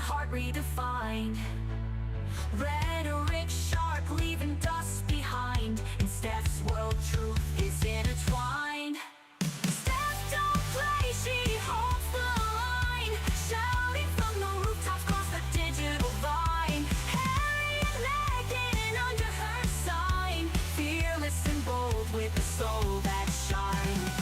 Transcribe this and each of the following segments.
heart redefined. Rhetoric sharp, leaving dust behind. In Stef's world, truth is intertwined. Stef don't play, she holds the line, shouting from the rooftops across the digital line. Harry and Meghan under her sign, fearless and bold with a soul that shines.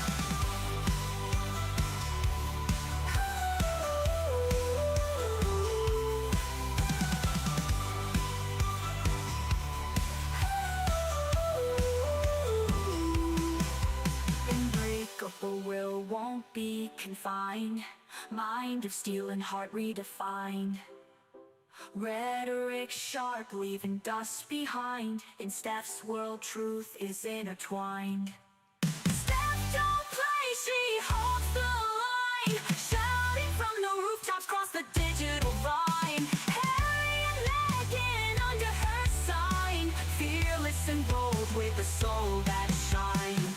Unbreakable will won't be confined, mind of steel and heart redefined. Rhetoric sharp, leaving dust behind. In Stef's world, truth is intertwined. Stef don't play, she holds the line, shouting from the rooftops across the digital line. Harry and Meghan under her sign, fearless and bold with a soul that shines.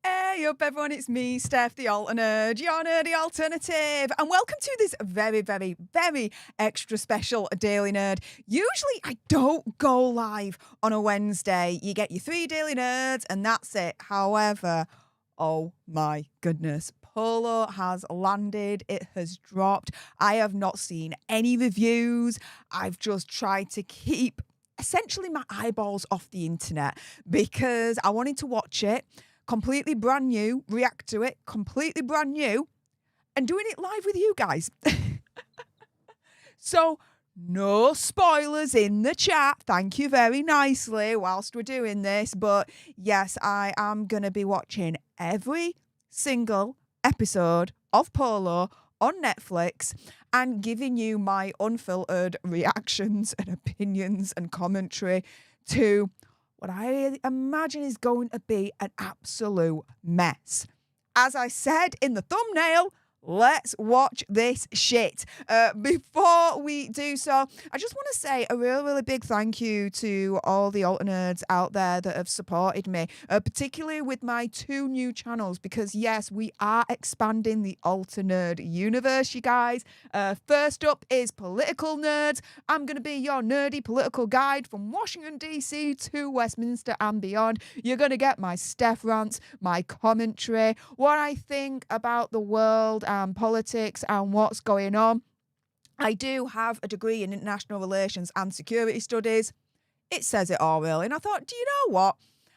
Hey up everyone, it's me, Stef, the alternate, your nerdy alternative, and welcome to this very, very, very extra special Daily Nerd. Usually I don't go live on a Wednesday. You get your 3 Daily Nerds and that's it. However, oh my goodness, Polo has landed. It has dropped. I have not seen any reviews. I've just tried to keep essentially my eyeballs off the internet because I wanted to watch it completely brand new, react to it completely brand new, and doing it live with you guys. So no spoilers in the chat, thank you very nicely whilst we're doing this, but yes, I am going to be watching every single episode of Polo on Netflix and giving you my unfiltered reactions and opinions and commentary to what I imagine is going to be an absolute mess. As I said in the thumbnail, let's watch this shit. Before we do so, I just want to say a really, really big thank you to all the alternerds out there that have supported me, particularly with my 2 new channels, because yes, we are expanding the alternerd universe, you guys. First up is Political Nerds. I'm going to be your nerdy political guide from Washington, D.C. to Westminster and beyond. You're going to get my Stef rants, my commentary, what I think about the world and politics and what's going on. I do have a degree in international relations and security studies. It says it all really. And I thought, do you know what?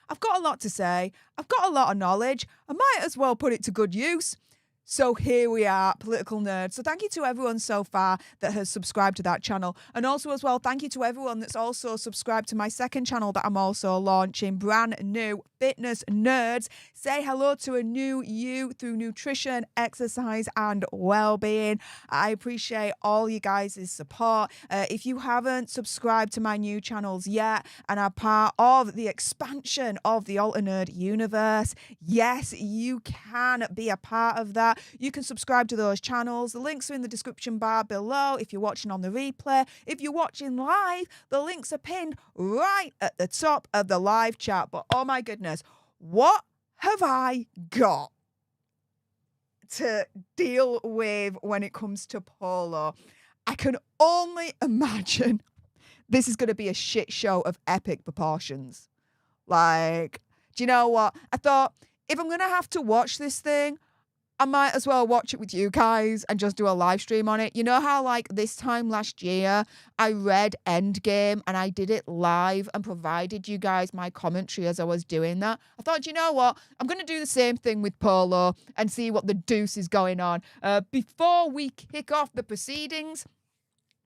I've got a lot to say. I've got a lot of knowledge. I might as well put it to good use. So here we are, Political Nerds. So thank you to everyone so far that has subscribed to that channel. And also as well, thank you to everyone that's also subscribed to my second channel that I'm also launching, brand new Fitness Nerds. Say hello to a new you through nutrition, exercise and well-being. I appreciate all you guys' support. If you haven't subscribed to my new channels yet and are part of the expansion of the Alternerd universe, yes, you can be a part of that. You can subscribe to those channels. The links are in the description bar below if you're watching on the replay. If you're watching live, the links are pinned right at the top of the live chat. But oh my goodness, what have I got to deal with when it comes to Polo? I can only imagine this is going to be a shit show of epic proportions. Like, do you know what? I thought, if I'm going to have to watch this thing, I might as well watch it with you guys and just do a live stream on it. You know how like this time last year I read Endgame and I did it live and provided you guys my commentary as I was doing that? I thought, you know what? I'm going to do the same thing with Polo and see what the deuce is going on. Before we kick off the proceedings,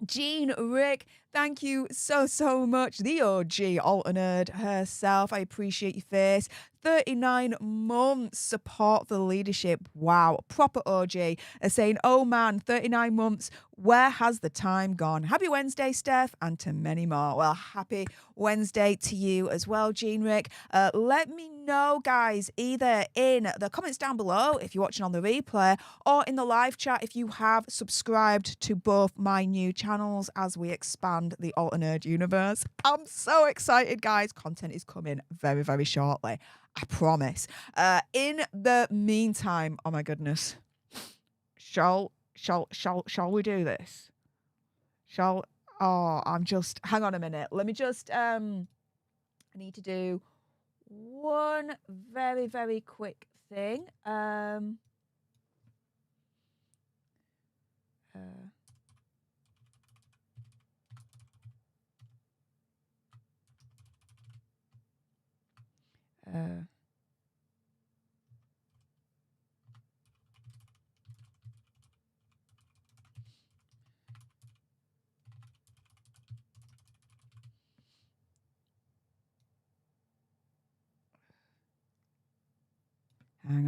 Jean, Rick, Thank you so much. The OG alternate herself. I appreciate your face. 39 months support for the leadership. Wow. Proper OG saying, oh man, 39 months. Where has the time gone? Happy Wednesday, Steph, and to many more. Well, happy Wednesday to you as well, Jean Rick. Let me know, guys, either in the comments down below if you're watching on the replay or in the live chat if you have subscribed to both my new channels as we expand the alternate universe. I'm so excited, guys. Content is coming very shortly. I promise. In the meantime, oh my goodness. Shall we do this? Hang on a minute. Let me just, I need to do one very quick thing. Hang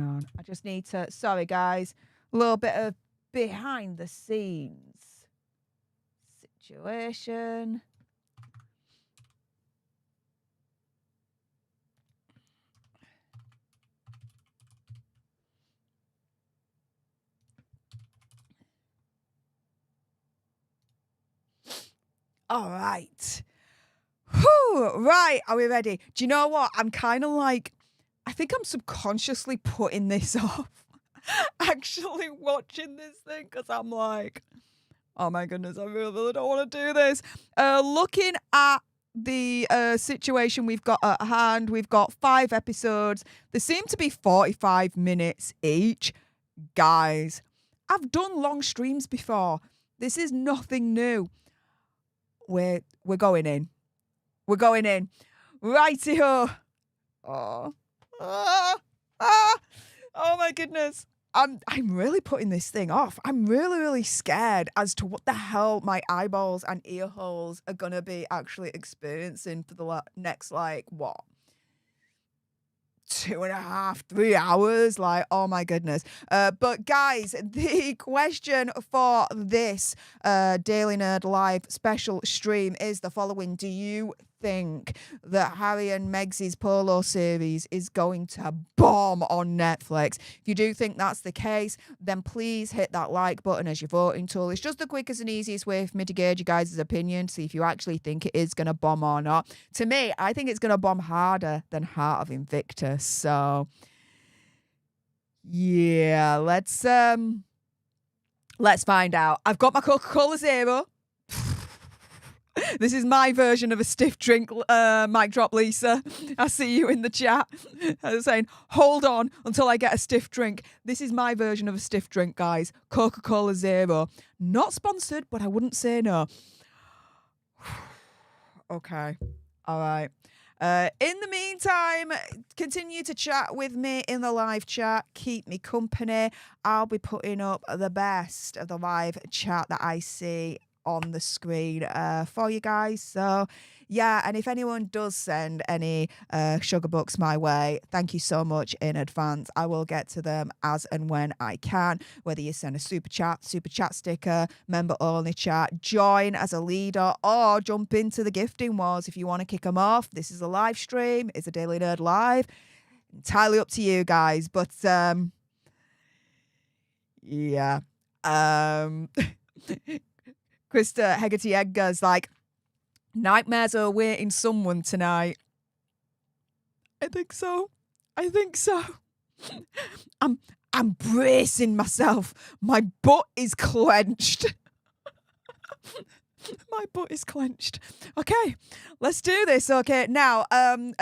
on. I just need to, sorry guys, a little bit of behind the scenes situation. All right. Whew, right. Are we ready? Do you know what? I'm kind of like, I think I'm subconsciously putting this off. Actually watching this thing because I'm like, oh my goodness, I really don't want to do this. Looking at the situation we've got at hand, we've got 5 episodes. They seem to be 45 minutes each. Guys, I've done long streams before. This is nothing new. We're going in. We're going in. Righty-ho. Oh my goodness. I'm really putting this thing off. I'm really scared as to what the hell my eyeballs and ear holes are going to be actually experiencing for the next, like, what? 2.5, 3 hours. Like, oh my goodness. But guys, the question for this Daily Nerd Live special stream is the following. Do you think that Harry and Meg's Polo series is going to bomb on Netflix? If you do think that's the case, then please hit that like button as your voting tool. It's just the quickest and easiest way for me to gauge you guys' opinion, see if you actually think it is going to bomb or not. To me, I think it's going to bomb harder than Heart of Invictus. So yeah, let's find out. I've got my Coca-Cola Zero. This is my version of a stiff drink, mic drop, Lisa. I see you in the chat saying, hold on until I get a stiff drink. This is my version of a stiff drink, guys. Coca-Cola Zero. Not sponsored, but I wouldn't say no. Okay. All right. In the meantime, continue to chat with me in the live chat. Keep me company. I'll be putting up the best of the live chat that I see on the screen for you guys. So yeah, and if anyone does send any sugar bucks my way, thank you so much in advance. I will get to them as and when I can, whether you send a super chat sticker, member only chat, join as a leader, or jump into the gifting wars if you want to kick them off. This is a live stream. It's a Daily Nerd Live. Entirely up to you guys. But yeah. Krista Hegarty Edgar's like, nightmares are awaiting someone tonight. I think so. I'm bracing myself. My butt is clenched. My butt is clenched. Okay, let's do this. Okay, now,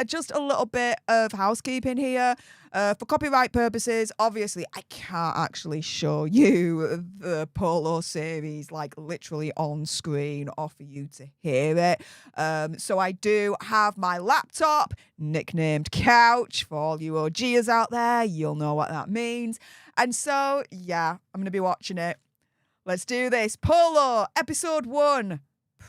just a little bit of housekeeping here. For copyright purposes, obviously, I can't actually show you the Polo series, like, literally on screen or for you to hear it. So I do have my laptop, nicknamed Couch, for all you OGers out there. You'll know what that means. And so, yeah, I'm going to be watching it. Let's do this. Polo, episode 1,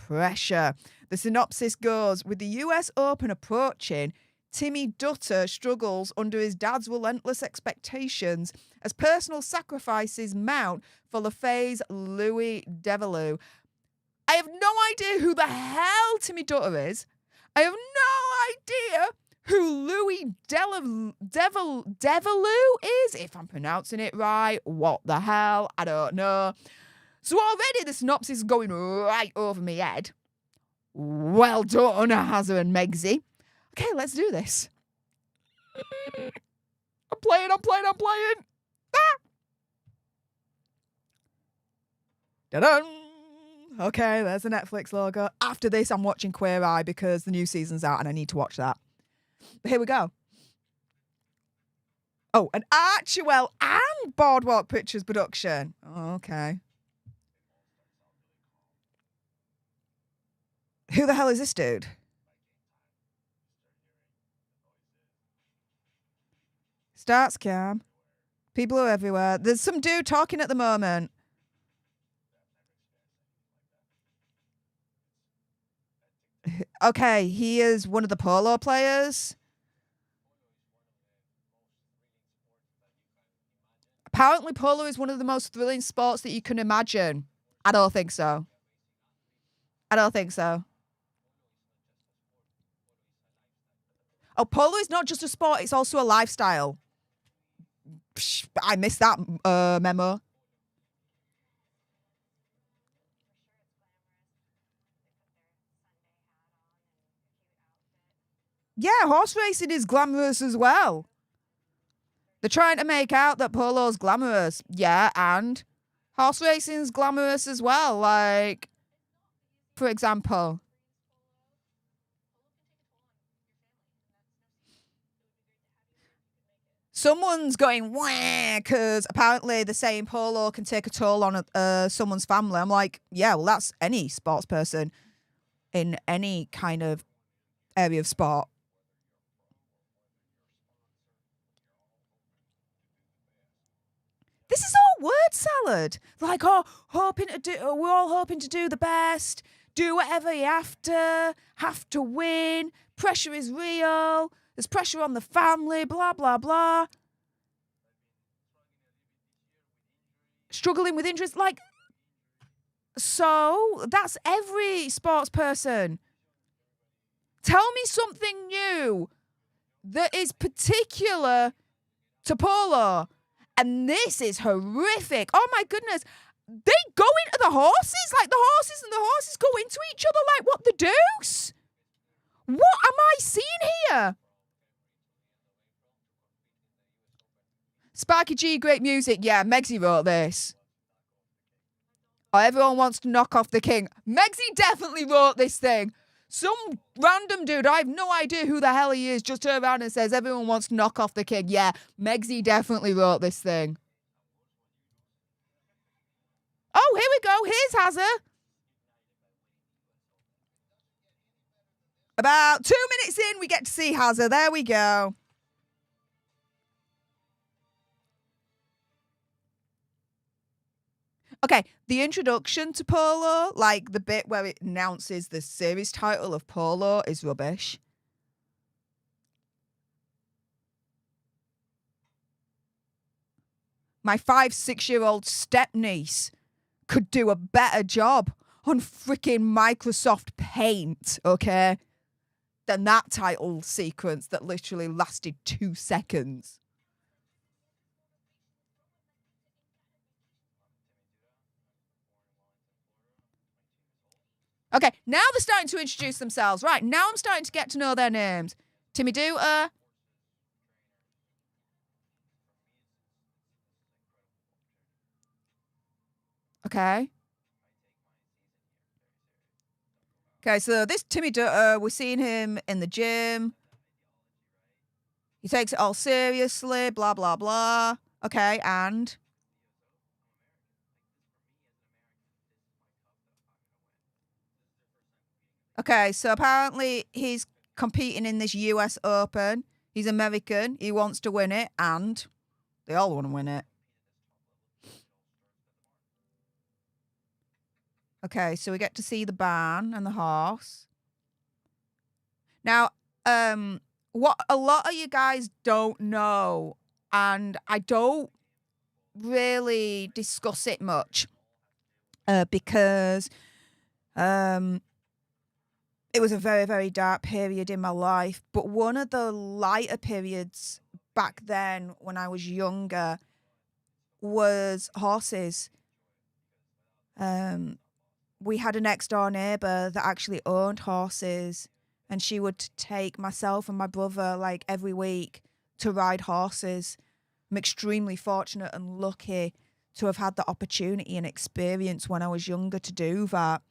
pressure. The synopsis goes, with the US Open approaching, Timmy Dutter struggles under his dad's relentless expectations as personal sacrifices mount for LaFay's Louis Devereux. I have no idea who the hell Timmy Dutter is. I have no idea who Louis Devereux is, if I'm pronouncing it right. What the hell? I don't know. So already the synopsis is going right over my head. Well done, Hazza and Megsy. Okay, let's do this. I'm playing. Ah! Da-dun! Okay, there's the Netflix logo. After this, I'm watching Queer Eye because the new season's out and I need to watch that. But here we go. Oh, an Archewell and Boardwalk Pictures production. Oh, okay. Who the hell is this dude? Starts calm. People are everywhere. There's some dude talking at the moment. Okay, he is one of the polo players. Apparently, polo is one of the most thrilling sports that you can imagine. I don't think so. Oh, polo is not just a sport, it's also a lifestyle. Psh, I missed that memo. Yeah, horse racing is glamorous as well. They're trying to make out that polo's glamorous. Yeah, and horse racing's glamorous as well. Like, for example, someone's going wah because apparently they're saying polo can take a toll on someone's family. I'm like, yeah, well, that's any sports person in any kind of area of sport. This is all word salad. Like, we're all hoping to do the best, do whatever you have to win. Pressure is real. There's pressure on the family, blah, blah, blah. Struggling with injuries. Like, so that's every sports person. Tell me something new that is particular to polo. And this is horrific. Oh my goodness. They go into the horses. Like the horses go into each other like what the deuce? What am I seeing here? Sparky G, great music. Yeah, Megsy wrote this. Oh, everyone wants to knock off the king. Megsy definitely wrote this thing. Some random dude, I have no idea who the hell he is, just turned around and says everyone wants to knock off the king. Yeah, Megsy definitely wrote this thing. Oh, here we go. Here's Hazza. About 2 minutes in, we get to see Hazza. There we go. Okay, the introduction to Polo, like the bit where it announces the series title of Polo, is rubbish. My 5-6-year-old step-niece could do a better job on freaking Microsoft Paint, okay, than that title sequence that literally lasted 2 seconds. Okay, now they're starting to introduce themselves. Right, now I'm starting to get to know their names. Timmy Dutter. Okay. Okay, so this Timmy Dutter, we're seeing him in the gym. He takes it all seriously, blah, blah, blah. Okay, and... Okay, so apparently he's competing in this US Open. He's American. He wants to win it, and they all want to win it. Okay, so we get to see the barn and the horse. Now, what a lot of you guys don't know, and I don't really discuss it much, because it was a very, very dark period in my life. But one of the lighter periods back then when I was younger was horses. We had a next door neighbour that actually owned horses, and she would take myself and my brother like every week to ride horses. I'm extremely fortunate and lucky to have had the opportunity and experience when I was younger to do that.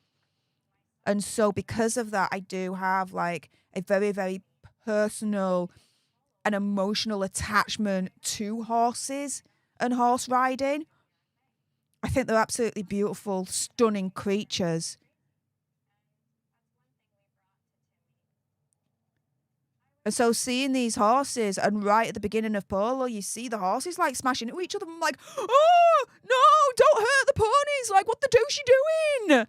And so because of that, I do have like a very, very personal and emotional attachment to horses and horse riding. I think they're absolutely beautiful, stunning creatures. And so seeing these horses, and right at the beginning of Polo, you see the horses like smashing into each other. I'm like, oh, no, don't hurt the ponies. Like, what the deuce you doing? It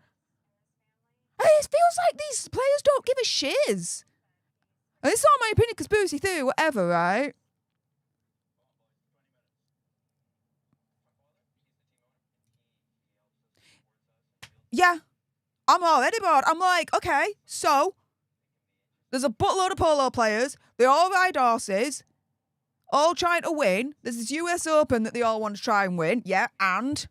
feels like these players don't give a shiz. And it's not my opinion, conspiracy theory, whatever, right? Yeah, I'm already bored. I'm like, okay, so there's a buttload of polo players. They all ride horses, all trying to win. There's this US Open that they all want to try and win. Yeah, and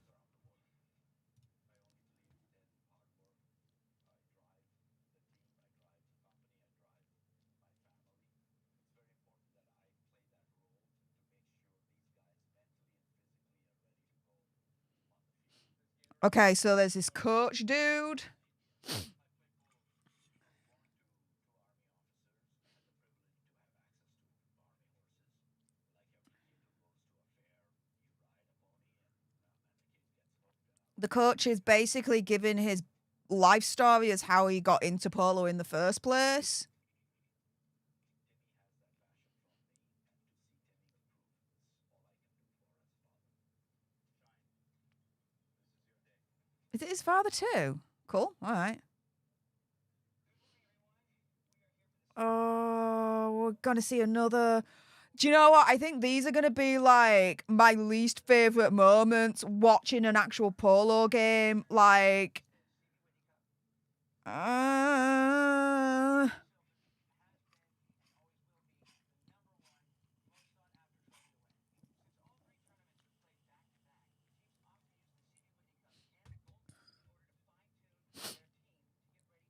okay, so there's this coach dude. The coach is basically giving his life story as how he got into polo in the first place. Is it his father too? Cool. All right. Oh, we're gonna see another. Do you know what? I think these are gonna be like my least favorite moments watching an actual polo game. Like, uh...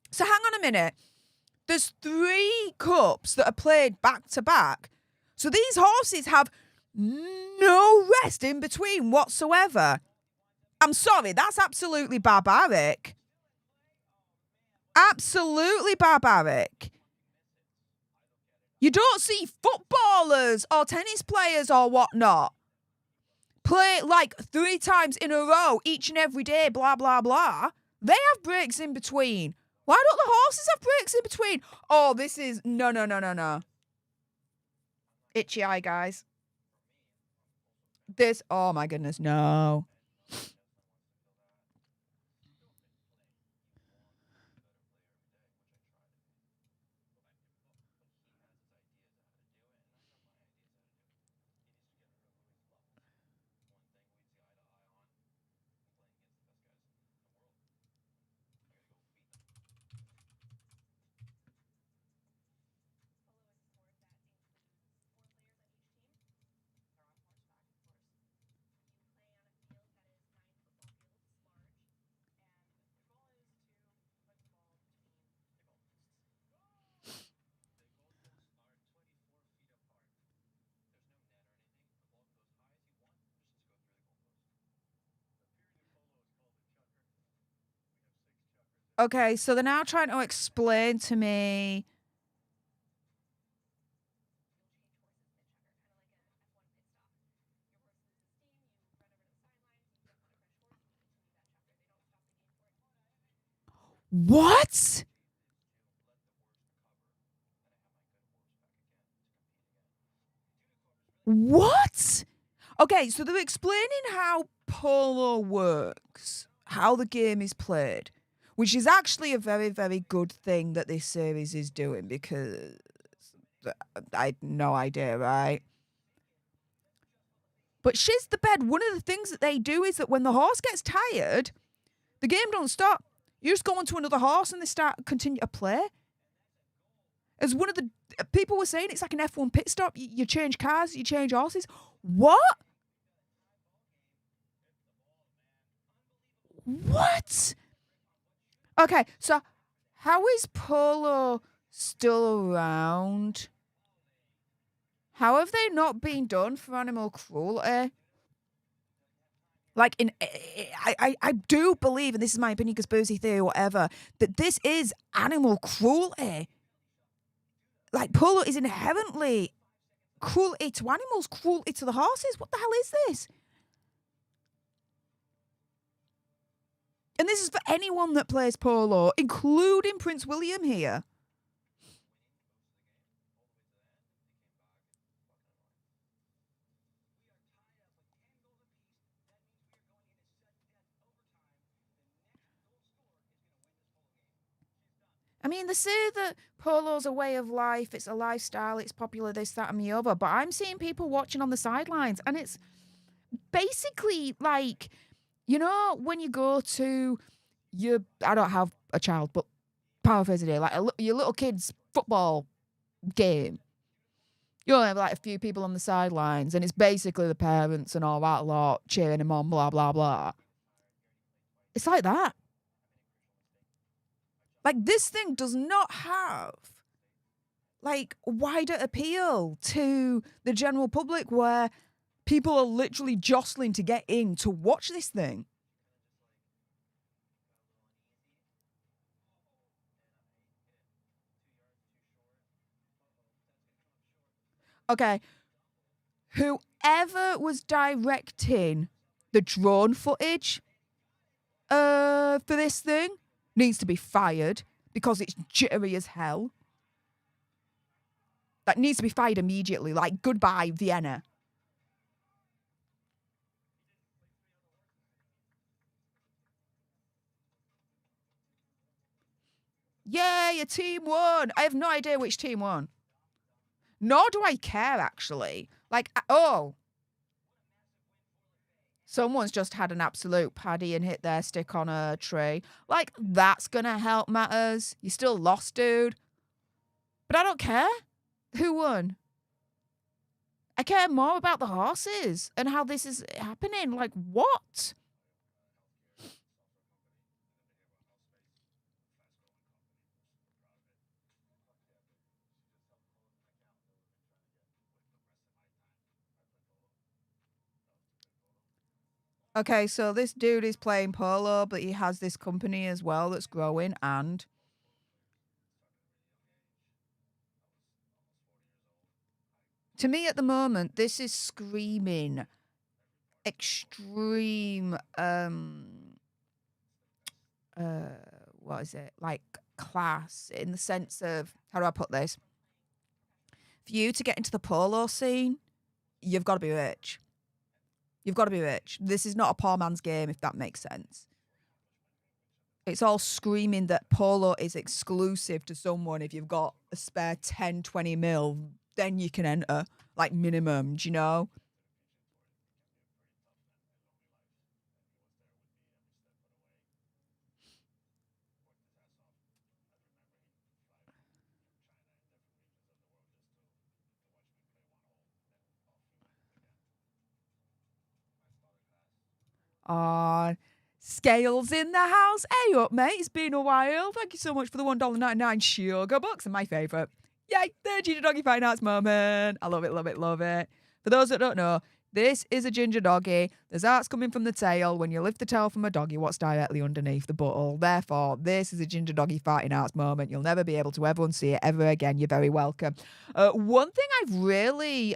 so hang on a minute. There's 3 cups that are played back to back. So these horses have no rest in between whatsoever. I'm sorry, that's absolutely barbaric. Absolutely barbaric. You don't see footballers or tennis players or whatnot play like 3 times in a row each and every day, blah, blah, blah. They have breaks in between. Why don't the horses have breaks in between? Oh, this is... No. Itchy eye, guys. This... Oh, my goodness, no. Okay, so they're now trying to explain to me... What? What? Okay, so they're explaining how polo works, how the game is played. which is actually a very, very good thing that this series is doing, because I had no idea, right? But shiz the bed, one of the things that they do is that when the horse gets tired, the game don't stop. You just go on to another horse and they continue to play. As one of the people were saying, it's like an F1 pit stop. You change cars, you change horses. What? What? Okay, so how is Polo still around? How have they not been done for animal cruelty? Like, I do believe, and this is my opinion, conspiracy theory, whatever, that this is animal cruelty. Like, Polo is inherently cruelty to animals, cruelty to the horses. What the hell is this? And this is for anyone that plays Polo, including Prince William here. I mean, they say that polo's a way of life, it's a lifestyle, it's popular, this, that, and the other. But I'm seeing people watching on the sidelines, and it's basically like, you know, when you go to I don't have a child, but paraphrasing here, like your little kid's football game. You only have like a few people on the sidelines, and it's basically the parents and all that lot cheering them on, blah, blah, blah. It's like that. Like, this thing does not have, like, wider appeal to the general public where people are literally jostling to get in to watch this thing. Okay, whoever was directing the drone footage for this thing needs to be fired, because it's jittery as hell. That needs to be fired immediately. Like, goodbye, Vienna. Yay, a team won. I have no idea which team won. Nor do I care, actually. Like, someone's just had an absolute paddy and hit their stick on a tree. Like, that's gonna help matters. You still lost, dude. But I don't care. Who won? I care more about the horses and how this is happening. Like, what? Okay, so this dude is playing polo, but he has this company as well that's growing, and to me at the moment, this is screaming extreme what is it? Like, class, in the sense of, how do I put this? For you to get into the polo scene, you've got to be rich. You've got to be rich. This is not a poor man's game, if that makes sense. It's all screaming that polo is exclusive to someone. If you've got a spare 10, 20 mil, then you can enter, like, minimum, do you know? Scales in the house. Hey up, mate. It's been a while. Thank you so much for the $1.99 sugar bucks, and my favourite. Yay, the ginger doggy fine arts moment. I love it, love it, love it. For those that don't know, this is a ginger doggy. There's arts coming from the tail. When you lift the tail from a doggy, what's directly underneath the butthole? Therefore, this is a ginger doggy farting arts moment. You'll never be able to ever unsee it ever again. You're very welcome. One thing I've really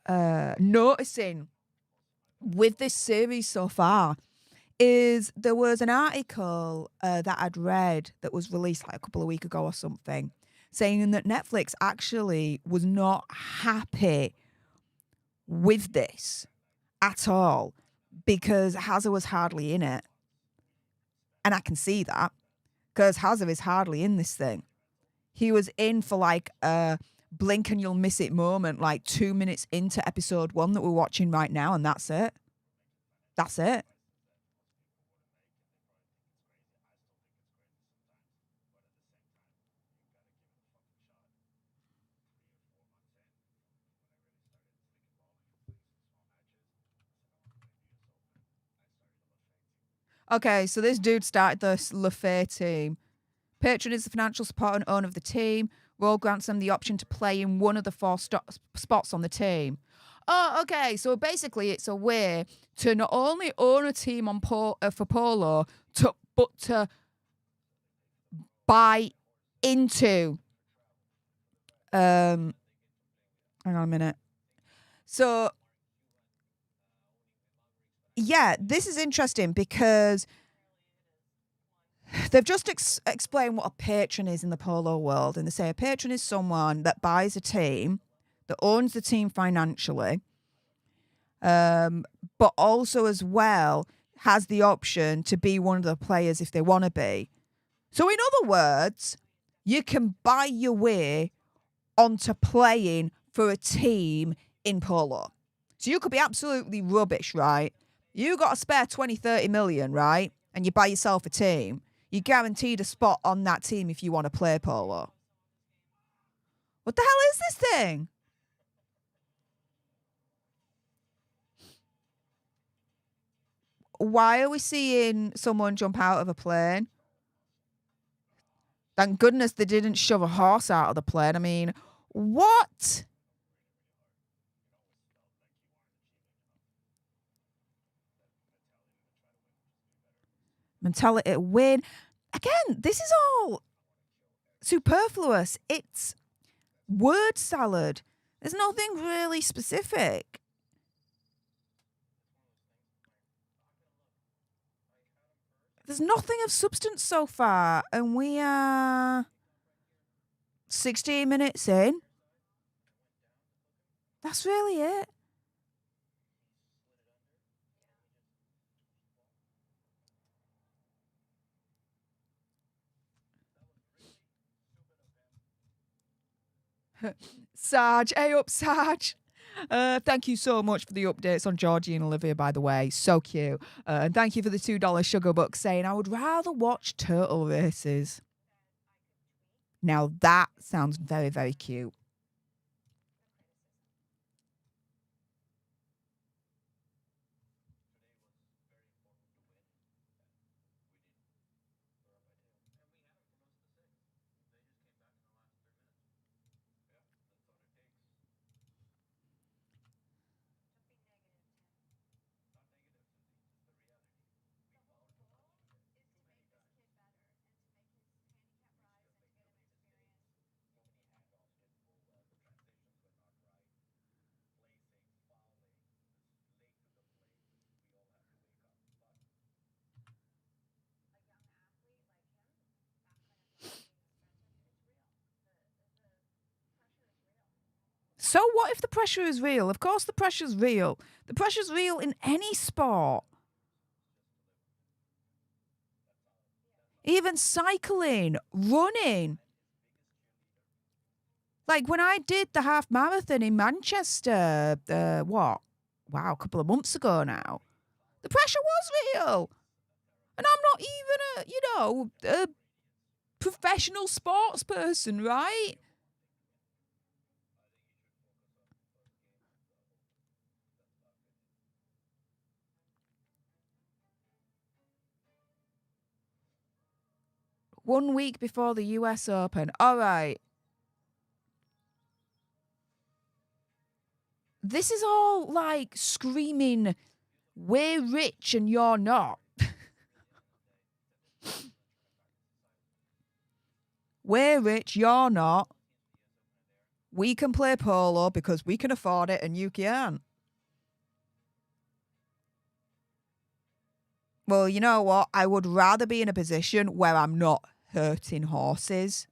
noticing with this series so far is there was an article that I'd read that was released like a couple of weeks ago or something, saying that Netflix actually was not happy with this at all because Hazza was hardly in it. And I can see that because Hazard is hardly in this thing. He was in for like a blink and you'll miss it moment, like 2 minutes into episode 1 that we're watching right now, and that's it. That's it. Okay, so this dude started the LaFay team. Patron is the financial support and owner of the team. Role grants them the option to play in one of the 4 spots on the team. Oh, okay. So basically, it's a way to not only own a team on for Polo, but to buy into. Hang on a minute. So, yeah, this is interesting because they've just explained what a patron is in the polo world. And they say a patron is someone that buys a team, that owns the team financially, but also as well has the option to be one of the players if they want to be. So in other words, you can buy your way onto playing for a team in polo. So you could be absolutely rubbish, right? You got to spare 20, 30 million, right? And you buy yourself a team. You're guaranteed a spot on that team if you want to play polo. What the hell is this thing? Why are we seeing someone jump out of a plane? Thank goodness they didn't shove a horse out of the plane. I mean, what? Mentality to win. Again, this is all superfluous. It's word salad. There's nothing really specific. There's nothing of substance so far, and we are 16 minutes in. That's really it. Sarge, hey up, Sarge. Thank you so much for the updates on Georgie and Olivia, by the way. So cute. And thank you for the $2 sugar buck saying, I would rather watch turtle races. Now that sounds very, very cute. So what if the pressure is real? Of course the pressure's real. The pressure's real in any sport. Even cycling, running. Like when I did the half marathon in Manchester, a couple of months ago now. The pressure was real. And I'm not even a professional sports person, right? One week before the US Open. All right. This is all like screaming, we're rich and you're not. We're rich, you're not. We can play polo because we can afford it and you can't. Well, you know what? I would rather be in a position where I'm not hurting horses.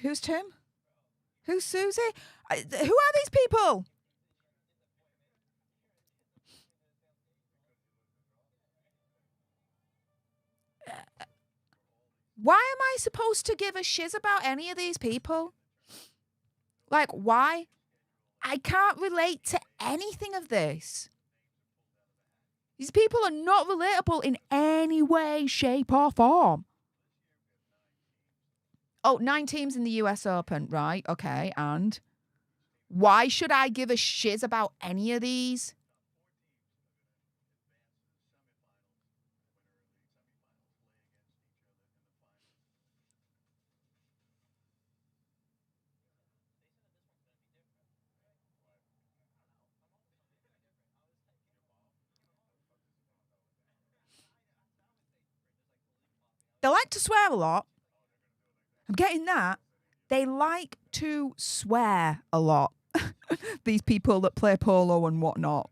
Who's Tim? Who's Susie? Who are these people? Why am I supposed to give a shiz about any of these people? Like, why? I can't relate to anything of this. These people are not relatable in any way, shape, or form. Oh, 9 teams in the US Open, right? Okay, and why should I give a shiz about any of these? They like to swear a lot. I'm getting that. They like to swear a lot. These people that play polo and whatnot.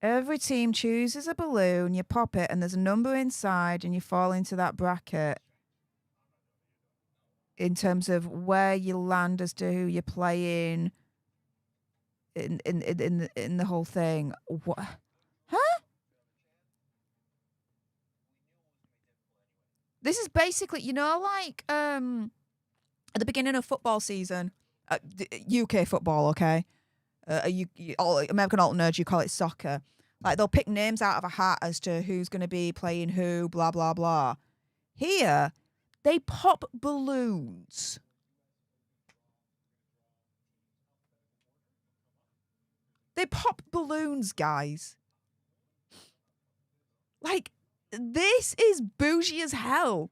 Every team chooses a balloon, you pop it, and there's a number inside, and you fall into that bracket in terms of where you land as to who you're playing in the whole thing. What? Huh? This is basically, like at the beginning of football season, UK football, okay? American alt nerds, you call it soccer. Like they'll pick names out of a hat as to who's going to be playing who, blah blah blah. Here, they pop balloons. They pop balloons, guys. Like this is bougie as hell,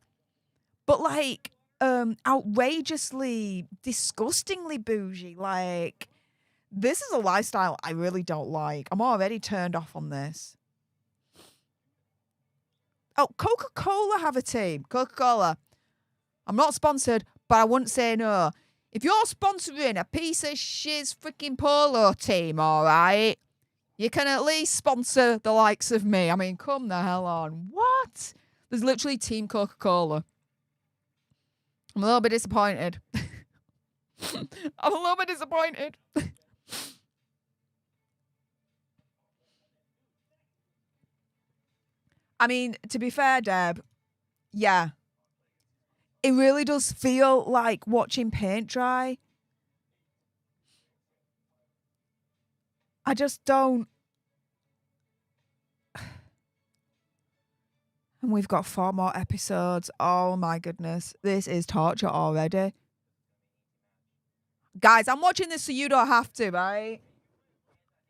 but like outrageously, disgustingly bougie. Like this is a lifestyle I really don't like. I'm already turned off on this. Oh, Coca-Cola have a team. Coca-Cola. I'm not sponsored, but I wouldn't say no. If you're sponsoring a piece of shiz freaking polo team, all right, you can at least sponsor the likes of me. I mean, come the hell on. What? There's literally Team Coca-Cola. I'm a little bit disappointed. I'm a little bit disappointed. I mean, to be fair, Deb, yeah, it really does feel like watching paint dry. I just don't. And we've got 4 more episodes. Oh my goodness. This is torture already. Guys, I'm watching this so you don't have to, right?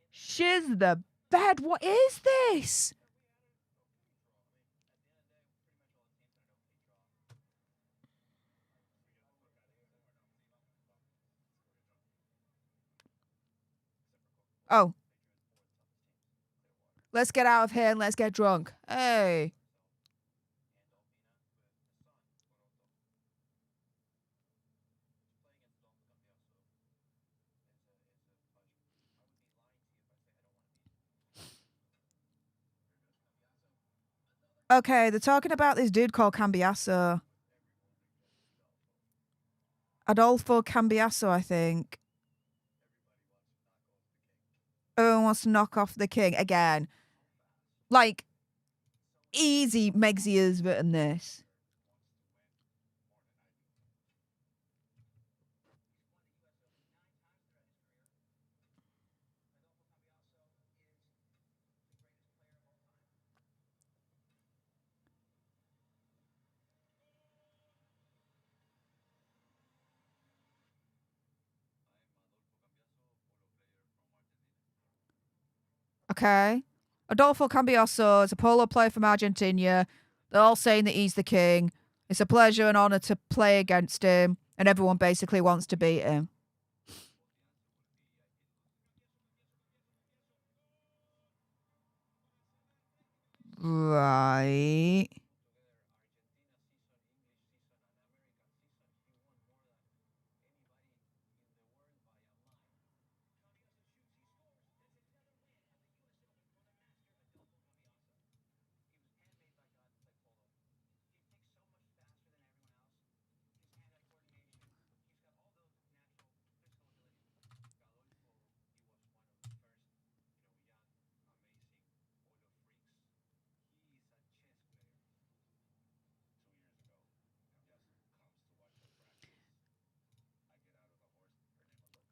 Shiz the bed. What is this? Oh. Let's get out of here and let's get drunk. Hey. Okay, they're talking about this dude called Cambiasso. Adolfo Cambiasso, I think. Oh, wants to knock off the king again. Like, easy Megsy has written this. Okay. Adolfo Cambiasso is a polo player from Argentina. They're all saying that he's the king. It's a pleasure and honour to play against him, and everyone basically wants to beat him. Right.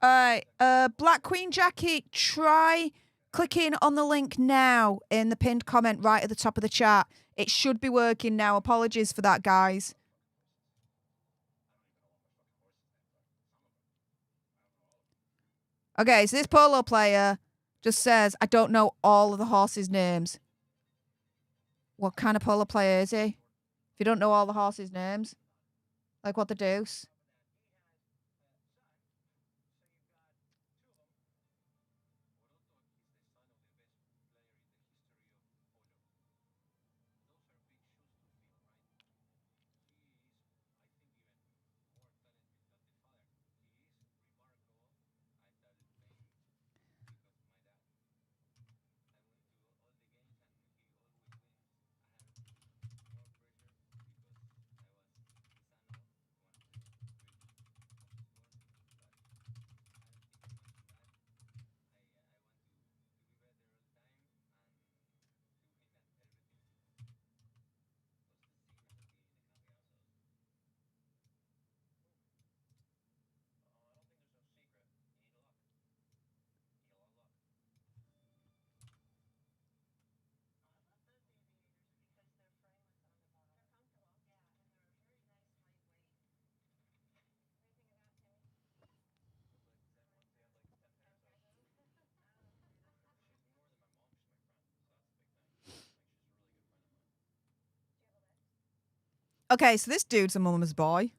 All right. Black Queen Jackie, try clicking on the link now in the pinned comment right at the top of the chat. It should be working now. Apologies for that, guys. Okay, so this polo player just says, I don't know all of the horses' names. What kind of polo player is he? If you don't know all the horses' names, like what the deuce? Okay, so this dude's a mama's boy.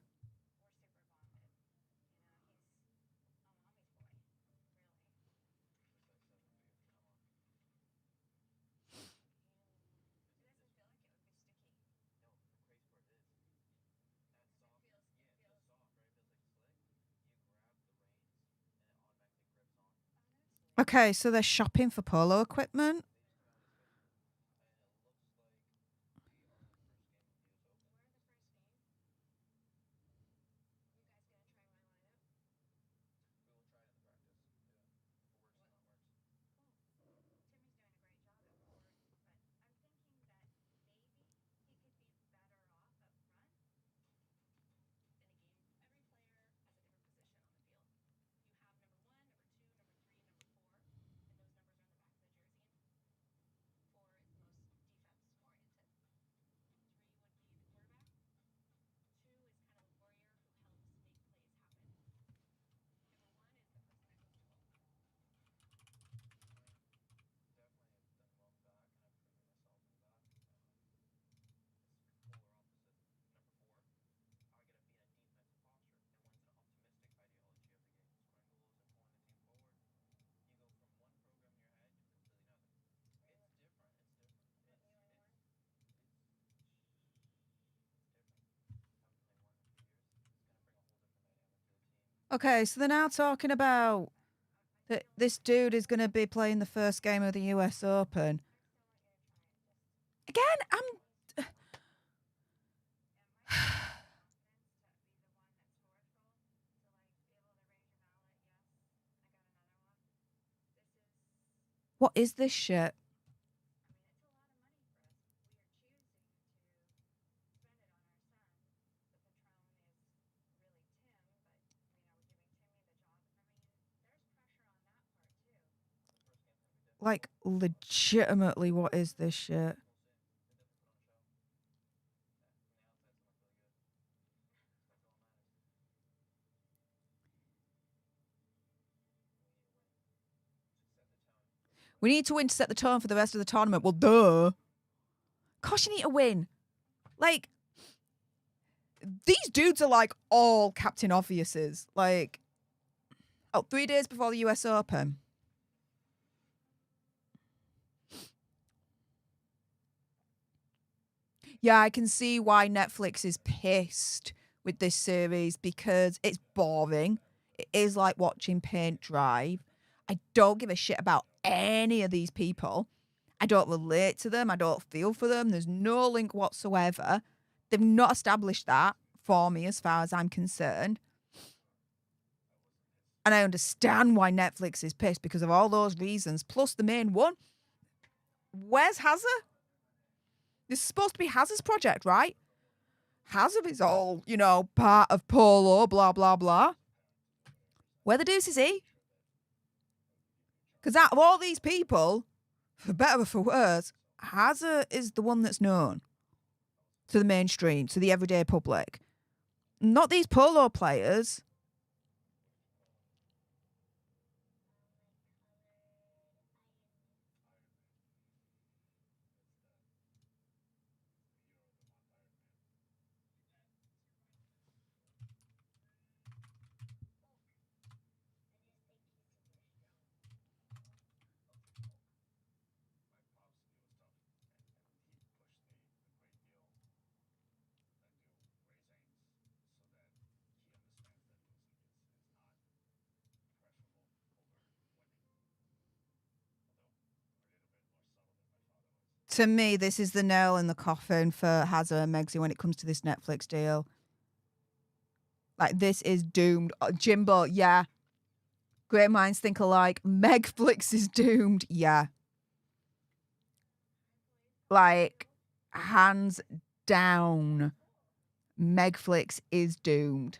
Okay, so they're shopping for polo equipment. Okay, so they're now talking about that this dude is going to be playing the first game of the US Open. Again, what is this shit? Like, legitimately, what is this shit? We need to win to set the tone for the rest of the tournament. Well, duh. Of course you need to win. Like, these dudes are like all Captain Obviouses. Like, 3 days before the US Open. Yeah, I can see why Netflix is pissed with this series because it's boring. It is like watching paint dry. I don't give a shit about any of these people. I don't relate to them. I don't feel for them. There's no link whatsoever. They've not established that for me as far as I'm concerned. And I understand why Netflix is pissed because of all those reasons, plus the main one. Where's Hazza? This is supposed to be Hazza's project, right? Hazza is all, part of Polo, blah, blah, blah. Where the deuce is he? Because out of all these people, for better or for worse, Hazard is the one that's known to the mainstream, to the everyday public. Not these polo players. To me, this is the nail in the coffin for Hazard and Megxie when it comes to this Netflix deal. Like, this is doomed. Jimbo, yeah. Great minds think alike. Megflix is doomed, yeah. Like, hands down, Megflix is doomed.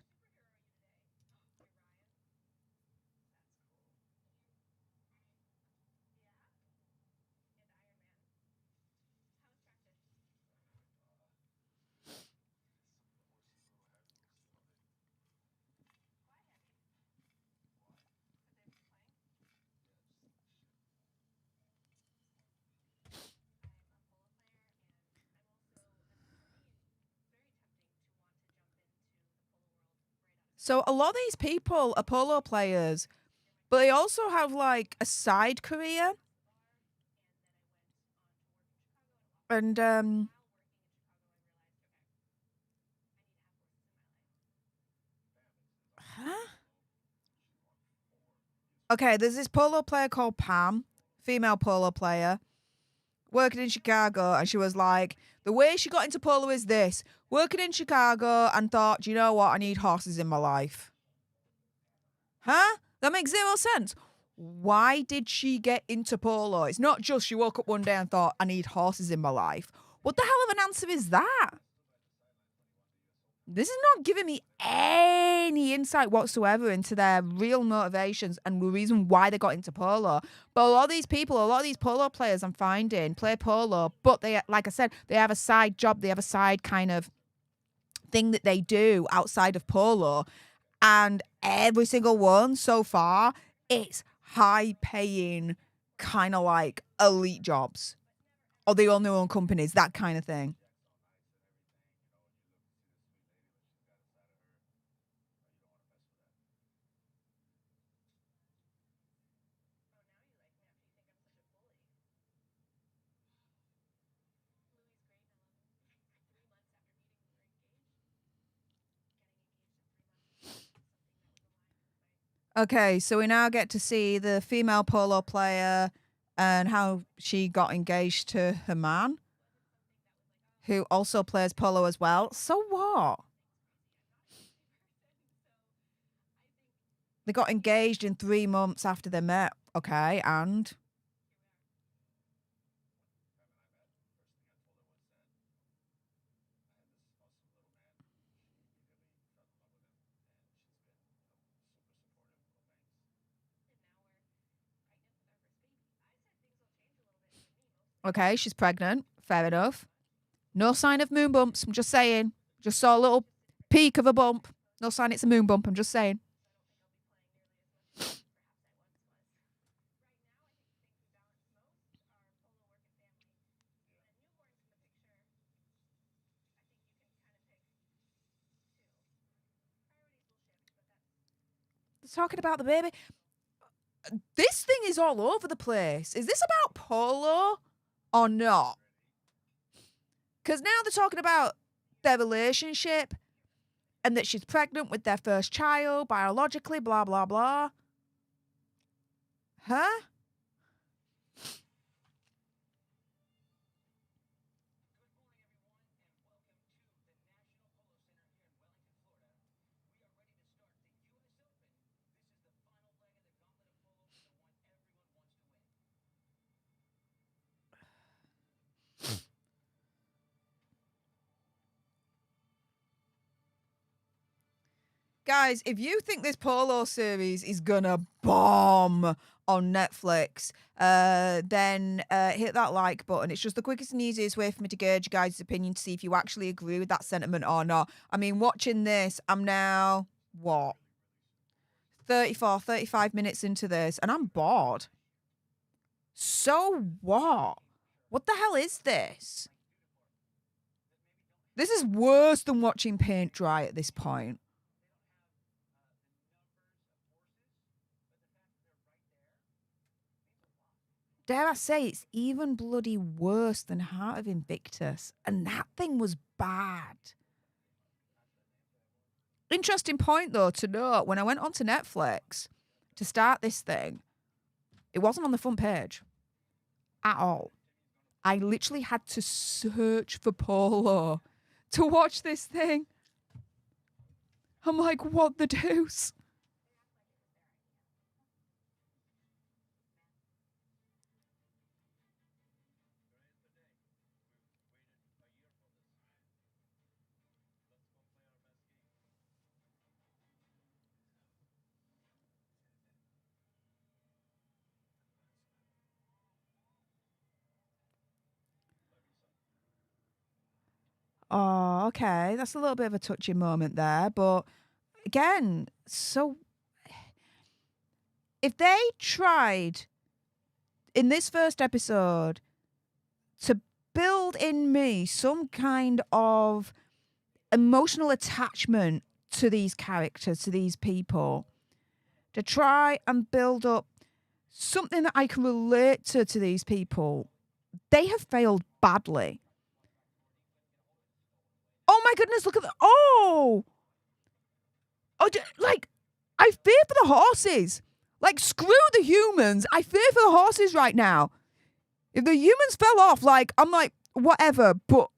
So a lot of these people are polo players, but they also have like a side career. And huh? Okay, there's this polo player called Pam, female polo player, working in Chicago, and she was like, the way she got into polo is this: working in Chicago and thought, do you know what? I need horses in my life. Huh? That makes zero sense. Why did she get into polo? It's not just she woke up one day and thought, I need horses in my life. What the hell of an answer is that? This is not giving me any insight whatsoever into their real motivations and the reason why they got into polo. But a lot of these people, a lot of these polo players I'm finding play polo, but they, like I said, they have a side job, they have a side kind of thing that they do outside of polo. And every single one so far, it's high paying, kind of like elite jobs. Or they own their own companies, that kind of thing. Okay, so we now get to see the female polo player and how she got engaged to her man, who also plays polo as well. So what? They got engaged in 3 months after they met. Okay, and okay, she's pregnant. Fair enough. No sign of moon bumps. I'm just saying. Just saw a little peak of a bump. No sign it's a moon bump. I'm just saying. Talking about the baby. This thing is all over the place. Is this about polo or not? Because now they're talking about their relationship and that she's pregnant with their first child biologically, blah, blah, blah. Huh? Guys, if you think this Polo series is gonna bomb on Netflix, then hit that like button. It's just the quickest and easiest way for me to gauge you guys' opinion to see if you actually agree with that sentiment or not. I mean, watching this, I'm now, what, 34, 35 minutes into this, and I'm bored. So what? What the hell is this? This is worse than watching paint dry at this point. Dare I say, it's even bloody worse than Heart of Invictus. And that thing was bad. Interesting point, though, to note, when I went onto Netflix to start this thing, it wasn't on the front page at all. I literally had to search for Polo to watch this thing. I'm like, what the deuce? Oh, okay. That's a little bit of a touching moment there. But again, so if they tried in this first episode to build in me some kind of emotional attachment to these characters, to these people, to try and build up something that I can relate to these people, they have failed badly. Oh my goodness, look at the, like, I fear for the horses. Like, screw the humans. I fear for the horses right now. If the humans fell off, like, I'm like, whatever, but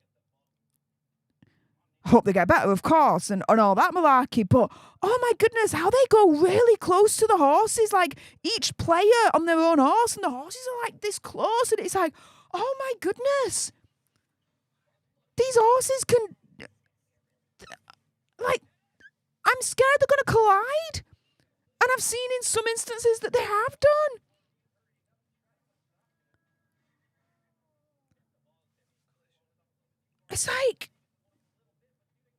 hope they get better, of course, and all that malarkey. But, oh my goodness, how they go really close to the horses. Like, each player on their own horse, and the horses are, like, this close, and it's like, oh my goodness. These horses can, like, I'm scared they're going to collide. And I've seen in some instances that they have done. It's like,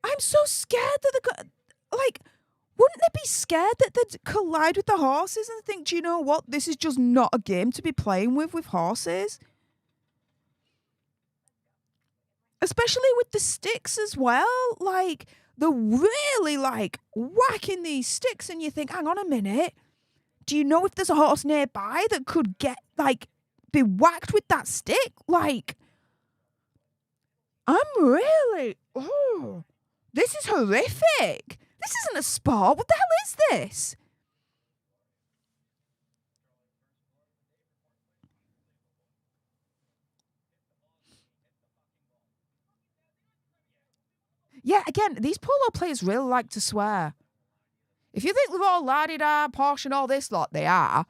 I'm so scared that they're going to, like, wouldn't they be scared that they'd collide with the horses and think, do you know what? This is just not a game to be playing with horses. Especially with the sticks as well. Like, they're really, like, whacking these sticks and you think, hang on a minute. Do you know if there's a horse nearby that could get, like, be whacked with that stick? Like, I'm really, this is horrific. This isn't a sport. What the hell is this? Yeah, again, these polo players really like to swear. If you think they're all la-di-da, posh and all this lot, they are.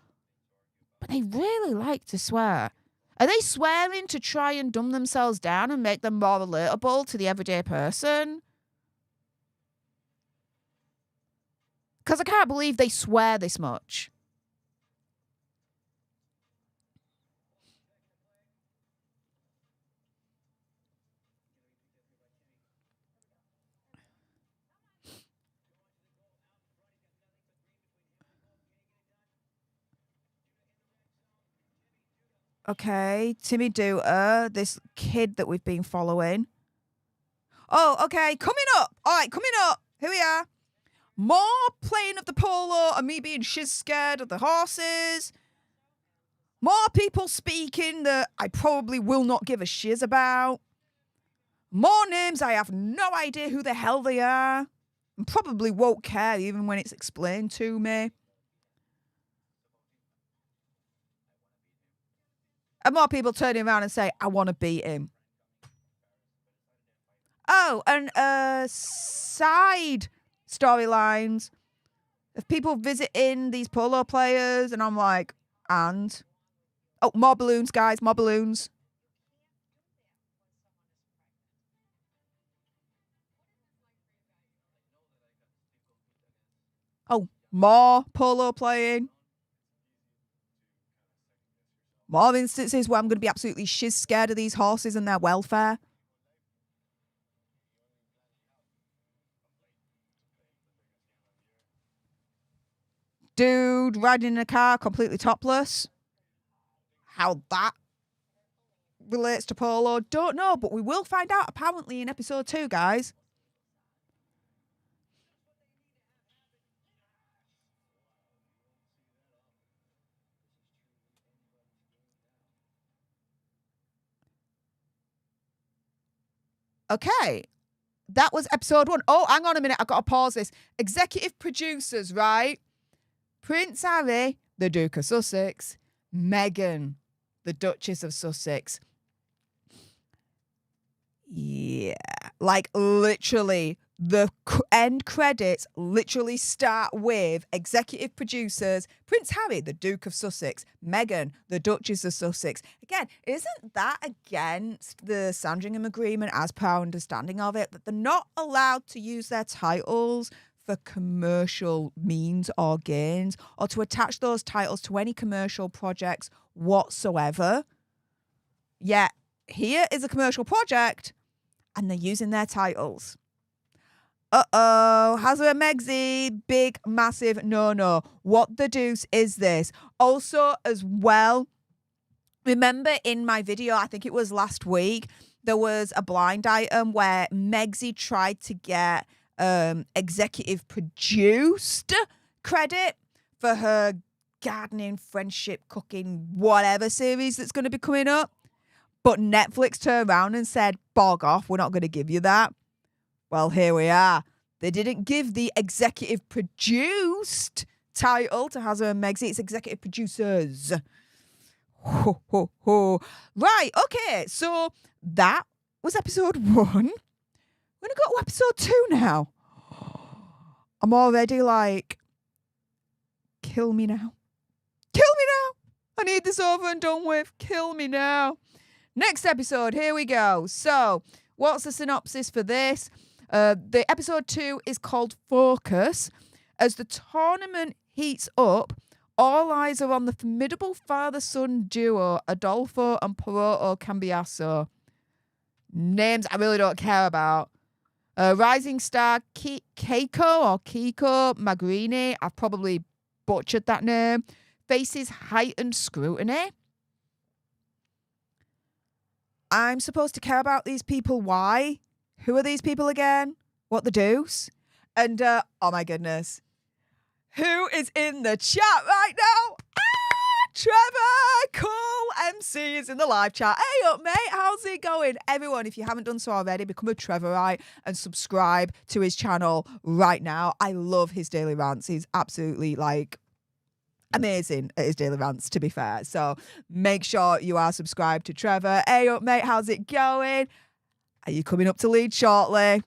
But they really like to swear. Are they swearing to try and dumb themselves down and make them more relatable to the everyday person? Because I can't believe they swear this much. Okay, Timmy Dooter, this kid that we've been following. Oh, okay, coming up. All right, coming up. Here we are. More playing of the polo and me being shiz scared of the horses. More people speaking that I probably will not give a shiz about. More names I have no idea who the hell they are. And probably won't care even when it's explained to me. And more people turning around and say, I want to beat him. Oh, and side storylines of people visiting these polo players, and I'm like, and? Oh, more balloons, guys, more balloons. More polo playing. More instances where I'm going to be absolutely shiz scared of these horses and their welfare. Dude riding in a car completely topless. How that relates to polo, don't know, but we will find out apparently in episode 2, guys. Okay, that was episode 1. Oh, hang on a minute, I've got to pause this. Executive producers, right? Prince Harry, the Duke of Sussex. Meghan, the Duchess of Sussex. Yeah, like literally the end credits literally start with executive producers, Prince Harry, the Duke of Sussex, Meghan, the Duchess of Sussex. Again, isn't that against the Sandringham Agreement as per our understanding of it, that they're not allowed to use their titles for commercial means or gains, or to attach those titles to any commercial projects whatsoever? Yet here is a commercial project and they're using their titles. Hazard and Megzy, big, massive no-no. What the deuce is this? Also, as well, remember in my video, I think it was last week, there was a blind item where Megzy tried to get executive produced credit for her gardening, friendship, cooking, whatever series that's going to be coming up. But Netflix turned around and said, bog off, we're not going to give you that. Well, here we are. They didn't give the executive produced title to Hazard and Megzy. It's executive producers. Ho, ho, ho. Right, okay. So that was episode 1. We're going to go to episode 2 now. I'm already like, kill me now. Kill me now. I need this over and done with. Kill me now. Next episode, here we go. So, what's the synopsis for this? The episode 2 is called Focus. As the tournament heats up, all eyes are on the formidable father-son duo Adolfo and Polo Cambiasso. Names I really don't care about. Rising star Keiko Magrini, I've probably butchered that name, faces heightened scrutiny. I'm supposed to care about these people. Why? Who are these people again? What the deuce? And, oh my goodness. Who is in the chat right now? Trevor! Cool MC is in the live chat. Hey up, mate. How's it going? Everyone, if you haven't done so already, become a Trevorite and subscribe to his channel right now. I love his daily rants. He's absolutely, like, amazing at his daily rants, to be fair. So make sure you are subscribed to Trevor. Hey up, mate. How's it going? Are you coming up to Leeds shortly?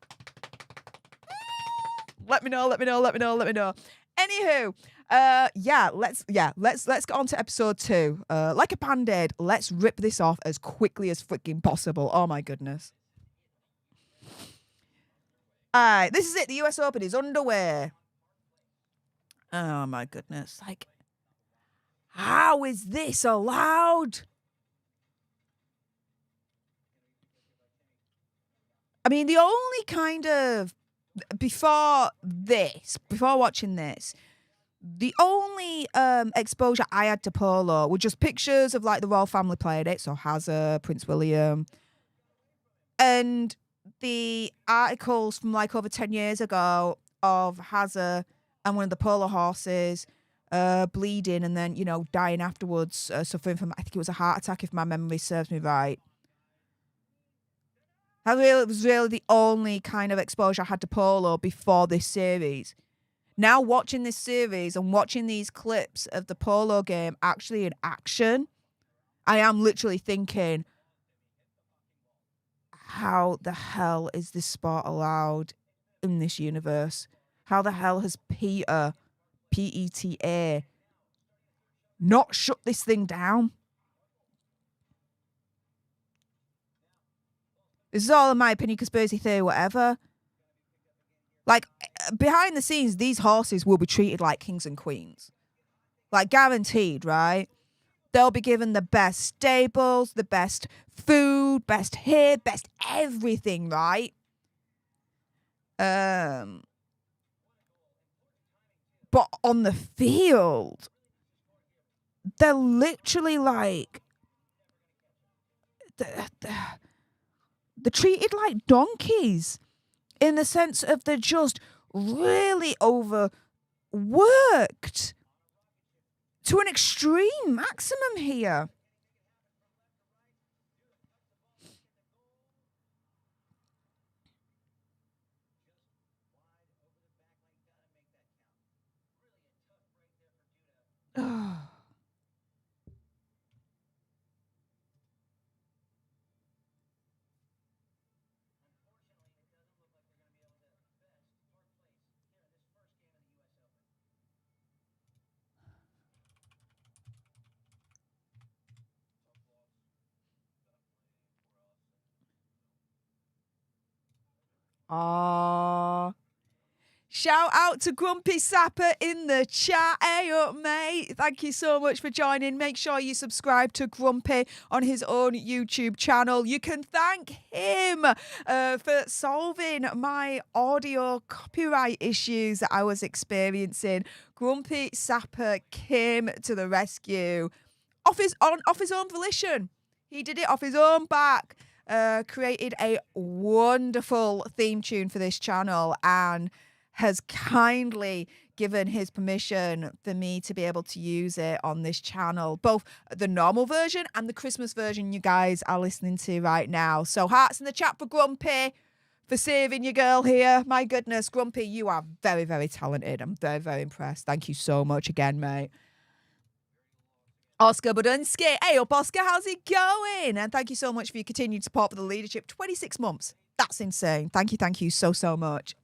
Let me know. Anywho, let's get on to episode 2. Like a band-aid, let's rip this off as quickly as freaking possible. Oh my goodness. Alright, this is it. The US Open is underway. Oh my goodness. Like, how is this allowed? I mean, the only kind of, before watching this, the only exposure I had to polo were just pictures of, like, the royal family playing it. So Hazard, Prince William, and the articles from, like, over 10 years ago of Hazard and one of the polo horses bleeding and then, you know, dying afterwards, suffering from, I think it was a heart attack, if my memory serves me right. It was really the only kind of exposure I had to polo before this series. Now watching this series and watching these clips of the polo game actually in action, I am literally thinking, how the hell is this sport allowed in this universe? How the hell has Peter, P-E-T-A, not shut this thing down? This is all in my opinion, conspiracy theory, whatever. Like, behind the scenes, these horses will be treated like kings and queens. Like, guaranteed, right? They'll be given the best stables, the best food, best hair, best everything, right? But on the field, they're literally like they're treated like donkeys in the sense of they're just really overworked to an extreme maximum here. Aww. Shout out to Grumpy Sapper in the chat. Hey up, mate. Thank you so much for joining. Make sure you subscribe to Grumpy on his own YouTube channel. You can thank him for solving my audio copyright issues that I was experiencing. Grumpy Sapper came to the rescue off his own volition. He did it off his own back. Created a wonderful theme tune for this channel and has kindly given his permission for me to be able to use it on this channel, both the normal version and the Christmas version you guys are listening to right now. So hearts in the chat for Grumpy for saving your girl here. My goodness, Grumpy, you are very, very talented. I'm very, very impressed. Thank you so much again, mate. Oscar Budunsky. Hey up, Oscar. How's it going? And thank you so much for your continued support for the leadership. 26 months. That's insane. Thank you so, so much.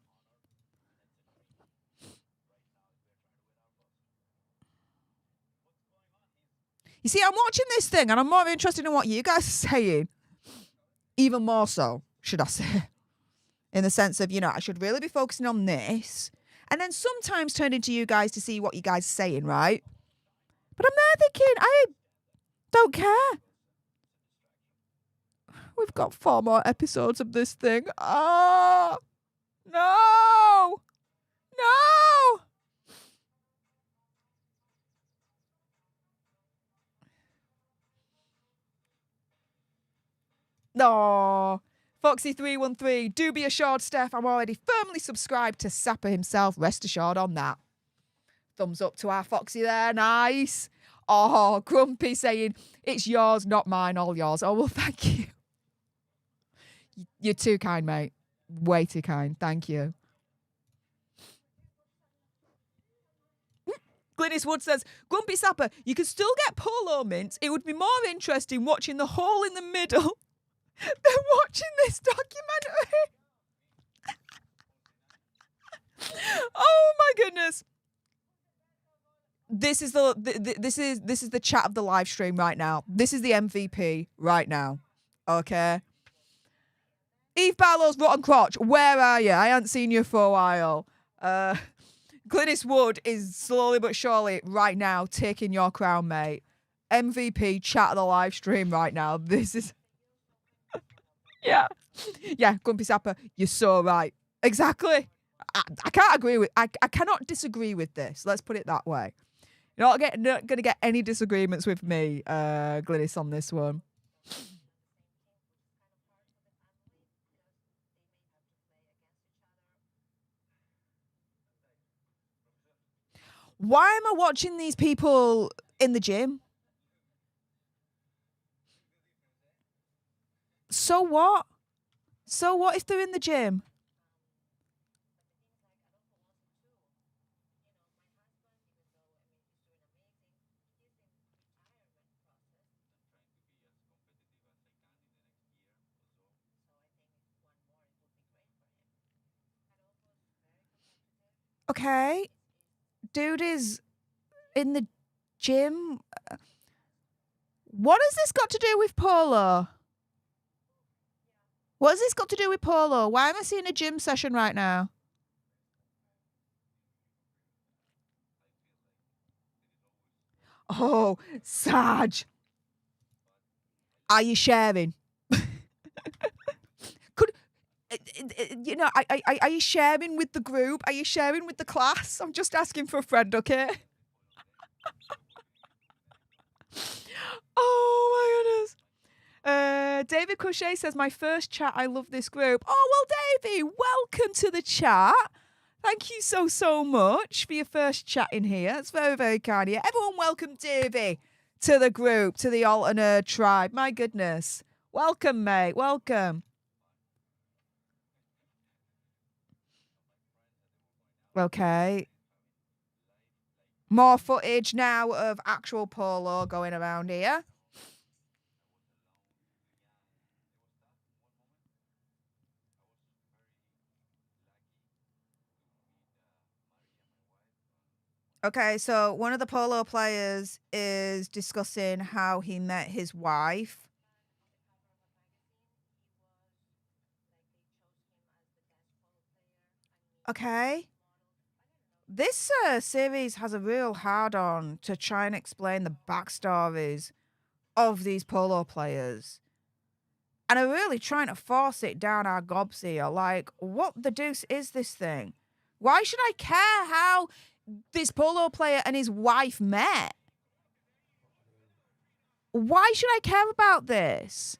You see, I'm watching this thing and I'm more interested in what you guys are saying. Even more so, should I say. In the sense of, I should really be focusing on this. And then sometimes turn into you guys to see what you guys are saying, right? But I'm there thinking, I don't care. We've got 4 more episodes of this thing. Oh, no. No. No. Foxy313, do be assured, Steph, I'm already firmly subscribed to Sapper himself. Rest assured on that. Thumbs up to our Foxy there. Nice. Oh, Grumpy saying, it's yours, not mine, all yours. Oh, well, thank you. You're too kind, mate. Way too kind. Thank you. Glynis Wood says, Grumpy Sapper, you could still get Polo mints. It would be more interesting watching the hole in the middle than watching this documentary. Oh my goodness. This is the chat of the live stream right now. This is the MVP right now. Okay. Eve Barlow's rotten crotch. Where are you? I haven't seen you for a while. Glynis Wood is slowly but surely right now taking your crown, mate. MVP chat of the live stream right now. This is yeah. Yeah, Grumpy Sapper, you're so right. Exactly. I can't agree with I cannot disagree with this. Let's put it that way. You're not going to get any disagreements with me, Glynis, on this one. Why am I watching these people in the gym? So what? So what if they're in the gym? Okay. Dude is in the gym. What has this got to do with Polo? What has this got to do with Polo? Why am I seeing a gym session right now? Oh, Saj. Are you sharing? Could are you sharing with the group? Are you sharing with the class? I'm just asking for a friend, okay? Oh my goodness. David Crochet says, my first chat, I love this group. Oh, well, Davey, welcome to the chat. Thank you so much for your first chat in here. It's very, very kind of you. Everyone welcome Davey to the group, to the alternate tribe. My goodness. Welcome, mate. Welcome. Okay. More footage now of actual Polo going around here. Okay, so one of the Polo players is discussing how he met his wife. Okay. This series has a real hard-on to try and explain the backstories of these Polo players. And are really trying to force it down our gobs here. Like, what the deuce is this thing? Why should I care how this Polo player and his wife met? Why should I care about this?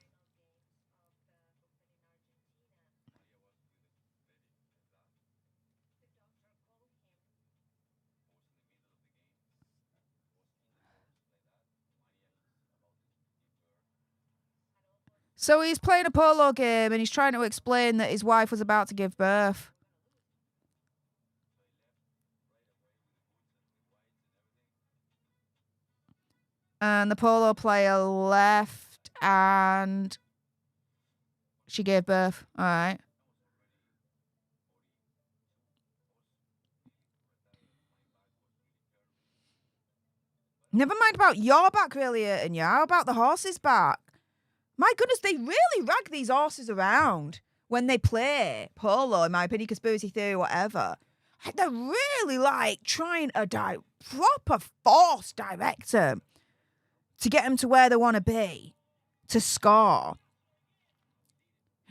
So he's playing a polo game and he's trying to explain that his wife was about to give birth. And the polo player left and she gave birth. All right. Never mind about your back really hurting you. How about the horse's back? My goodness, they really rag these horses around when they play polo, in my opinion, conspiracy theory, whatever. They're really like trying to proper force direct them to get them to where they want to be, to score.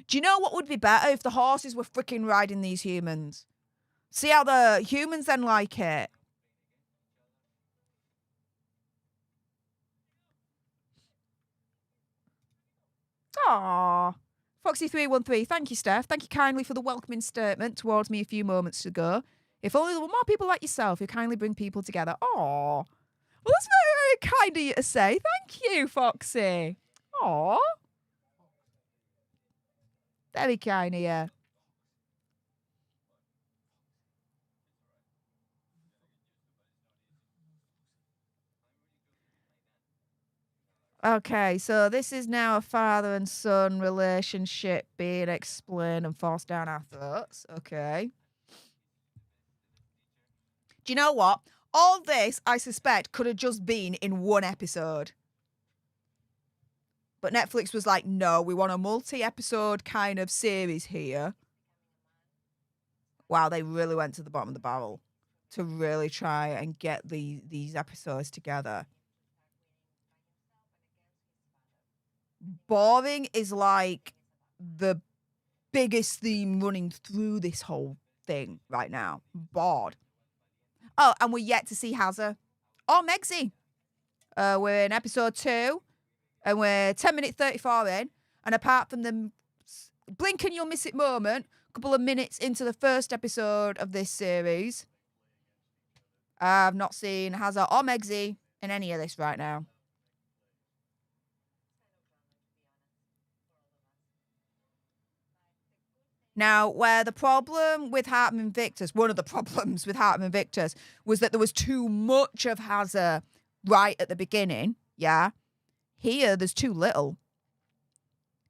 Do you know what would be better if the horses were freaking riding these humans? See how the humans then like it. Aww. Foxy313, thank you, Steph. Thank you kindly for the welcoming statement towards me a few moments ago. If only there were more people like yourself who kindly bring people together. Aww. Well, that's very, very kind of you to say. Thank you, Foxy. Aww. Very kind of you. Okay, so this is now a father and son relationship being explained and forced down our throats. Okay. Do you know what? All this, I suspect, could have just been in one episode. But Netflix was like, no, we want a multi-episode kind of series here. Wow, they really went to the bottom of the barrel to really try and get these episodes together. Boring is like the biggest theme running through this whole thing right now. Bored. Oh, and we're yet to see Hazza or Megsy. We're in episode 2 and we're 10 minutes 34 in. And apart from the blink and you'll miss it moment, a couple of minutes into the first episode of this series, I've not seen Hazza or Megsy in any of this right now. Now, where the problem with Hartman Invictus, one of the problems with Hartman Invictus, was that there was too much of Hazza right at the beginning, yeah? Here, there's too little.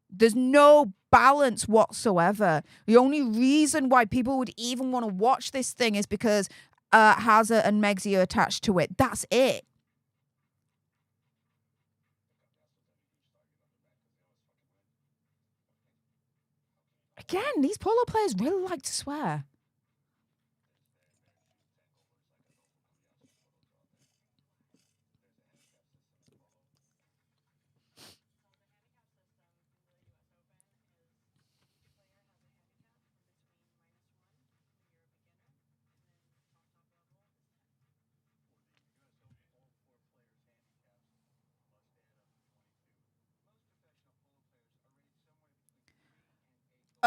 There's no balance whatsoever. The only reason why people would even want to watch this thing is because Hazza and Megsy are attached to it. That's it. Again, these polo players really like to swear.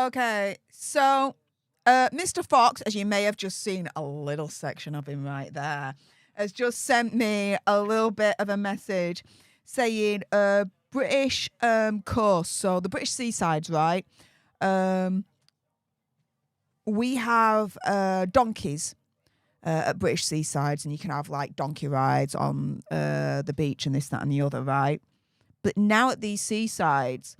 Okay, so Mr. Fox, as you may have just seen a little section of him right there, has just sent me a little bit of a message saying British coast, so the British seasides, right? We have donkeys at British seasides, and you can have like donkey rides on the beach and this, that, and the other, right? But now at these seasides,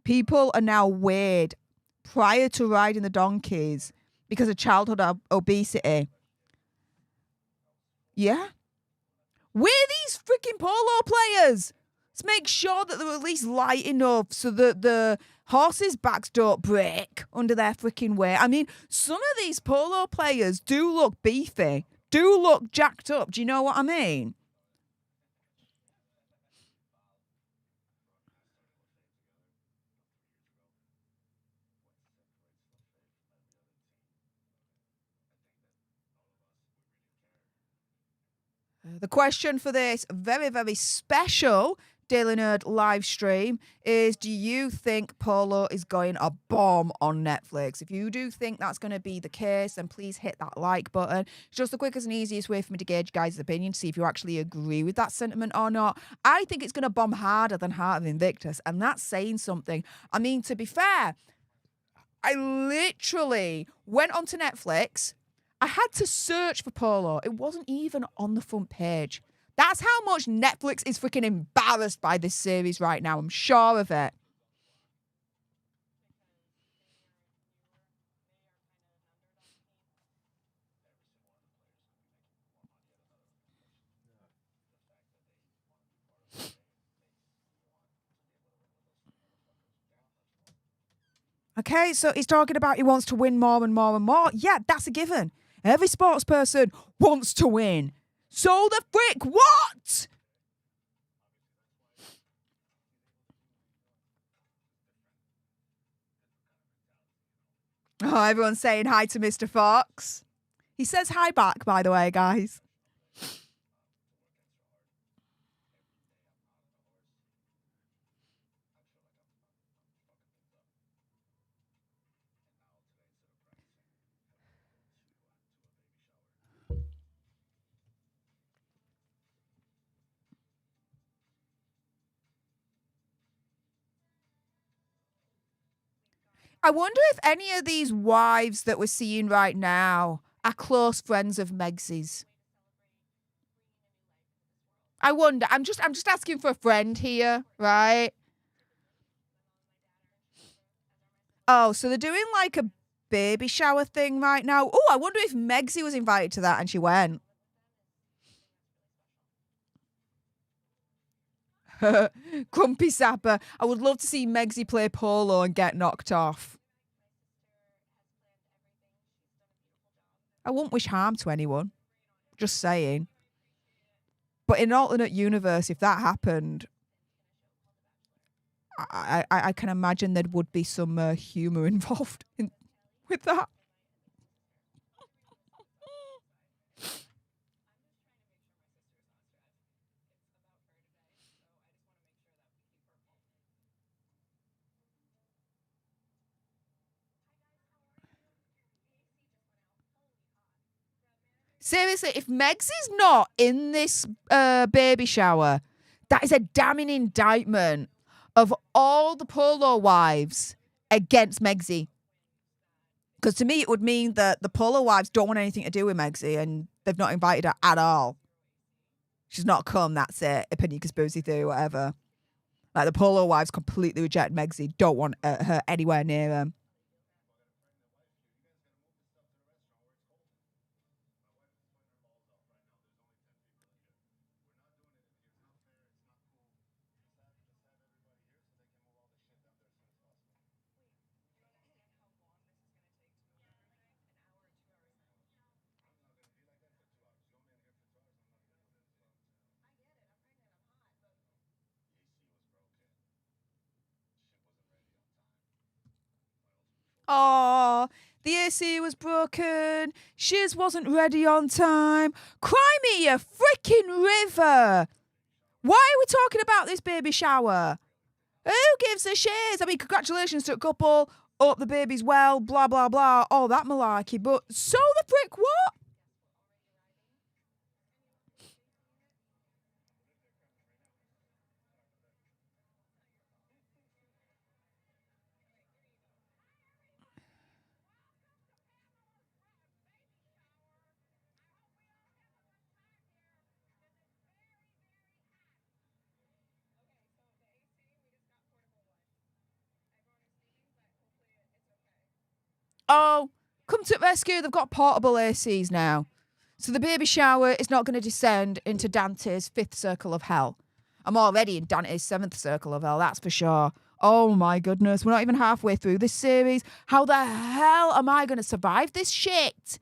people are now weighed prior to riding the donkeys because of childhood obesity. Yeah? We're these freaking polo players. Let's make sure that they're at least light enough so that the horses' backs don't break under their freaking weight. I mean, some of these polo players do look beefy, do look jacked up. Do you know what I mean? The question for this very, very special Daily Nerd live stream is, do you think Polo is going a bomb on Netflix? If you do think that's going to be the case, then please hit that like button. It's just the quickest and easiest way for me to gauge guys' opinion, to see if you actually agree with that sentiment or not. I think it's going to bomb harder than Heart of Invictus, and that's saying something. I mean, to be fair, I literally went onto Netflix. I had to search for Polo. It wasn't even on the front page. That's how much Netflix is freaking embarrassed by this series right now. I'm sure of it. Okay, so he's talking about he wants to win more and more and more. Yeah, that's a given. Every sports person wants to win. So the frick what? Oh, everyone's saying hi to Mr. Fox. He says hi back, by the way, guys. I wonder if any of these wives that we're seeing right now are close friends of Megsy's. I wonder. I'm just asking for a friend here, right? Oh, so they're doing like a baby shower thing right now. Oh, I wonder if Megsy was invited to that and she went. Grumpy Sapper. I would love to see Megsy play polo and get knocked off. I won't wish harm to anyone. Just saying. But in an alternate universe, if that happened, I can imagine there would be some humour involved with that. Seriously, if Megsy's not in this baby shower, that is a damning indictment of all the Polo wives against Megsy. Because to me, it would mean that the Polo wives don't want anything to do with Megsy and they've not invited her at all. She's not come, that's it. Opinion conspiracy theory, whatever. Like the Polo wives completely reject Megsy, don't want her anywhere near them. Oh, the AC was broken. Shiz wasn't ready on time. Cry me a freaking river. Why are we talking about this baby shower? Who gives a shiz? I mean, congratulations to a couple. Hope the baby's well, blah, blah, blah, all that malarkey. But so the frick what? Oh, come to the rescue. They've got portable ACs now. So the baby shower is not going to descend into Dante's fifth circle of hell. I'm already in Dante's seventh circle of hell, that's for sure. Oh my goodness, we're not even halfway through this series. How the hell am I going to survive this shit?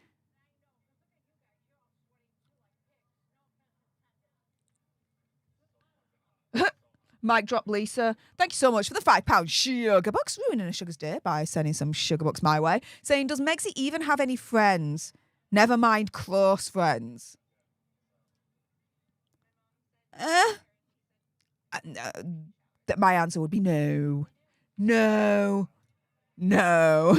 Mic drop Lisa. Thank you so much for the £5 sugar bucks. Ruining a sugar's day by sending some sugar bucks my way. Saying, does Megxie even have any friends? Never mind close friends. My answer would be no. No. No.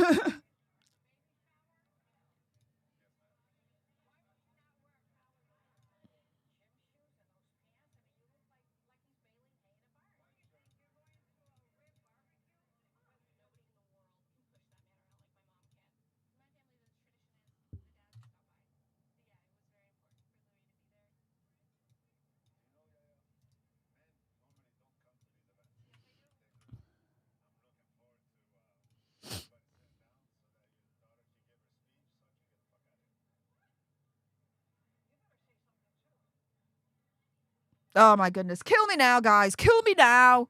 Oh my goodness. Kill me now, guys. Kill me now.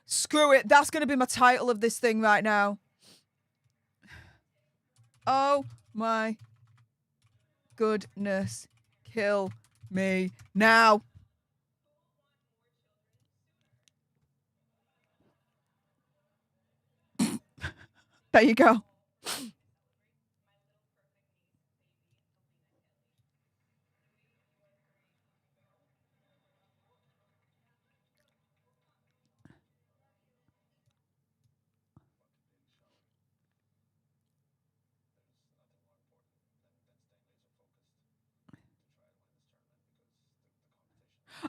Screw it. That's going to be my title of this thing right now. Oh my goodness. Kill me now. There you go.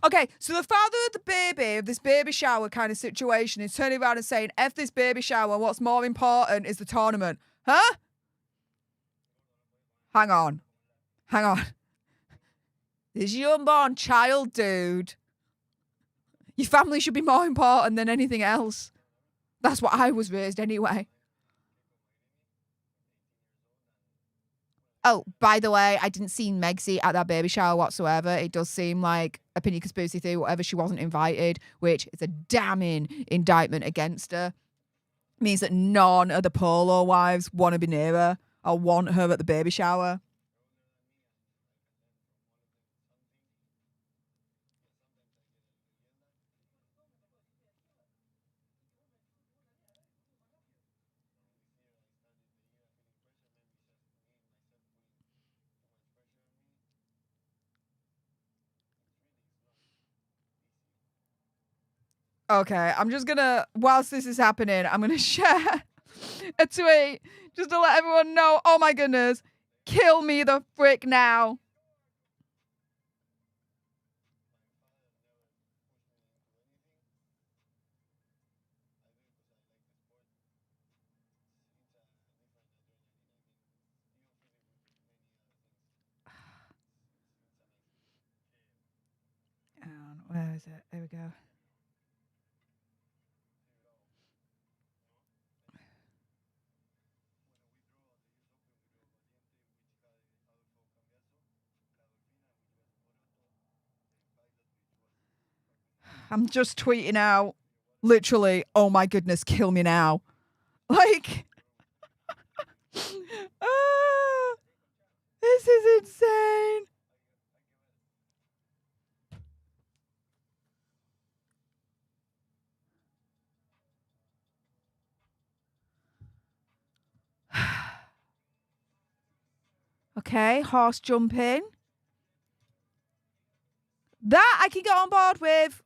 Okay, so the father of the baby, of this baby shower kind of situation, is turning around and saying, F this baby shower, what's more important is the tournament. Huh? Hang on. Hang on. This unborn child, dude. Your family should be more important than anything else. That's what I was raised anyway. Oh, by the way, I didn't see Megxie at that baby shower whatsoever. It does seem like opinion conspiracy theory, whatever. She wasn't invited, which is a damning indictment against her. It means that none of the Polo wives want to be near her or want her at the baby shower. Okay, I'm just gonna, whilst this is happening, I'm gonna share a tweet just to let everyone know, oh my goodness, kill me the frick now. Where is it? There we go. I'm just tweeting out, literally, oh my goodness, kill me now. Like, this is insane. Okay, horse jumping. That I can get on board with.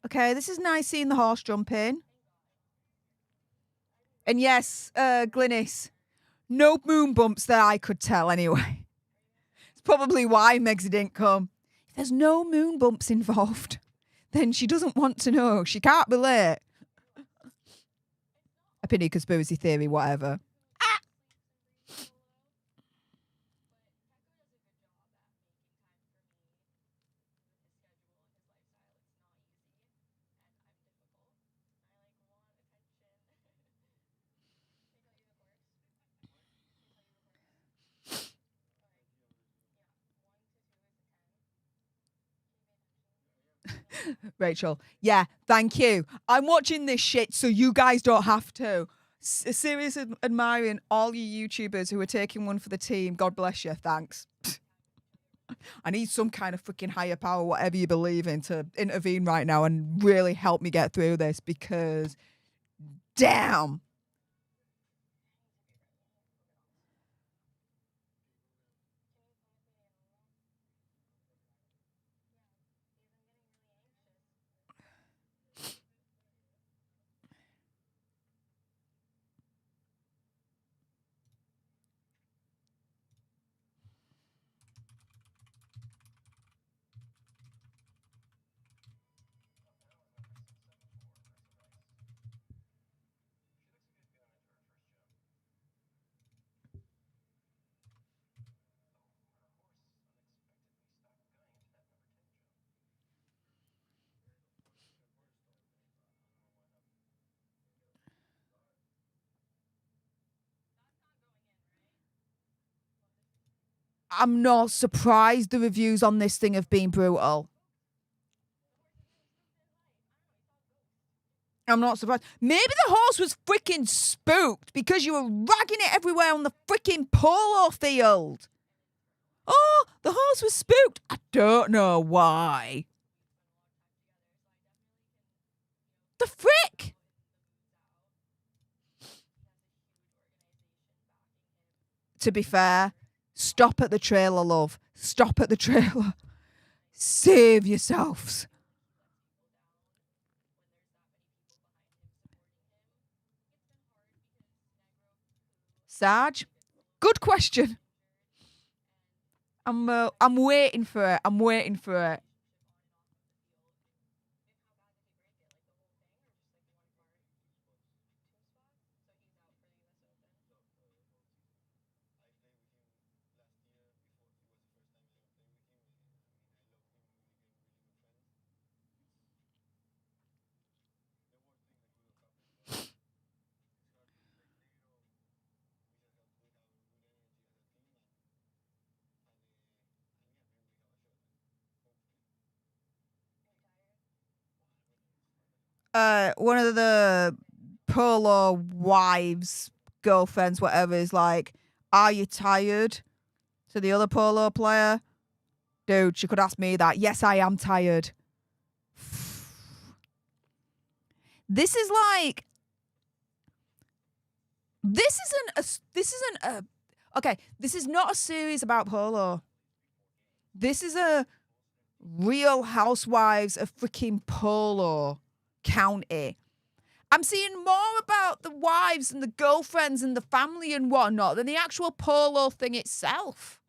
Okay, this is nice seeing the horse jumping. And yes, Glynis, no moon bumps that I could tell anyway. It's probably why Megsy didn't come. If there's no moon bumps involved, then she doesn't want to know. She can't be late. Opinion, conspiracy theory, whatever. Rachel, yeah, thank you. I'm watching this shit so you guys don't have to. Serious admiring all you YouTubers who are taking one for the team. God bless you. Thanks. I need some kind of freaking higher power, whatever you believe in, to intervene right now and really help me get through this because damn. I'm not surprised the reviews on this thing have been brutal. I'm not surprised. Maybe the horse was freaking spooked because you were ragging it everywhere on the freaking polo field. Oh, the horse was spooked. I don't know why. The frick? To be fair, stop at the trailer, love. Stop at the trailer. Save yourselves. Sarge, good question. I'm waiting for it. I'm waiting for it. One of the Polo wives, girlfriends, whatever, is like, "Are you tired?" To the other Polo player, dude, she could ask me that. Yes, I am tired. This is like, this isn't a. Okay, this is not a series about Polo. This is a Real Housewives of freaking Polo County. I'm seeing more about the wives and the girlfriends and the family and whatnot than the actual Polo thing itself.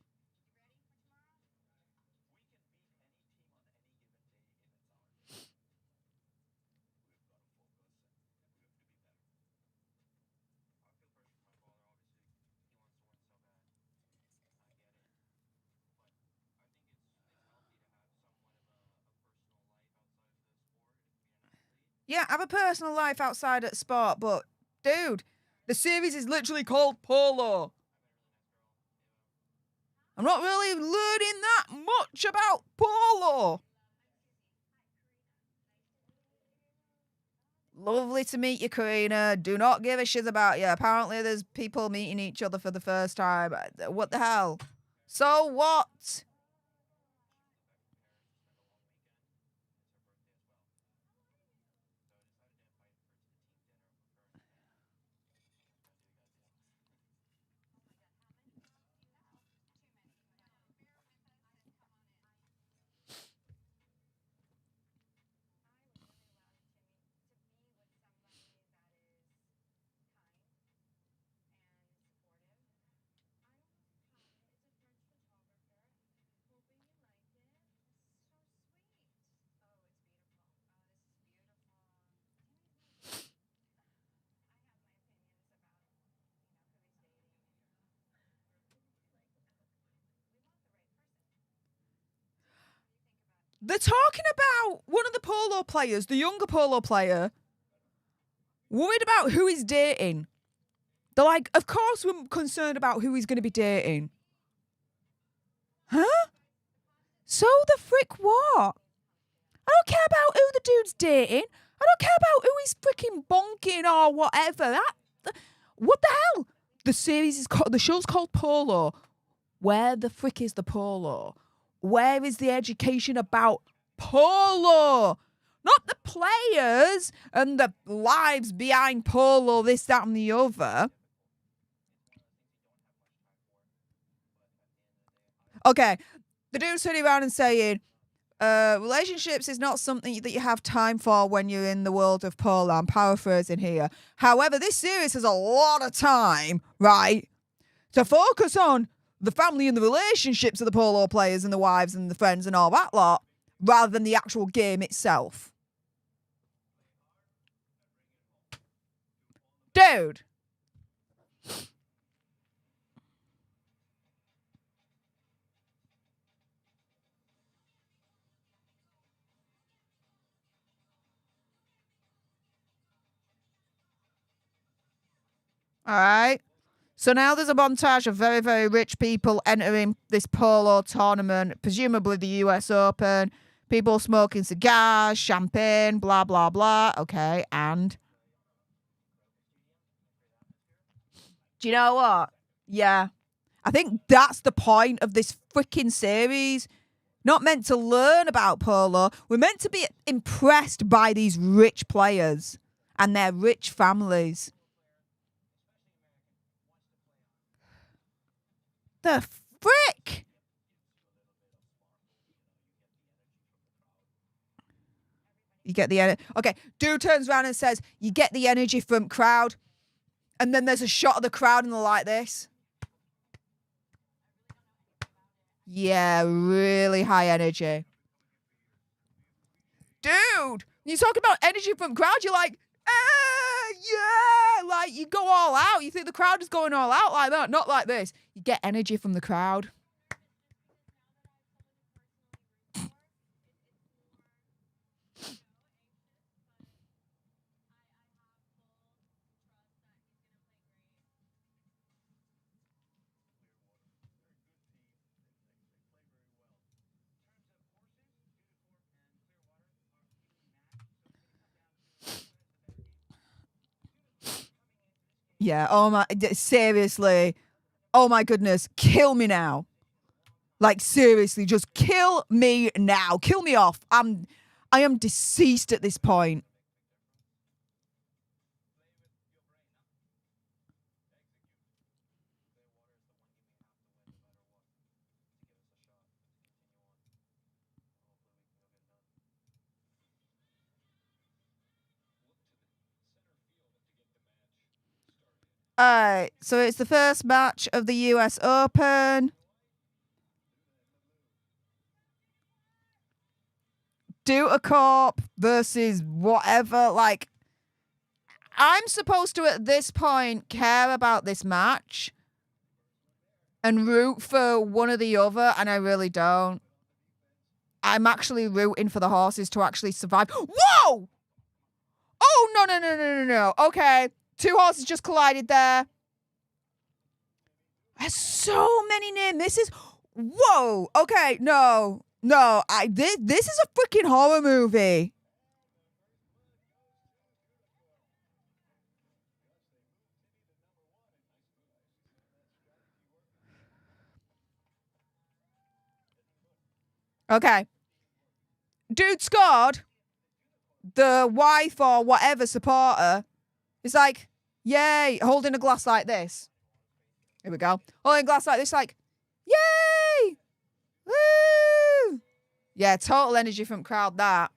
Yeah, have a personal life outside of sport, but dude, the series is literally called Polo. I'm not really learning that much about Polo. Lovely to meet you, Karina. Do not give a shit about you. Apparently there's people meeting each other for the first time. What the hell? So what? They're talking about one of the polo players, the younger polo player, worried about who he's dating. They're like, of course we're concerned about who he's going to be dating. Huh? So the frick what? I don't care about who the dude's dating. I don't care about who he's freaking bonking or whatever. What the hell? The show's called Polo. Where the frick is the polo? Where is the education about polo? Not the players and the lives behind polo, this, that, and the other. Okay, the dude's turning around and saying, relationships is not something that you have time for when you're in the world of polo. I'm paraphrasing here. However, this series has a lot of time, right, to focus on the family and the relationships of the polo players and the wives and the friends and all that lot, rather than the actual game itself. Dude. All right. So now there's a montage of very, very rich people entering this polo tournament, presumably the US Open. People smoking cigars, champagne, blah, blah, blah. Okay, and? Do you know what? Yeah. I think that's the point of this freaking series. Not meant to learn about polo. We're meant to be impressed by these rich players and their rich families. The frick? You get the energy. Okay, dude turns around and says, you get the energy from crowd. And then there's a shot of the crowd and they're like this. Yeah, really high energy. Dude, you talk about energy from crowd, you're like, yeah, like you go all out. You think the crowd is going all out like that? Not like this. You get energy from the crowd. Yeah, oh my, seriously. Oh my goodness, kill me now. Like seriously, just kill me now. Kill me off. I am deceased at this point. Alright, so it's the first match of the US Open. Corp versus whatever. Like, I'm supposed to at this point care about this match and root for one or the other, and I really don't. I'm actually rooting for the horses to actually survive. Whoa! Oh, no. Okay, two horses just collided there. There's so many near misses. Whoa! Okay, no. This is a freaking horror movie. Okay. Dude scored. The wife or whatever supporter is like, yay, holding a glass like this. Here we go. Holding a glass like this, like, yay! Woo! Yeah, total energy from crowd, that.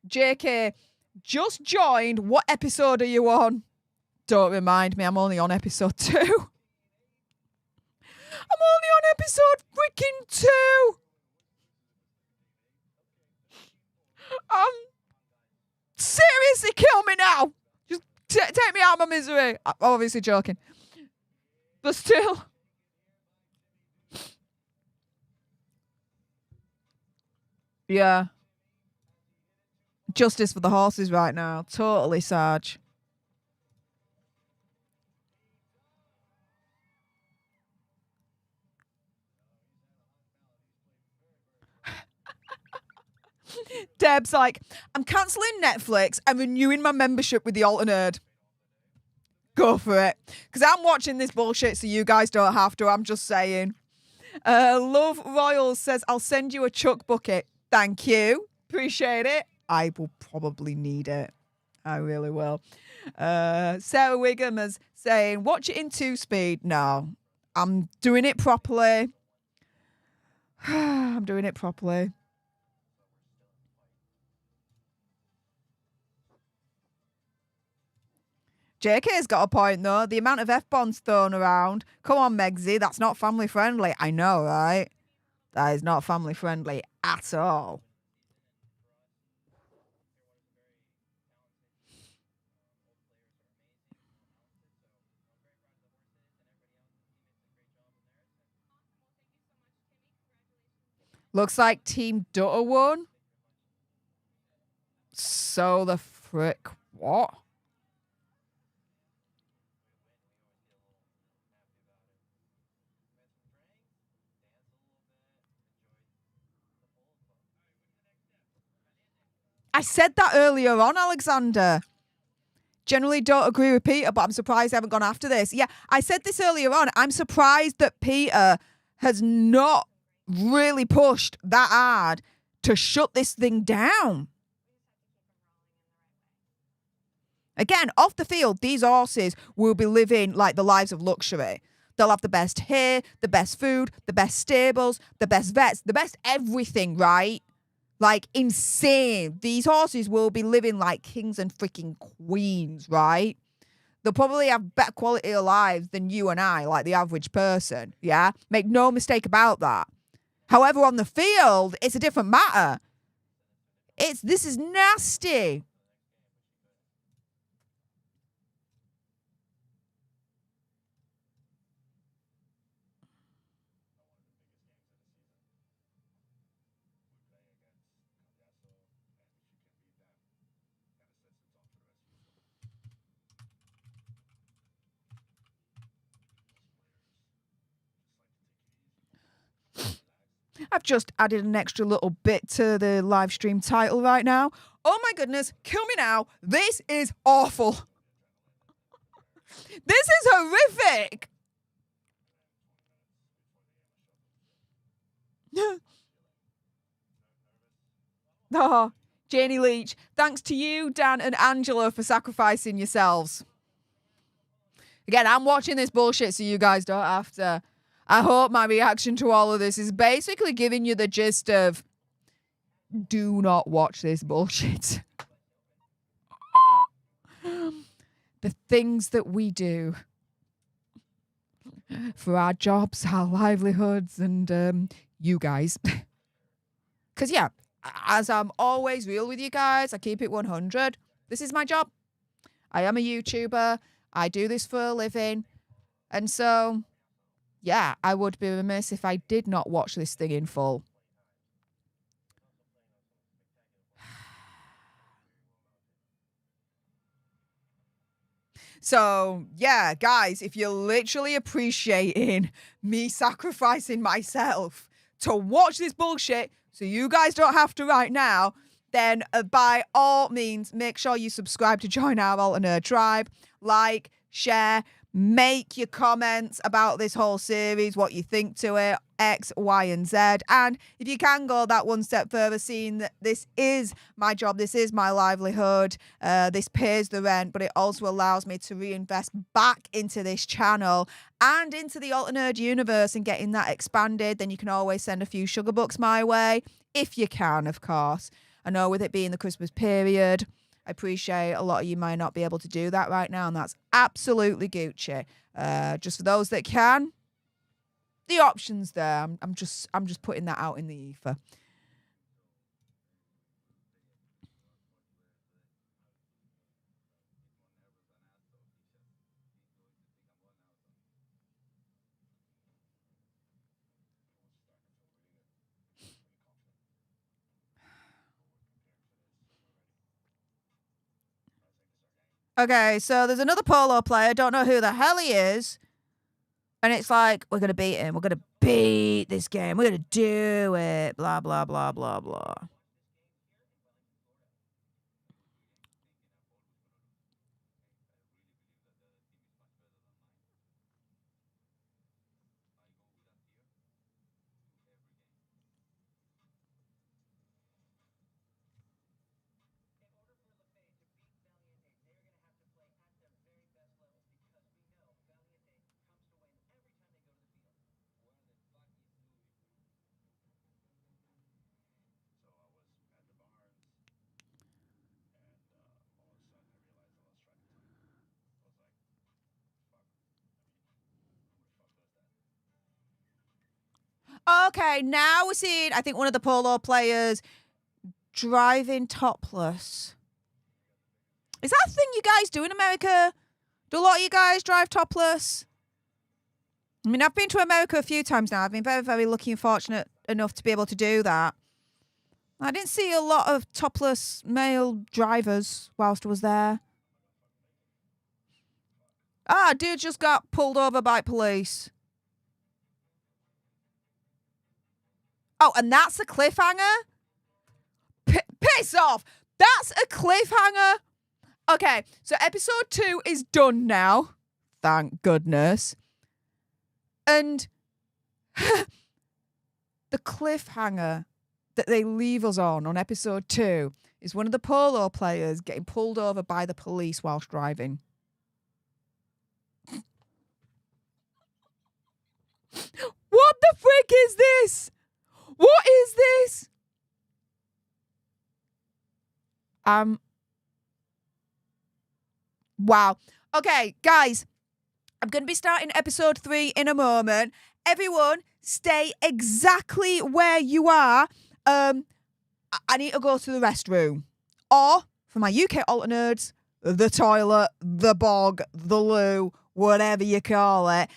JK, just joined. What episode are you on? Don't remind me, I'm only on episode 2. I'm only on episode freaking 2. Seriously, kill me now. Just take me out of my misery. I'm obviously joking. But still. Yeah. Justice for the horses right now. Totally, Sarge. Deb's like, I'm cancelling Netflix and renewing my membership with the Alternate. Go for it. Because I'm watching this bullshit so you guys don't have to. I'm just saying. Love Royals says, I'll send you a Chuck bucket. Thank you. Appreciate it. I will probably need it. I really will. Sarah Wiggum is saying, watch it in 2-speed. No, I'm doing it properly. I'm doing it properly. JK's got a point, though. The amount of F-bombs thrown around. Come on, Megsy. That's not family friendly. I know, right? That is not family friendly at all. Looks like Team Dutter won. So the frick what? I said that earlier on, Alexander. Generally don't agree with Peter, but I'm surprised I haven't gone after this. Yeah, I said this earlier on. I'm surprised that Peter has not really pushed that hard to shut this thing down. Again, off the field, these horses will be living like the lives of luxury. They'll have the best hair, the best food, the best stables, the best vets, the best everything, right? Like, insane. These horses will be living like kings and freaking queens, right? They'll probably have better quality of lives than you and I, like the average person, yeah? Make no mistake about that. However, on the field, it's a different matter. This is nasty. I've just added an extra little bit to the live stream title right now. Oh my goodness, kill me now. This is awful. This is horrific. Oh, Janie Leach, thanks to you, Dan and Angela, for sacrificing yourselves. Again, I'm watching this bullshit so you guys don't have to. I hope my reaction to all of this is basically giving you the gist of do not watch this bullshit. The things that we do for our jobs, our livelihoods, and you guys. Because, yeah, as I'm always real with you guys, I keep it 100. This is my job. I am a YouTuber. I do this for a living. And so, yeah, I would be remiss if I did not watch this thing in full. So, yeah, guys, if you're literally appreciating me sacrificing myself to watch this bullshit so you guys don't have to right now, then by all means, make sure you subscribe to join our alternate tribe. Like, share, make your comments about this whole series, what you think to it, X, Y, and Z. And if you can go that one step further, seeing that this is my job, this is my livelihood, this pays the rent, but it also allows me to reinvest back into this channel and into the alternate universe and getting that expanded, then you can always send a few sugar bucks my way, if you can, of course. I know with it being the Christmas period, I appreciate a lot of you might not be able to do that right now, and that's absolutely Gucci. Just for those that can, the option's there. I'm just putting that out in the ether. Okay, so there's another Polo player. Don't know who the hell he is. And it's like, we're going to beat him. We're going to beat this game. We're going to do it. Blah, blah, blah, blah, blah. Okay, now we're seeing, I think, one of the Polo players driving topless. Is that a thing you guys do in America? Do a lot of you guys drive topless? I mean, I've been to America a few times now. I've been very, very lucky and fortunate enough to be able to do that. I didn't see a lot of topless male drivers whilst I was there. Ah, dude just got pulled over by police. Oh, and that's a cliffhanger? Piss off! That's a cliffhanger! Okay, so episode 2 is done now. Thank goodness. And the cliffhanger that they leave us on episode 2 is one of the Polo players getting pulled over by the police whilst driving. What the frick is this? What is this? Wow. Okay, guys, I'm going to be starting episode 3 in a moment. Everyone, stay exactly where you are. I need to go to the restroom. Or, for my UK alternates, the toilet, the bog, the loo, whatever you call it.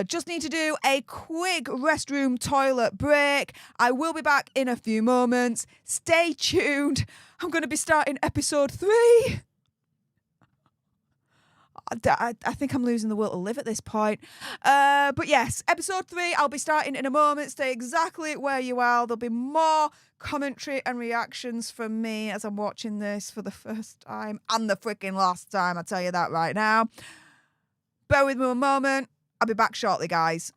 Just need to do a quick restroom toilet break. I will be back in a few moments. Stay tuned. I'm going to be starting episode 3. I think I'm losing the will to live at this point. But yes, episode 3, I'll be starting in a moment. Stay exactly where you are. There'll be more commentary and reactions from me as I'm watching this for the first time and the freaking last time. I'll tell you that right now. Bear with me a moment. I'll be back shortly, guys.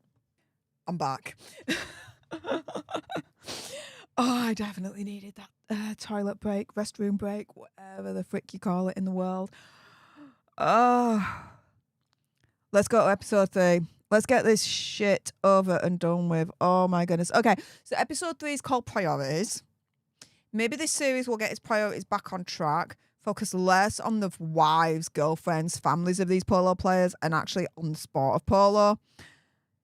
I'm back. I definitely needed that toilet break, restroom break, whatever the frick you call it in the world. Let's go to episode 3. Let's get this shit over and done with. Oh my goodness. Okay, so episode 3 is called Priorities. Maybe this series will get its priorities back on track, focus less on the wives, girlfriends, families of these polo players, and actually on the sport of polo.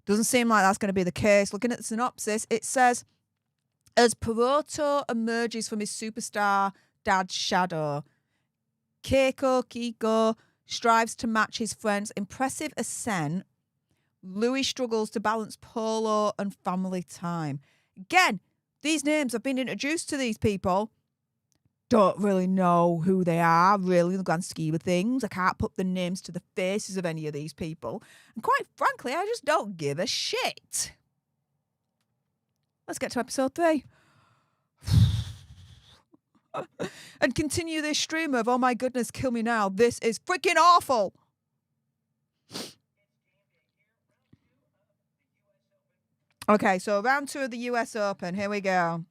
Doesn't seem like that's going to be the case. Looking at the synopsis, it says, as Peroto emerges from his superstar dad's shadow, Kiko strives to match his friend's impressive ascent. Louis struggles to balance polo and family time. Again, these names, I've been introduced to these people. Don't really know who they are, really, in the grand scheme of things. I can't put the names to the faces of any of these people. And quite frankly, I just don't give a shit. Let's get to episode 3. and continue this stream of, oh my goodness, kill me now. This is freaking awful. Okay, so round 2 of the US Open. Here we go.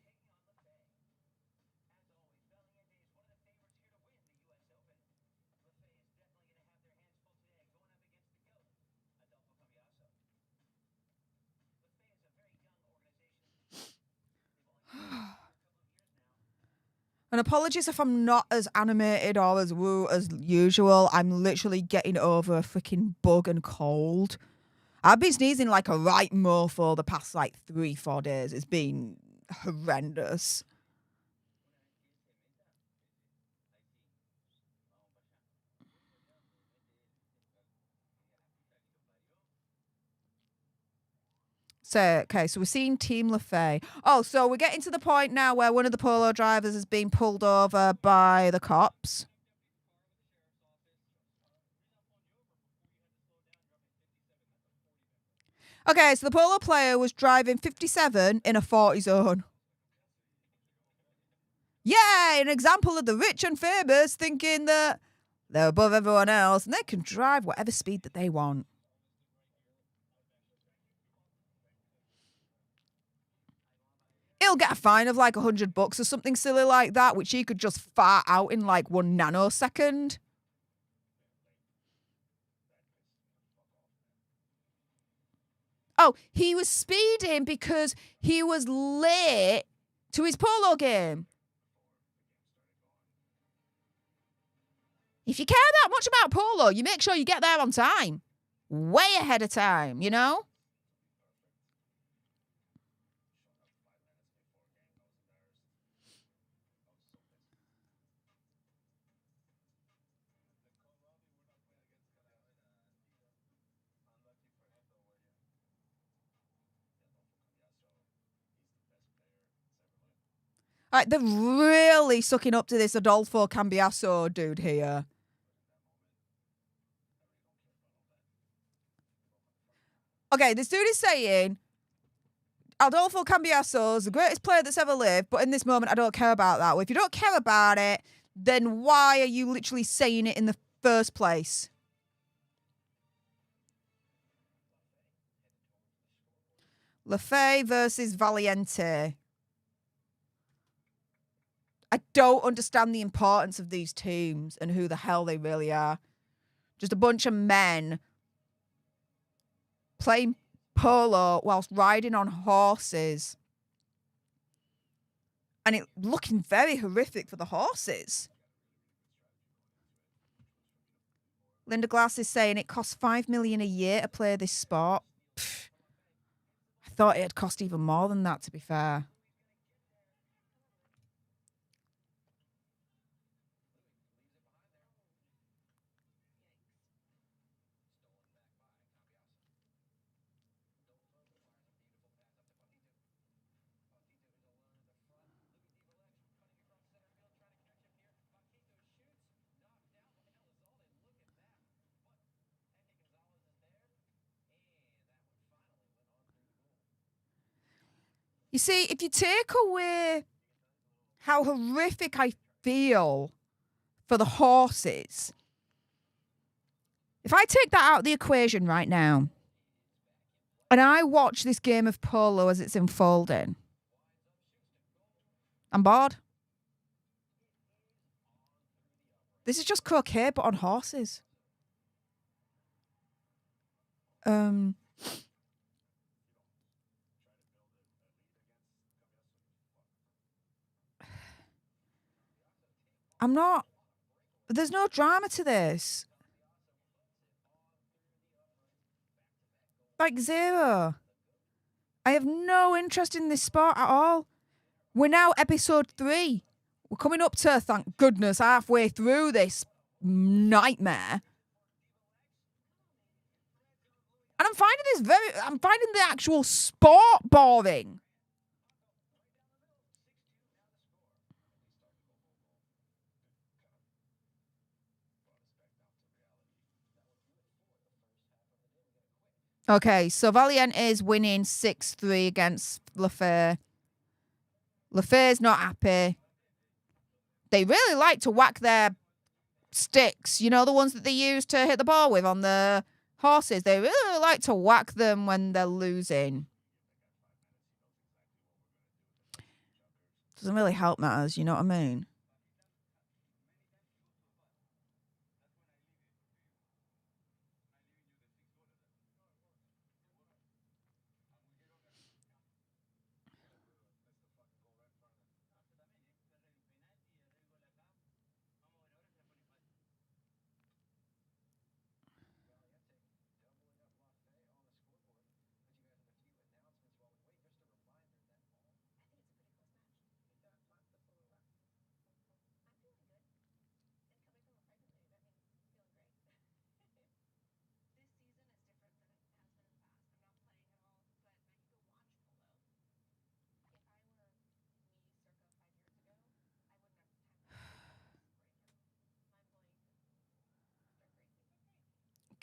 And apologies if I'm not as animated or as woo as usual. I'm literally getting over a freaking bug and cold. I've been sneezing like a right mofo the past like 3-4 days. It's been horrendous. So, okay, so we're seeing Team LaFay. Oh, so we're getting to the point now where one of the Polo drivers is being pulled over by the cops. Okay, so the Polo player was driving 57 in a 40 zone. Yay! An example of the rich and famous thinking that they're above everyone else and they can drive whatever speed that they want. He'll get a fine of like $100 or something silly like that, which he could just fart out in like 1 nanosecond. Oh, he was speeding because he was late to his polo game. If you care that much about polo, you make sure you get there on time. Way ahead of time, you know? Like, they're really sucking up to this Adolfo Cambiasso dude here. Okay, this dude is saying Adolfo Cambiasso is the greatest player that's ever lived, but in this moment, I don't care about that. Well, if you don't care about it, then why are you literally saying it in the first place? LaFay versus Valiente. I don't understand the importance of these teams and who the hell they really are. Just a bunch of men playing polo whilst riding on horses. And it looking very horrific for the horses. Linda Glass is saying it costs $5 million a year to play this sport. Pfft. I thought it'd cost even more than that, to be fair. You see, if you take away how horrific I feel for the horses, if I take that out of the equation right now, and I watch this game of polo as it's unfolding, I'm bored. This is just croquet, but on horses. I'm not. There's no drama to this. Like zero. I have no interest in this sport at all. We're now episode 3. We're coming up to, thank goodness, halfway through this nightmare. And I'm finding the actual sport boring. Okay, so Valiant is winning 6-3 against LaFay. LaFay's not happy. They really like to whack their sticks, you know, the ones that they use to hit the ball with on the horses. They really like to whack them when they're losing. Doesn't really help matters, you know what I mean?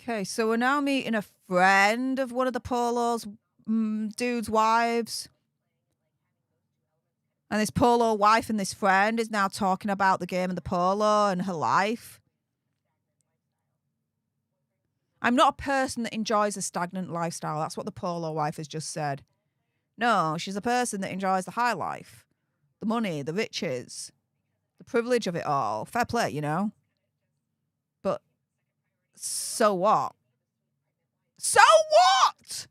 Okay, so we're now meeting a friend of one of the Polo's dude's wives. And this Polo wife and this friend is now talking about the game and the polo and her life. I'm not a person that enjoys a stagnant lifestyle. That's what the Polo wife has just said. No, she's a person that enjoys the high life, the money, the riches, the privilege of it all. Fair play, you know? But so what? So what?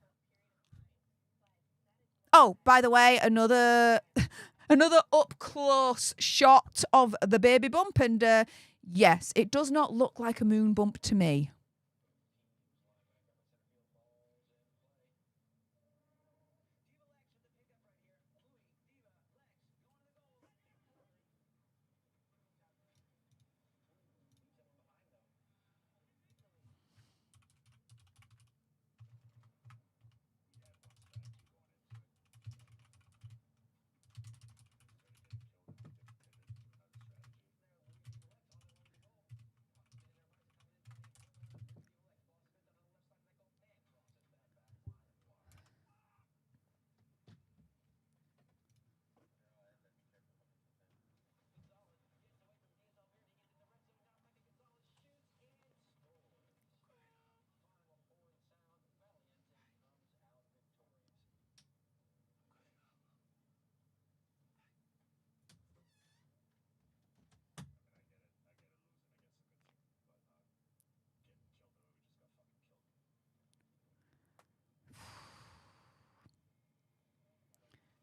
Oh, by the way, another up close shot of the baby bump, and yes, it does not look like a moon bump to me.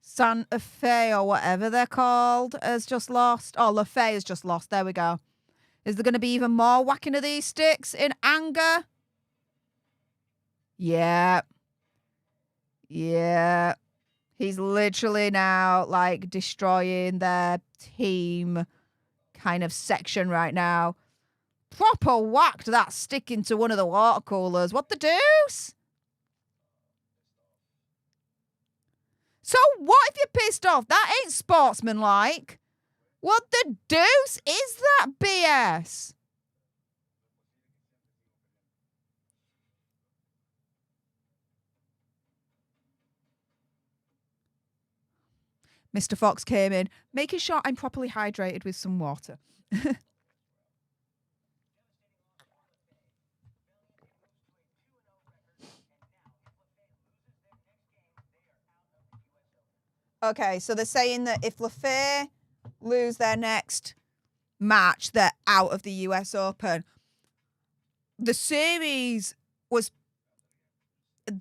Santa Fe or whatever they're called has just lost. Oh, Le Fay has just lost. There we go. Is there going to be even more whacking of these sticks in anger? Yeah. Yeah. He's literally now like destroying their team kind of section right now. Proper whacked that stick into one of the water coolers. What the deuce? So what if you're pissed off? That ain't sportsmanlike. What the deuce is that BS? Mr. Fox came in, making sure I'm properly hydrated with some water. Okay, so they're saying that if LaFay lose their next match, they're out of the US Open. The series was...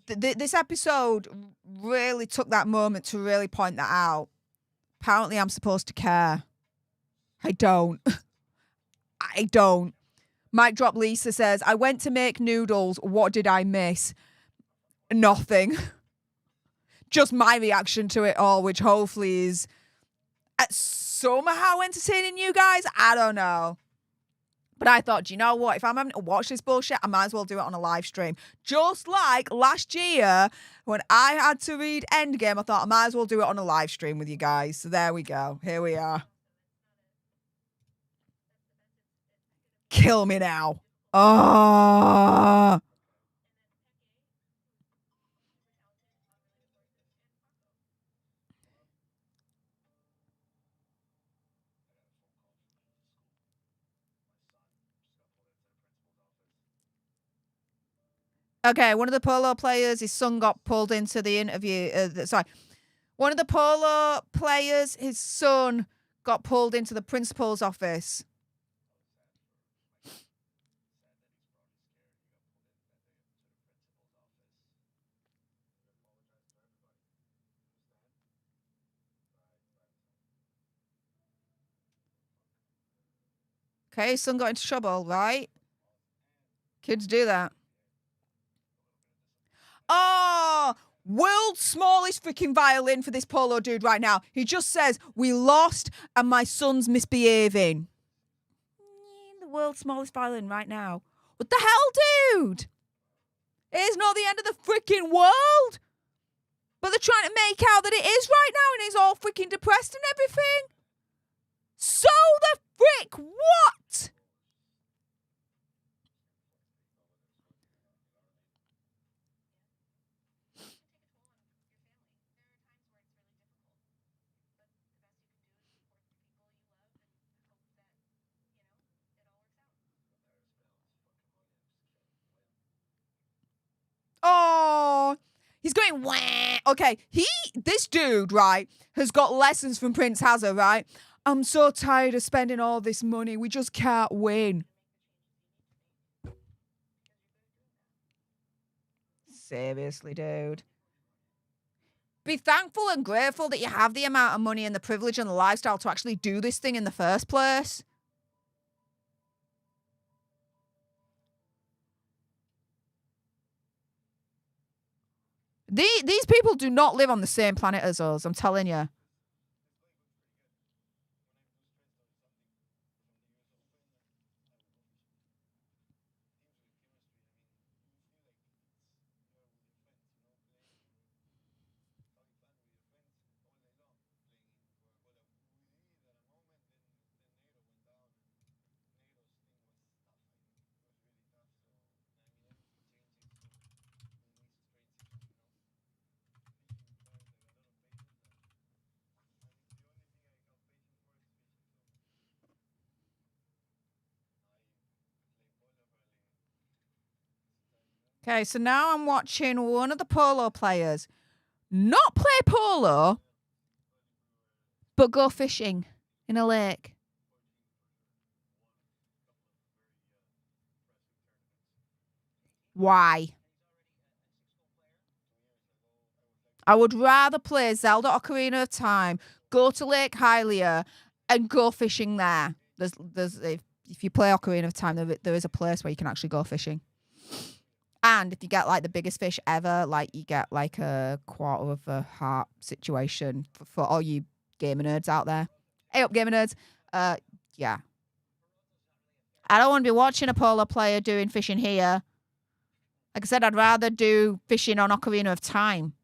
this episode really took that moment to really point that out. Apparently, I'm supposed to care. I don't. I don't. Mic drop Lisa says, I went to make noodles. What did I miss? Nothing. Just my reaction to it all, which hopefully is somehow entertaining you guys. I don't know. But I thought, do you know what? If I'm having to watch this bullshit, I might as well do it on a live stream. Just like last year when I had to read Endgame, I thought I might as well do it on a live stream with you guys. So there we go. Here we are. Kill me now. Oh. Okay, one of the polo players, his son got pulled into the interview. One of the polo players, his son got pulled into the principal's office. Okay, his son got into trouble, right? Kids do that. Oh, world's smallest freaking violin for this polo dude right now. He just says, we lost and my son's misbehaving. The world's smallest violin right now. What the hell, dude? It's not the end of the freaking world. But they're trying to make out that it is right now and he's all freaking depressed and everything. So the frick what? Oh, he's going wah. Okay, this dude, right, has got lessons from Prince Hazard, right? I'm so tired of spending all this money. We just can't win. Seriously, dude. Be thankful and grateful that you have the amount of money and the privilege and the lifestyle to actually do this thing in the first place. These people do not live on the same planet as us, I'm telling you. Okay, so now I'm watching one of the polo players not play polo, but go fishing in a lake. Why? I would rather play Zelda Ocarina of Time, go to Lake Hylia, and go fishing there. If you play Ocarina of Time, there is a place where you can actually go fishing. And if you get like the biggest fish ever, like you get like a quarter of a heart situation for all you gamer nerds out there. Hey up, gamer nerds. Yeah. I don't want to be watching a polo player doing fishing here. Like I said, I'd rather do fishing on Ocarina of Time.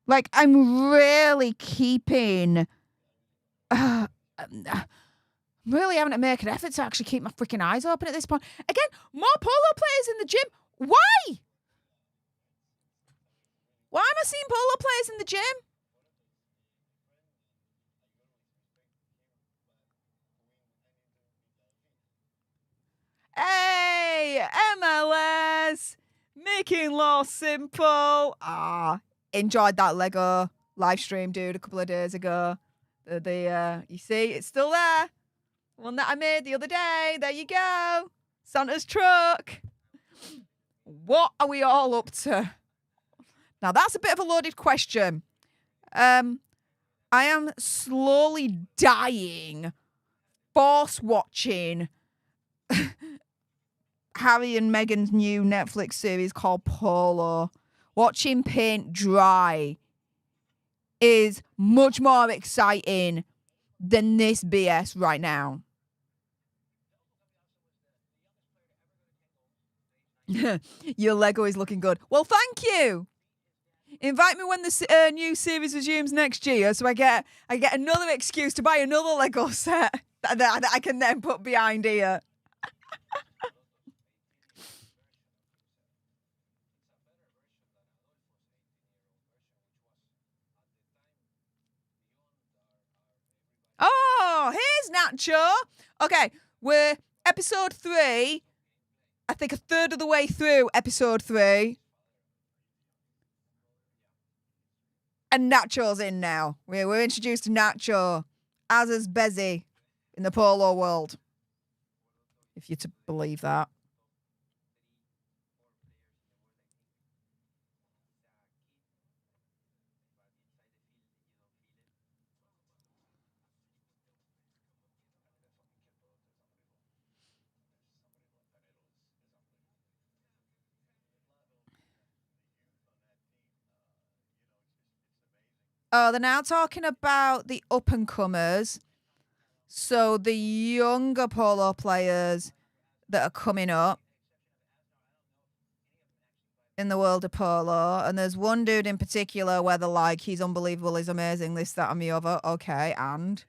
Like, I'm really keeping... really having to make an effort to actually keep my freaking eyes open at this point. Again, more polo players in the gym. Why? Why am I seeing polo players in the gym? Hey, MLS, making law simple. Enjoyed that Lego live stream, dude, a couple of days ago. You see, it's still there. One that I made the other day. There you go. Santa's truck. What are we all up to? Now, that's a bit of a loaded question. I am slowly dying, force watching Harry and Meghan's new Netflix series called Polo. Watching paint dry is much more exciting than this BS right now. Your Lego is looking good. Well, thank you. Invite me when the new series resumes next year, so I get another excuse to buy another Lego set that I can then put behind here. Oh, here's Nacho. Okay, we're episode 3. I think a third of the way through episode 3. And Nacho's in now. We're introduced to Nacho, as is Bezzy in the Polo world. If you're to believe that. Oh, they're now talking about the up and comers. So the younger polo players that are coming up in the world of polo. And there's one dude in particular where they're like, he's unbelievable, he's amazing, this, that, and the other. Okay, and?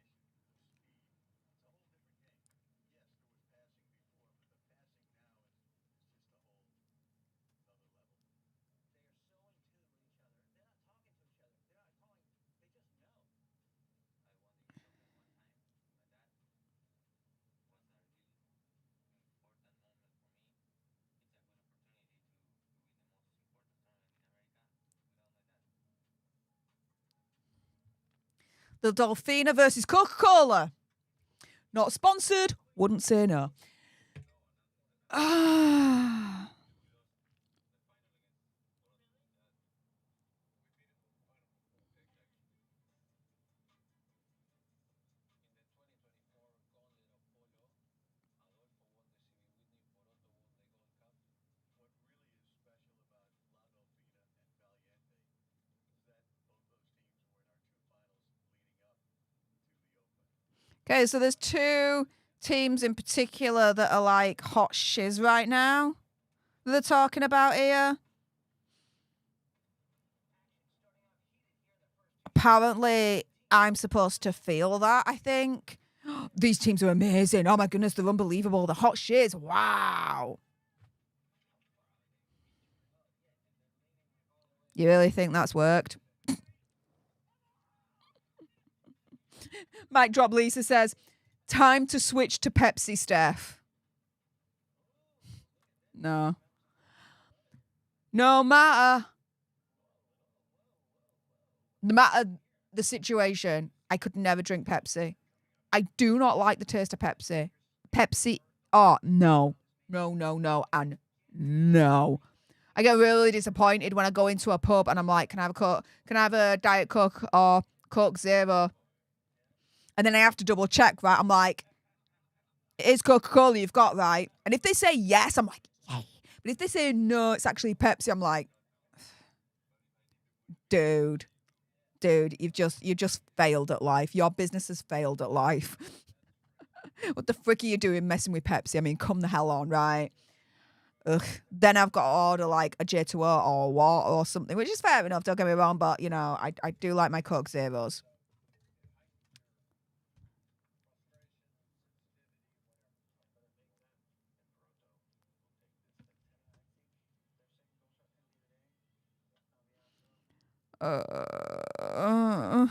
The Dolphina versus Coca-Cola. Not sponsored, wouldn't say no. Okay, so there's 2 teams in particular that are like hot shiz right now that they're talking about here. Apparently, I'm supposed to feel that, I think. These teams are amazing. Oh my goodness, they're unbelievable. The hot shiz. Wow. You really think that's worked? Mic drop Lisa says, time to switch to Pepsi, Stef. No. No matter the situation, I could never drink Pepsi. I do not like the taste of Pepsi. Pepsi, oh, no. No, and no. I get really disappointed when I go into a pub and I'm like, can I have a Coke? Can I have a Diet Coke or Coke Zero? And then I have to double check, right? I'm like, it is Coca-Cola you've got, right? And if they say yes, I'm like, yay. But if they say no, it's actually Pepsi, I'm like, dude, you just failed at life. Your business has failed at life. What the frick are you doing messing with Pepsi? I mean, come the hell on, right? Ugh. Then I've got to order like a J2O or water or something, which is fair enough, don't get me wrong, but you know, I do like my Coke Zeros. We're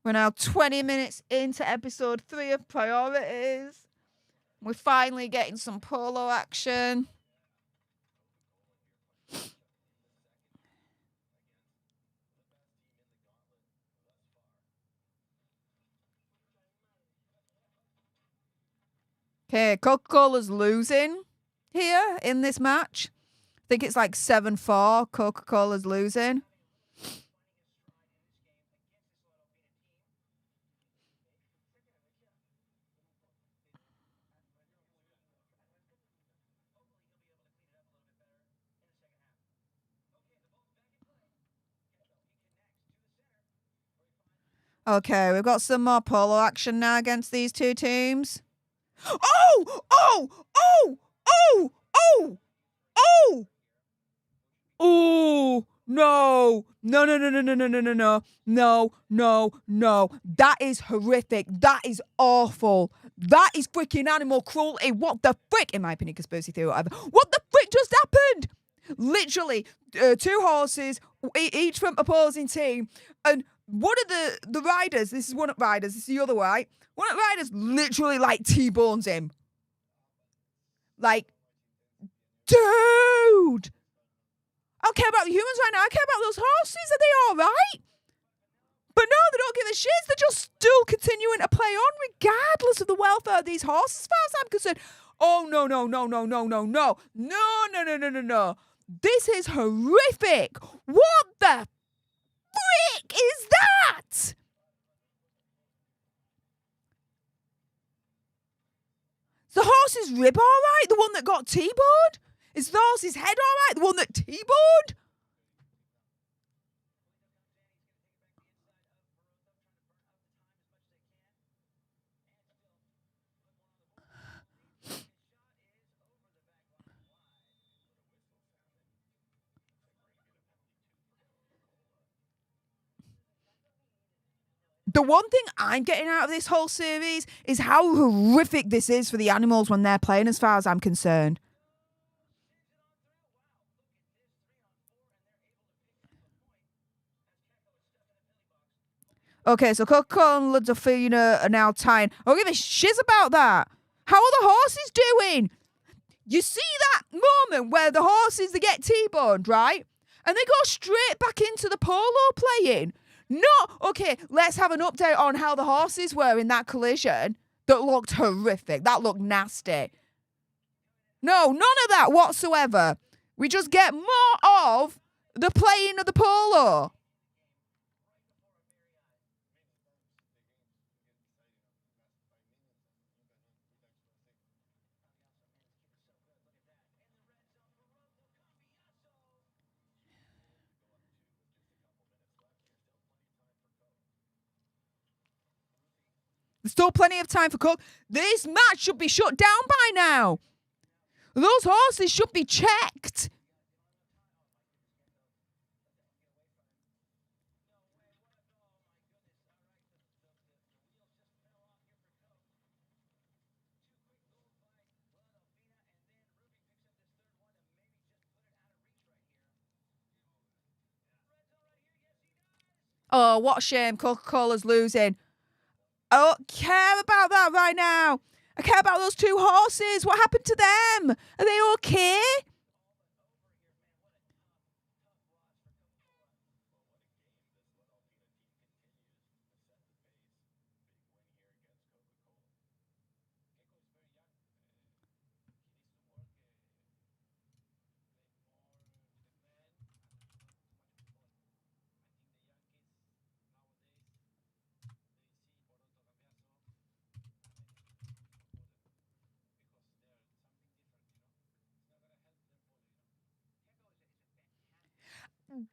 now 20 minutes into episode 3 of Priorities. We're finally getting some polo action. Okay, Coca-Cola's losing here in this match. I think it's like 7-4. Coca-Cola's losing. Okay, we've got some more polo action now against these two teams. Oh! Oh! Oh! Oh! Oh! Oh! Oh! No! No, no, no, no, no, no, no, no, no. No, no, no. That is horrific. That is awful. That is freaking animal cruelty. What the frick? In my opinion, conspiracy theory, whatever. What the frick just happened? Literally, two horses, each from opposing team, and one of the riders, this is one of the riders, this is the other right? One of the riders literally like T-bones him. Like, dude! I don't care about the humans right now. I care about those horses. Are they all right? But no, they don't give a shit. They're just still continuing to play on regardless of the welfare of these horses, as far as I'm concerned. Oh, no, no, no, no, no, no, no. No, no, no, no, no, no. This is horrific. What the frick is that? Is the horse's rib all right? The one that got T-boned? Is the horse's head all right? The one that T-boned? The one thing I'm getting out of this whole series is how horrific this is for the animals when they're playing, as far as I'm concerned. Okay, so Coco and Ludovina are now tying. I don't give a shiz about that. How are the horses doing? You see that moment where the horses, they get T-boned, right? And they go straight back into the polo playing. No, okay, let's have an update on how the horses were in that collision. That looked horrific. That looked nasty. No, none of that whatsoever. We just get more of the playing of the polo. There's still plenty of time for Cook. This match should be shut down by now. Those horses should be checked. Oh, what a shame. Coca-Cola's losing. I don't care about that right now. I care about those two horses. What happened to them? Are they okay?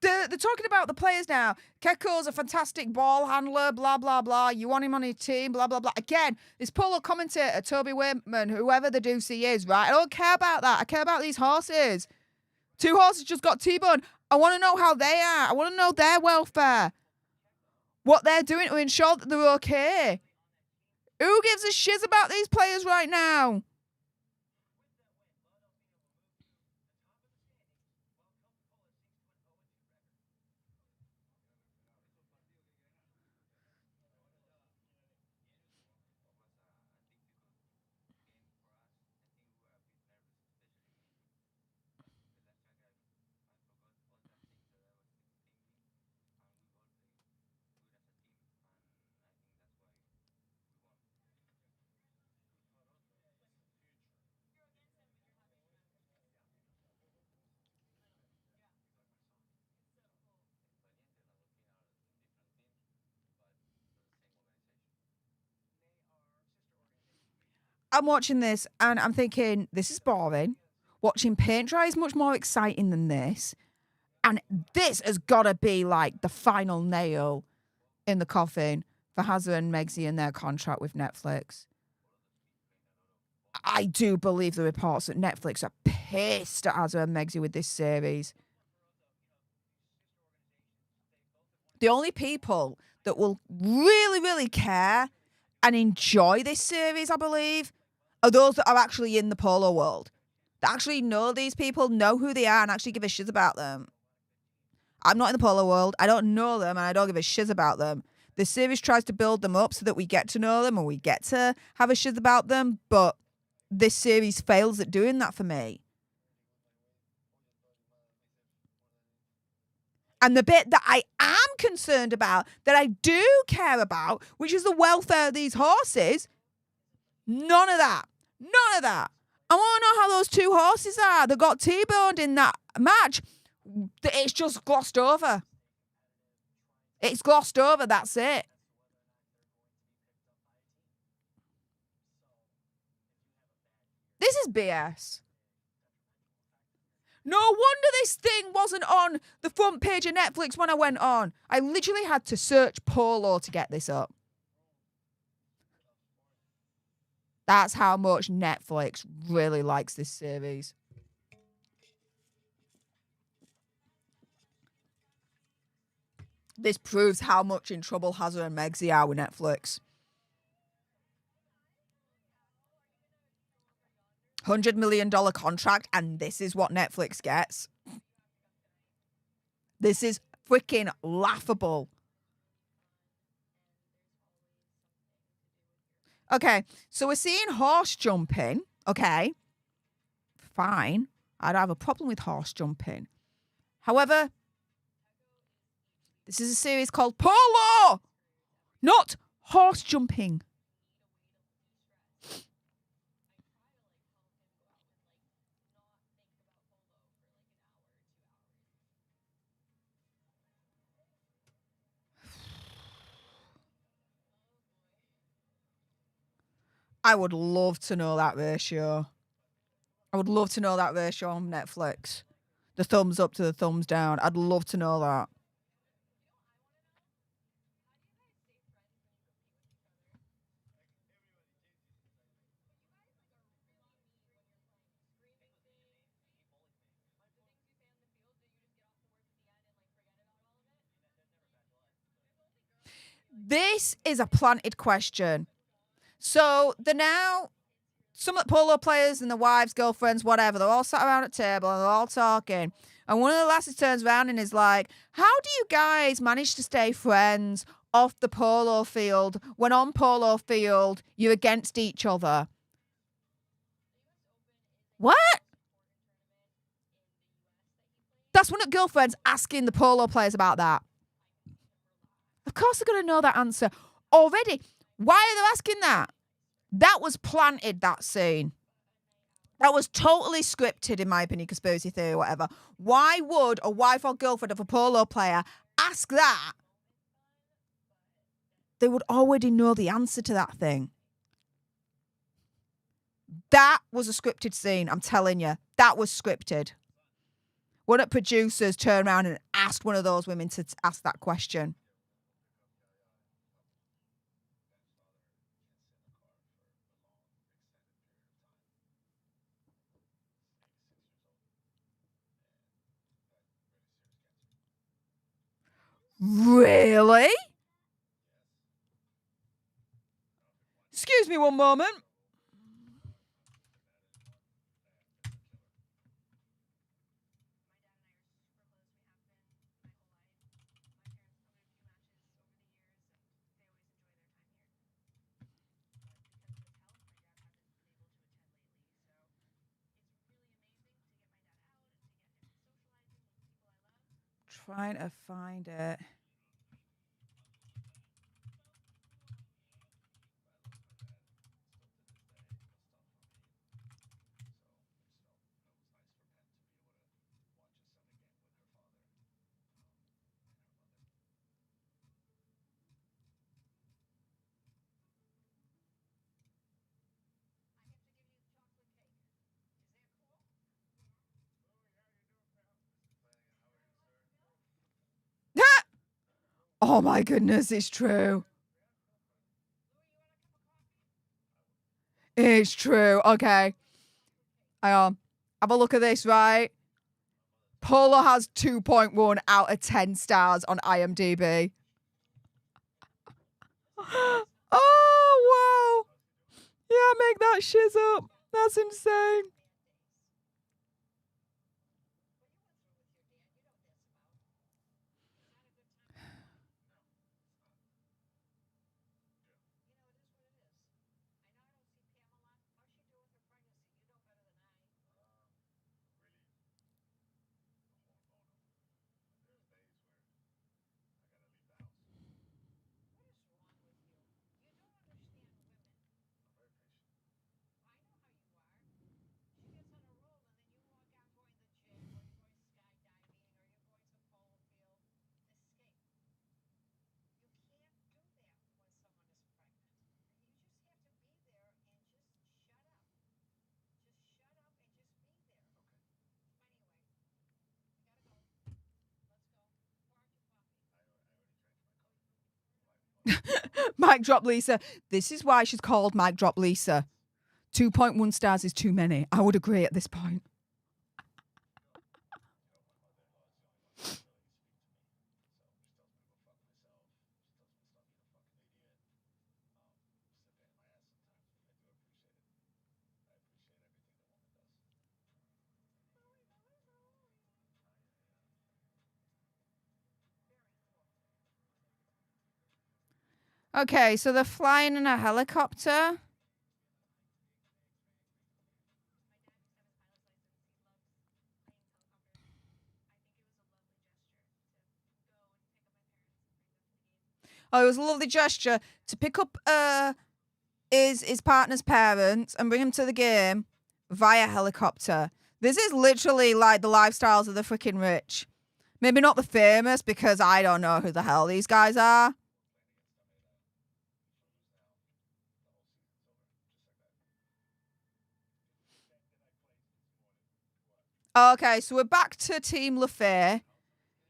They're talking about the players now. Keko's a fantastic ball handler, blah, blah, blah. You want him on your team, blah, blah, blah. Again, this Polo commentator, Toby Whitman, whoever the deuce he is, right? I don't care about that. I care about these horses. Two horses just got T-boned. I want to know how they are. I want to know their welfare. What they're doing to ensure that they're okay. Who gives a shiz about these players right now? I'm watching this and I'm thinking, this is boring. Watching paint dry is much more exciting than this. And this has got to be like the final nail in the coffin for Hazza and Megxie and their contract with Netflix. I do believe the reports that Netflix are pissed at Hazza and Megxie with this series. The only people that will really, really care and enjoy this series, I believe, are those that are actually in the Polo world. That actually know these people, know who they are, and actually give a shit about them. I'm not in the Polo world. I don't know them, and I don't give a shit about them. The series tries to build them up so that we get to know them and we get to have a shit about them, but this series fails at doing that for me. And the bit that I am concerned about, that I do care about, which is the welfare of these horses, none of that. None of that. I want to know how those two horses are that got T-boned in that match. It's just glossed over. It's glossed over, that's it. This is BS. No wonder this thing wasn't on the front page of Netflix when I went on. I literally had to search Polo to get this up. That's how much Netflix really likes this series. This proves how much in trouble Hazza and Megxie are with Netflix. $100 million contract, and this is what Netflix gets. This is freaking laughable. Okay, so we're seeing horse jumping. Okay, fine. I don't have a problem with horse jumping. However, this is a series called Polo, not horse jumping. I would love to know that ratio. I would love to know that ratio on Netflix. The thumbs up to the thumbs down. I'd love to know that. This is a planted question. So they're now, some of the Polo players and the wives, girlfriends, whatever, they're all sat around at a table and they're all talking. And one of the lasses turns around and is like, how do you guys manage to stay friends off the polo field when on polo field you're against each other? What? That's one of the girlfriends asking the polo players about that. Of course they're going to know that answer already. Why are they asking that? That was planted, that scene. That was totally scripted, in my opinion, conspiracy theory or whatever. Why would a wife or girlfriend of a polo player ask that? They would already know the answer to that thing. That was a scripted scene, I'm telling you. That was scripted. One of the producers turned around and asked one of those women to ask that question. Really? Excuse me one moment. Trying to find it. Oh my goodness, it's true. It's true. Okay. Hang on. Have a look at this, right? Polo has 2.1 out of 10 stars on IMDb. Oh, wow. Yeah, make that shiz up. That's insane. Mic drop Lisa. This is why she's called Mic drop Lisa. 2.1 stars is too many. I would agree at this point. Okay, so they're flying in a helicopter. Oh, it was a lovely gesture to pick up his partner's parents and bring him to the game via helicopter. This is literally like the lifestyles of the freaking rich. Maybe not the famous, because I don't know who the hell these guys are. Okay, so we're back to Team LaFay.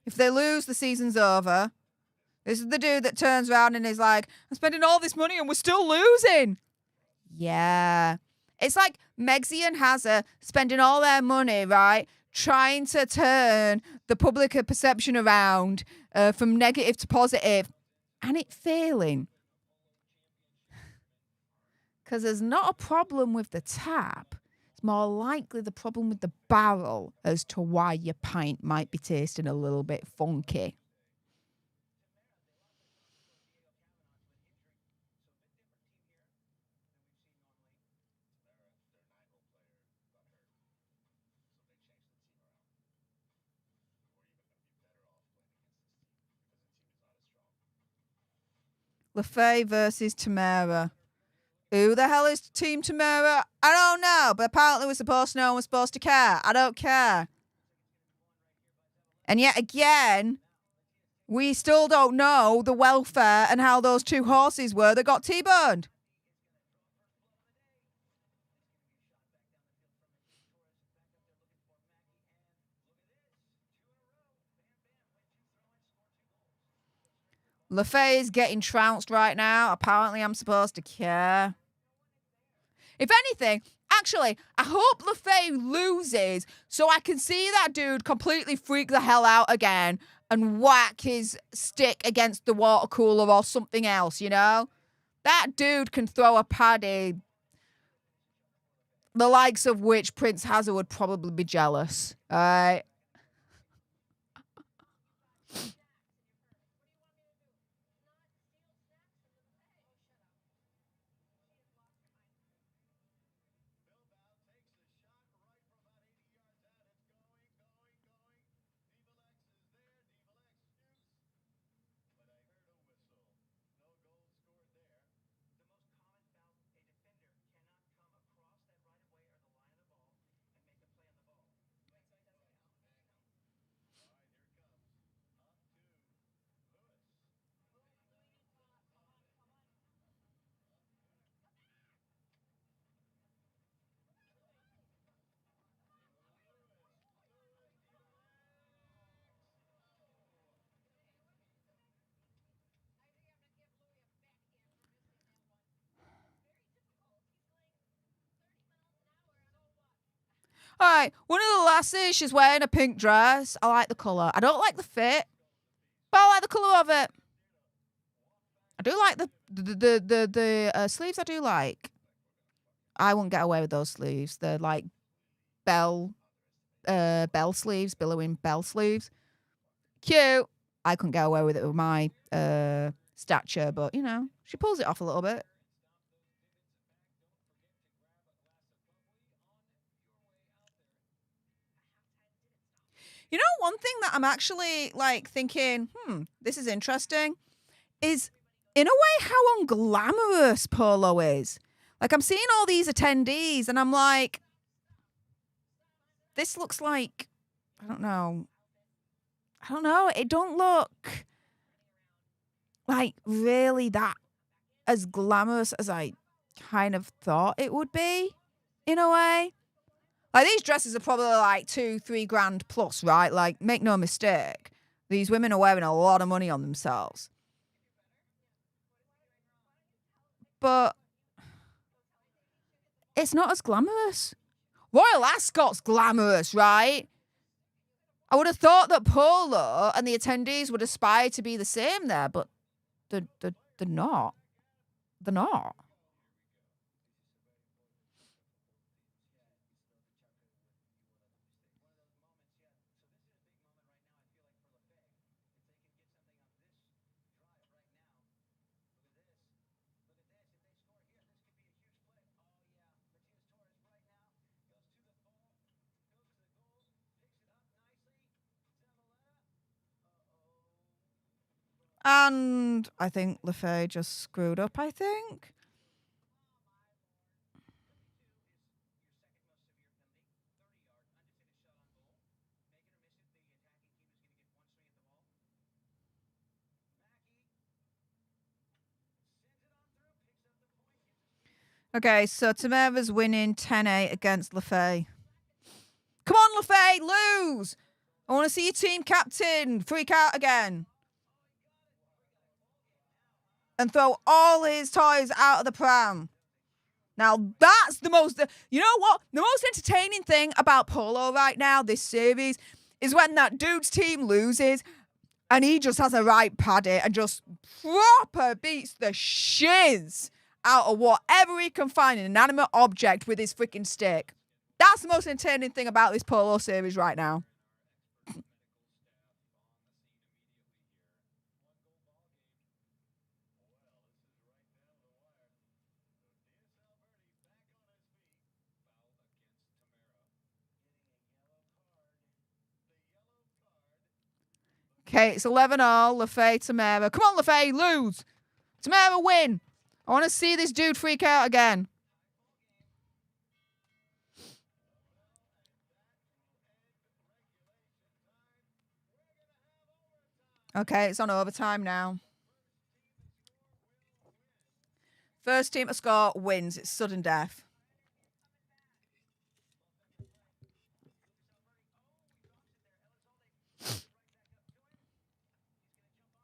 If they lose, the season's over. This is the dude that turns around and is like, I'm spending all this money and we're still losing. Yeah. It's like Megzy and Hazza spending all their money, right? Trying to turn the public perception around from negative to positive, and it failing. Because there's not a problem with the tap. It's more likely the problem with the barrel as to why your pint might be tasting a little bit funky. LaFay versus Tamara. Who the hell is Team Tamara? I don't know, but apparently we're supposed to know and we're supposed to care. I don't care. And yet again, we still don't know the welfare and how those two horses were that got T-boned. LaFay is getting trounced right now. Apparently I'm supposed to care. If anything, actually, I hope LaFay loses so I can see that dude completely freak the hell out again and whack his stick against the water cooler or something else, you know? That dude can throw a paddy, the likes of which Prince Hazard would probably be jealous. All right? All right, one of the lasses, she's wearing a pink dress. I like the colour. I don't like the fit, but I like the colour of it. I do like the sleeves. I do like. I won't get away with those sleeves. They're like bell sleeves, billowing bell sleeves. Cute. I couldn't get away with it with my stature, but you know, she pulls it off a little bit. You know, one thing that I'm actually like thinking, this is interesting, is in a way how unglamorous Polo is. Like I'm seeing all these attendees and I'm like, this looks like, I don't know. It don't look like really that as glamorous as I kind of thought it would be in a way. Like these dresses are probably like 2-3 grand plus, right? Like make no mistake. These women are wearing a lot of money on themselves. But it's not as glamorous. Royal Ascot's glamorous, right? I would have thought that Polo and the attendees would aspire to be the same there, but they're not. They're not. And I think LaFay just screwed up, I think. Okay, so Tamara's winning 10-8 against LaFay. Come on, LaFay, lose! I want to see your team captain freak out again. And throw all his toys out of the pram. Now, that's the most... You know what? The most entertaining thing about Polo right now, this series, is when that dude's team loses and he just has a right paddy and just proper beats the shiz out of whatever he can find, an inanimate object with his freaking stick. That's the most entertaining thing about this Polo series right now. Okay, it's 11-all. LaFay, Tamara. Come on, LaFay, lose. Tamara, win. I want to see this dude freak out again. Okay, it's on overtime now. First team to score wins. It's sudden death.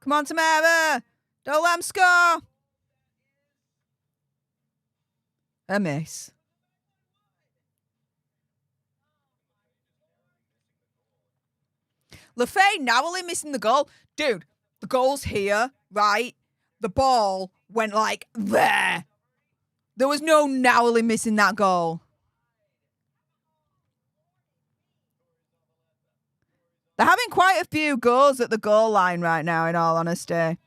Come on, Tamara. Don't let him score. A miss. LaFay narrowly missing the goal. Dude, the goal's here, right? The ball went like there. There was no narrowly missing that goal. They're having quite a few goals at the goal line right now, in all honesty.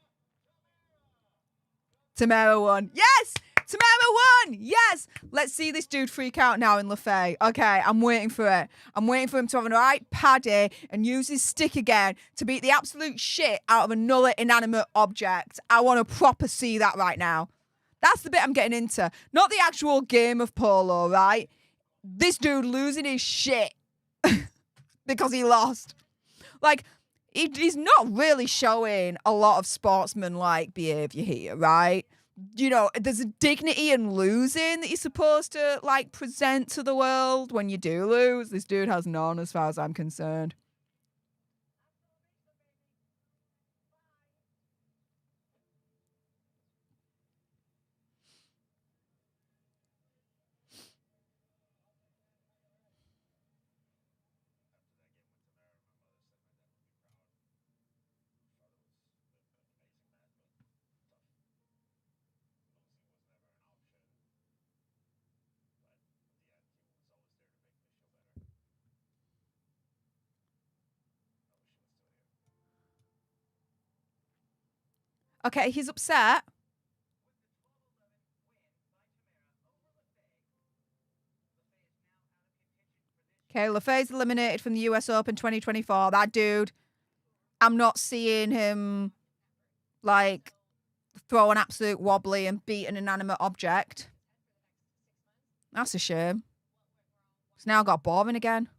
Tamara won. Yes! Tamara won! Yes! Let's see this dude freak out now in LaFay. Okay, I'm waiting for it. I'm waiting for him to have an right paddy and use his stick again to beat the absolute shit out of another inanimate object. I want to proper see that right now. That's the bit I'm getting into. Not the actual game of Polo, right? This dude losing his shit because he lost. Like, he's not really showing a lot of sportsman-like behaviour here, right? You know, there's a dignity in losing that you're supposed to, like, present to the world when you do lose. This dude has none as far as I'm concerned. Okay, he's upset. Okay, Lefay's eliminated from the US Open 2024. That dude, I'm not seeing him, like, throw an absolute wobbly and beat an inanimate object. That's a shame. It's now got boring again.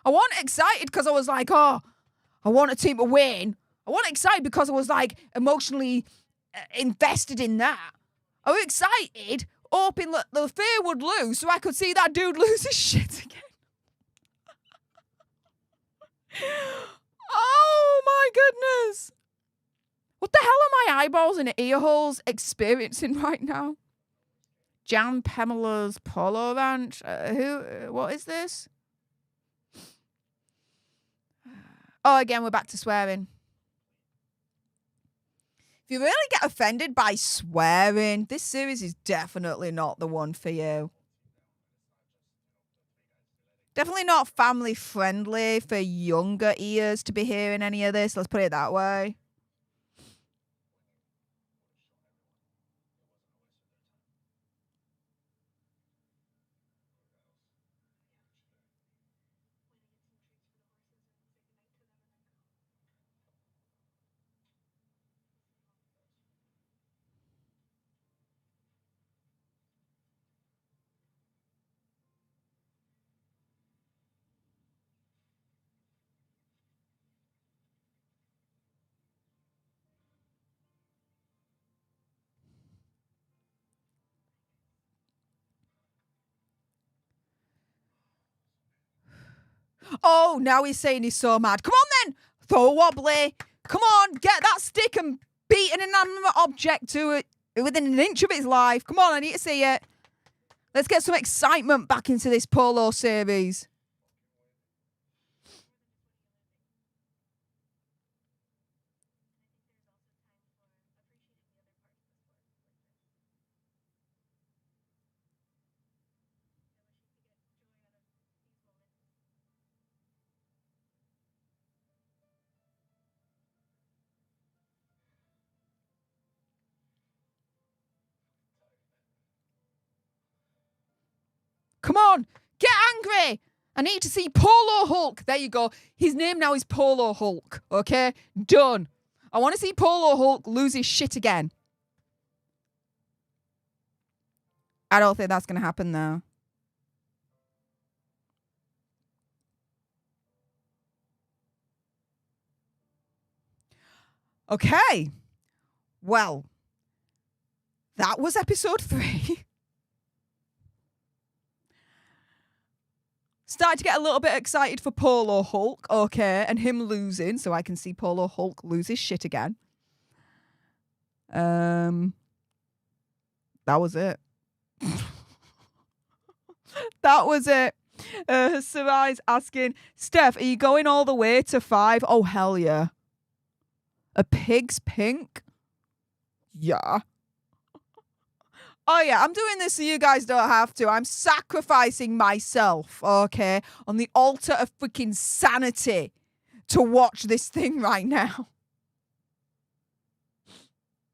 I wasn't excited because I was like, oh, I want a team to win. I wasn't excited because I was like emotionally invested in that. I was excited, hoping that the fear would lose so I could see that dude lose his shit again. Oh my goodness. What the hell are my eyeballs and ear holes experiencing right now? Jan Pamela's Polo Ranch. What is this? Oh, again, we're back to swearing. If you really get offended by swearing, this series is definitely not the one for you. Definitely not family friendly for younger ears to be hearing any of this. Let's put it that way. Oh, now he's saying he's so mad. Come on then, throw a wobbly. Come on, get that stick and beat an inanimate object to it within an inch of its life. Come on, I need to see it. Let's get some excitement back into this Polo series. Come on, get angry. I need to see Polo Hulk. There you go. His name now is Polo Hulk. Okay, done. I want to see Polo Hulk lose his shit again. I don't think that's going to happen though. Okay. Well, that was episode 3. Started to get a little bit excited for Polo Hulk, okay, and him losing, so I can see Polo Hulk lose his shit again. That was it. That was it. Sarai's asking, Steph, are you going all the way to 5? Oh, hell yeah. A pig's pink? Yeah. Oh, yeah, I'm doing this so you guys don't have to. I'm sacrificing myself, okay, on the altar of freaking sanity to watch this thing right now.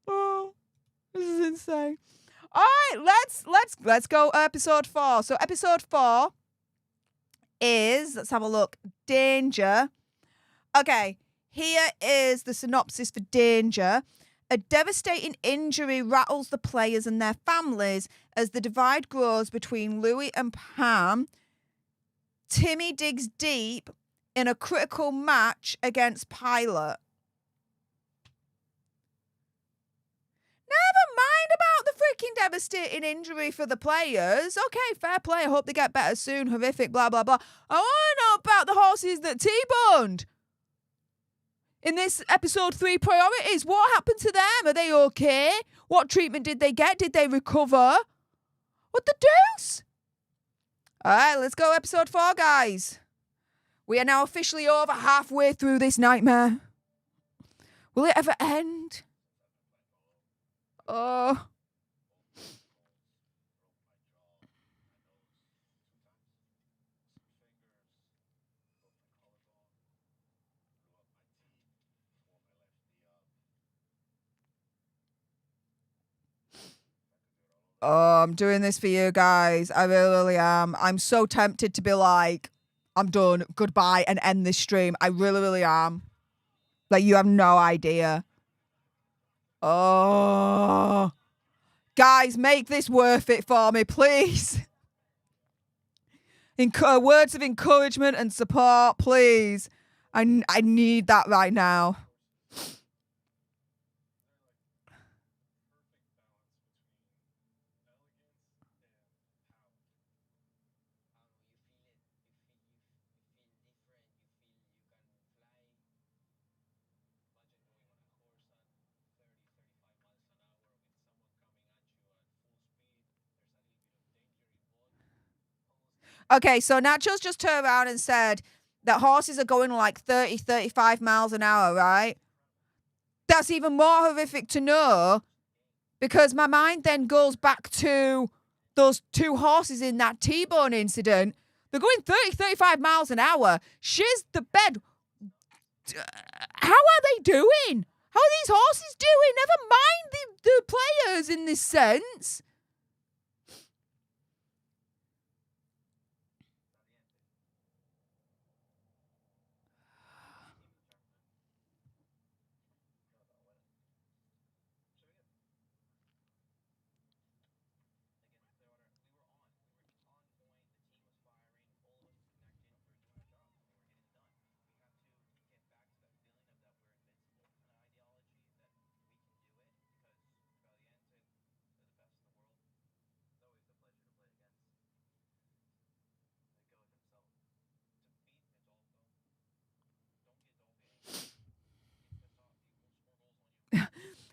Oh, this is insane. All right, let's go episode 4. So episode 4 is, let's have a look, Danger. Okay, here is the synopsis for Danger. A devastating injury rattles the players and their families as the divide grows between Louis and Pam. Timmy digs deep in a critical match against Pilot. Never mind about the freaking devastating injury for the players. Okay, fair play. I hope they get better soon. Horrific, blah, blah, blah. I want to know about the horses that T-boned. In this episode 3 priorities, what happened to them? Are they okay? What treatment did they get? Did they recover? What the deuce? All right, let's go episode 4, guys. We are now officially over halfway through this nightmare. Will it ever end? Oh. Oh, I'm doing this for you guys. I really am. I'm so tempted to be like, I'm done, goodbye, and end this stream. I really, really am. Like, you have no idea. Oh. Guys, make this worth it for me, please. Words of encouragement and support, please. I need that right now. Okay, so Nacho's just turned around and said that horses are going like 30, 35 miles an hour, right? That's even more horrific to know because my mind then goes back to those two horses in that T-bone incident. They're going 30, 35 miles an hour. Shiz the bed. How are they doing? How are these horses doing? Never mind the players in this sense.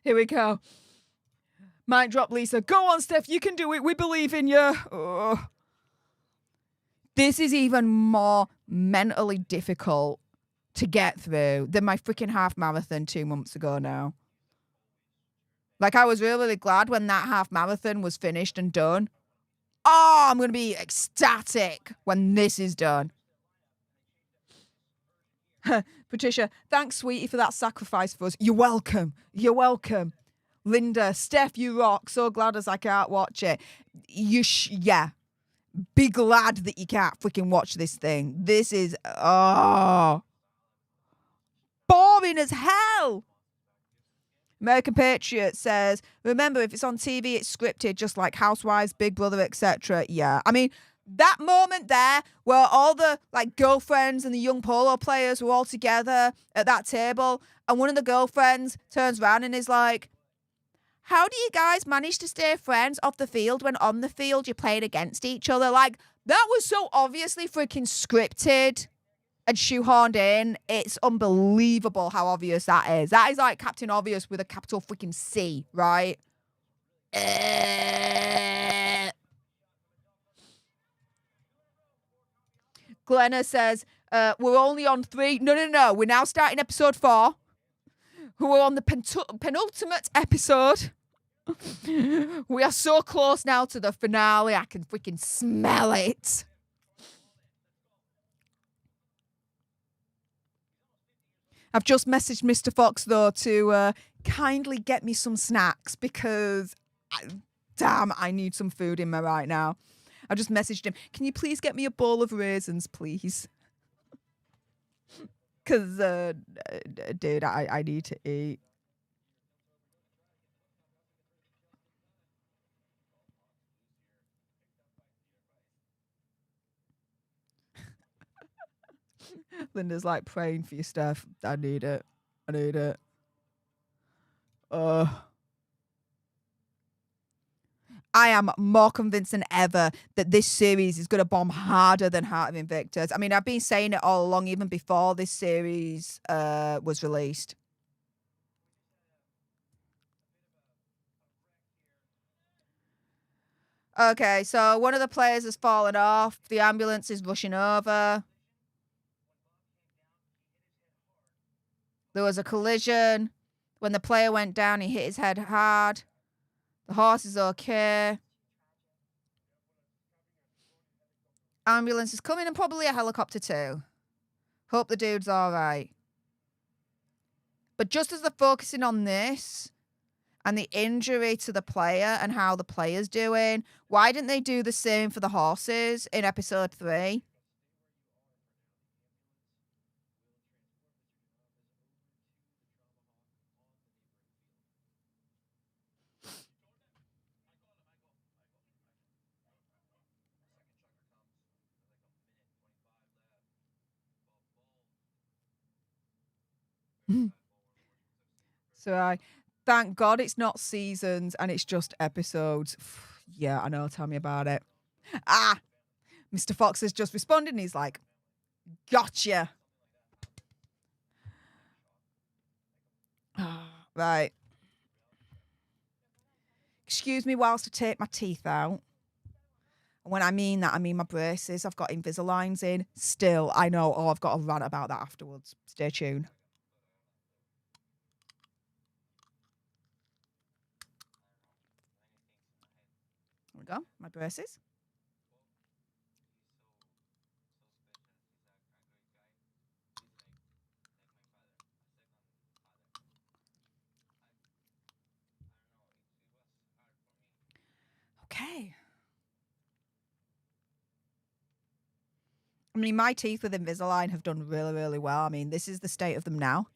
Here we go. Mic drop, Lisa. Go on, Steph. You can do it. We believe in you. Oh. This is even more mentally difficult to get through than my freaking half marathon 2 months ago now. Like, I was really, really glad when that half marathon was finished and done. Oh, I'm going to be ecstatic when this is done. Patricia, thanks, sweetie, for that sacrifice for us. You're welcome. You're welcome. Linda, Steph, you rock. So glad as I can't watch it. Yeah. Be glad that you can't freaking watch this thing. This is, boring as hell. American Patriot says, remember, if it's on TV, it's scripted, just like Housewives, Big Brother, etc. Yeah. I mean, that moment there where all the like girlfriends and the young polo players were all together at that table, and one of the girlfriends turns around and is like, how do you guys manage to stay friends off the field when on the field you're playing against each other? Like, that was so obviously freaking scripted and shoehorned in. It's unbelievable how obvious that is. That is like Captain Obvious with a capital freaking C, right? Glenna says, we're only on 3. No. We're now starting episode 4. We're on the penultimate episode. We are so close now to the finale. I can freaking smell it. I've just messaged Mr. Fox, though, to kindly get me some snacks because, damn, I need some food in me right now. I just messaged him, can you please get me a bowl of raisins, please? Because, dude, I need to eat. Linda's like praying for you, Steph. I need it. I am more convinced than ever that this series is going to bomb harder than Heart of Invictus. I mean, I've been saying it all along, even before this series was released. Okay, so one of the players has fallen off. The ambulance is rushing over. There was a collision. When the player went down, he hit his head hard. The horse is okay. Ambulance is coming and probably a helicopter too. Hope the dude's all right. But just as they're focusing on this, and the injury to the player and how the player's doing. Why didn't they do the same for the horses in episode 3? So I thank God it's not seasons and it's just episodes. Yeah, I know. Tell me about it. Ah, Mr. Fox has just responded and he's like, gotcha. Right. Excuse me whilst I take my teeth out. And when I mean that, I mean my braces. I've got Invisaligns in. Still, I know. Oh, I've got a rant about that afterwards. Stay tuned. There we go. My braces. Okay. I mean, my teeth with Invisalign have done really, really well. I mean, this is the state of them now.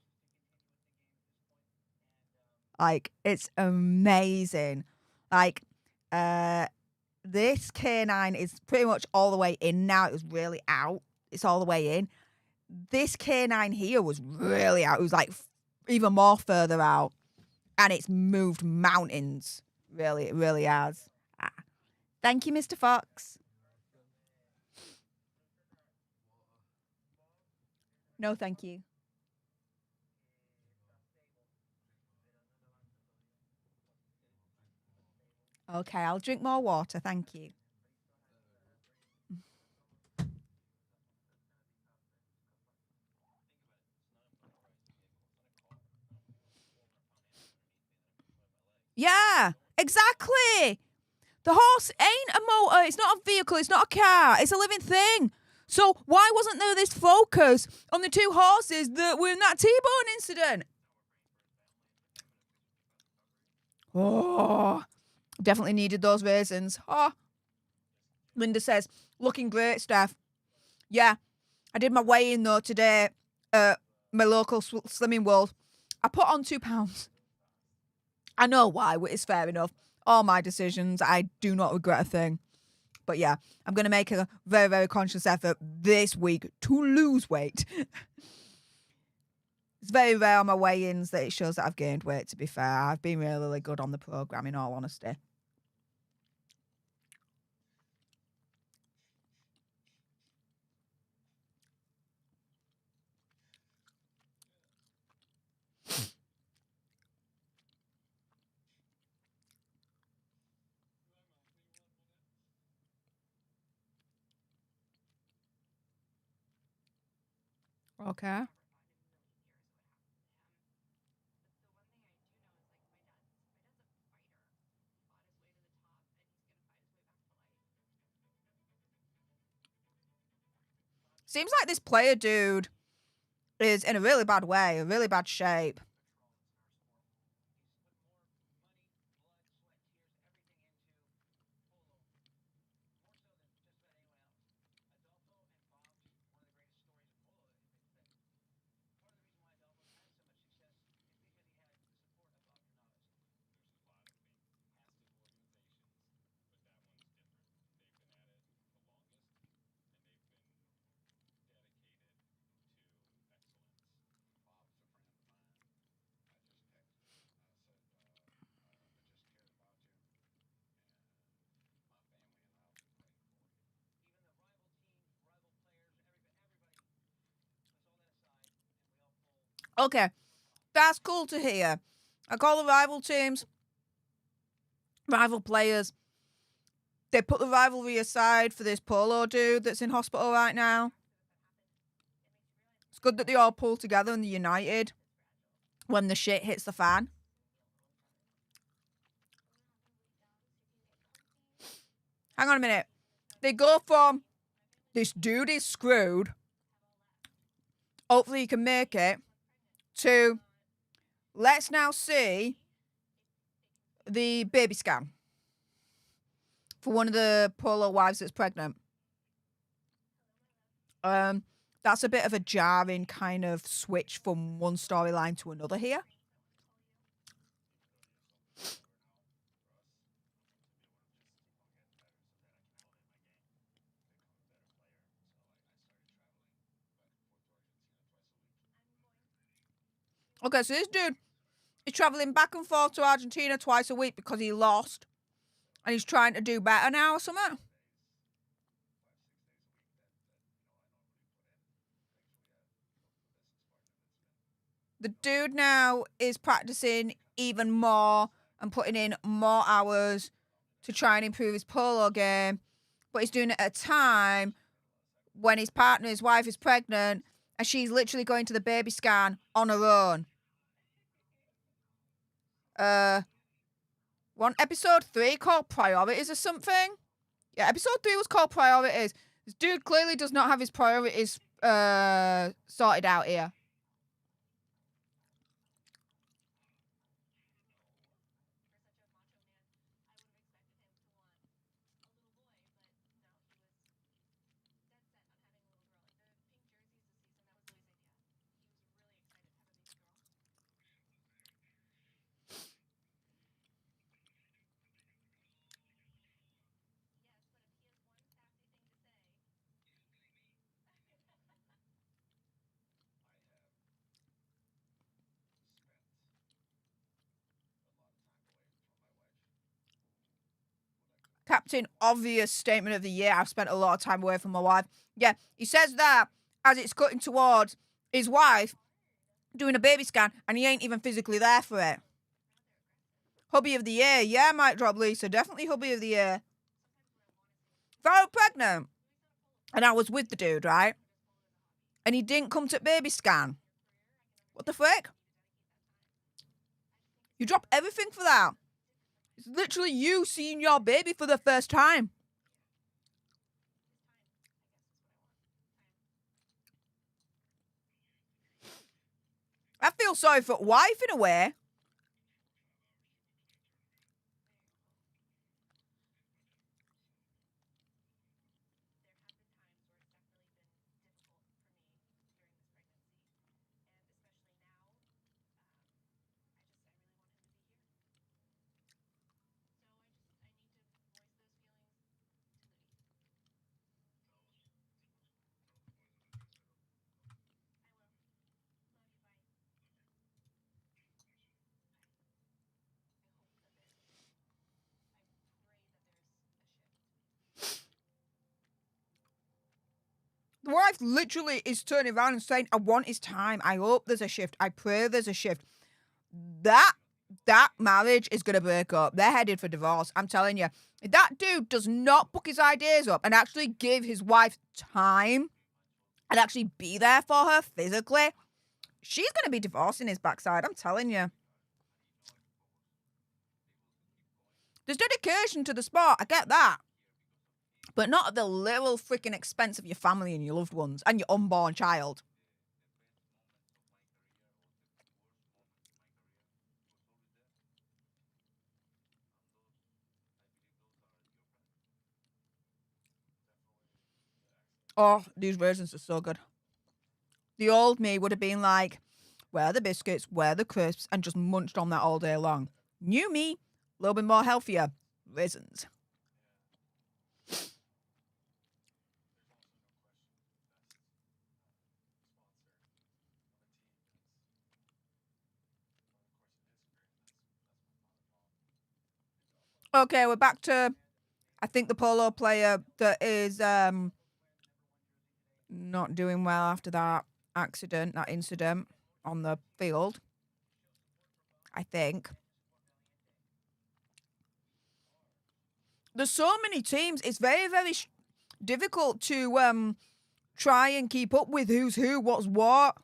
Like, it's amazing. Like, this canine is pretty much all the way in now. It was really out. It's all the way in. This canine here was really out. It was like even more further out. And it's moved mountains. Really, it really has. Ah. Thank you, Mr. Fox. No, thank you. Okay, I'll drink more water. Thank you. Yeah, exactly. The horse ain't a motor. It's not a vehicle. It's not a car. It's a living thing. So why wasn't there this focus on the two horses that were in that T-bone incident? Oh, definitely needed those raisins. Oh, Linda says, looking great, Steph. Yeah, I did my weigh-in though today at my local Slimming World. I put on 2 pounds. I know why, it's fair enough. All my decisions, I do not regret a thing. But yeah, I'm going to make a very, very conscious effort this week to lose weight. It's very rare on my weigh-ins that it shows that I've gained weight, to be fair. I've been really, really good on the programme, in all honesty. Okay. Seems like this player dude is in a really bad way, a really bad shape. Okay, that's cool to hear. I call the rival teams, rival players. They put the rivalry aside for this Polo dude that's in hospital right now. It's good that they all pull together and they're united when the shit hits the fan. Hang on a minute. They go from this dude is screwed, hopefully he can make it, to let's now see the baby scan for one of the Polo wives that's pregnant. That's a bit of a jarring kind of switch from one storyline to another here. Okay, so this dude is traveling back and forth to Argentina twice a week because he lost, and he's trying to do better now or something. The dude now is practicing even more and putting in more hours to try and improve his polo game, but he's doing it at a time when his partner, his wife, is pregnant, and she's literally going to the baby scan on her own. One episode 3 called Priorities or something? Yeah, episode 3 was called Priorities. This dude clearly does not have his priorities sorted out here. Captain Obvious statement of the year. I've spent a lot of time away from my wife. Yeah, he says that as it's cutting towards his wife doing a baby scan, and he ain't even physically there for it. Hubby of the year. Yeah, might drop Lisa. Definitely hubby of the year. If I were pregnant and I was with the dude, right? And he didn't come to baby scan. What the frick? You drop everything for that. It's literally you seeing your baby for the first time. I feel sorry for wife in a way. The wife literally is turning around and saying, I want his time. I hope there's a shift. I pray there's a shift. That marriage is going to break up. They're headed for divorce. I'm telling you. If that dude does not book his ideas up and actually give his wife time and actually be there for her physically, she's going to be divorcing his backside. I'm telling you. There's dedication to the sport. I get that. But not at the little freaking expense of your family and your loved ones and your unborn child. Oh, these raisins are so good. The old me would have been like, where are the biscuits, where are the crisps, and just munched on that all day long. New me, a little bit more healthier. Raisins. Okay, we're back to, I think, the polo player that is not doing well after that incident on the field. I think. There's so many teams. It's very, very difficult to try and keep up with who's who, what's what.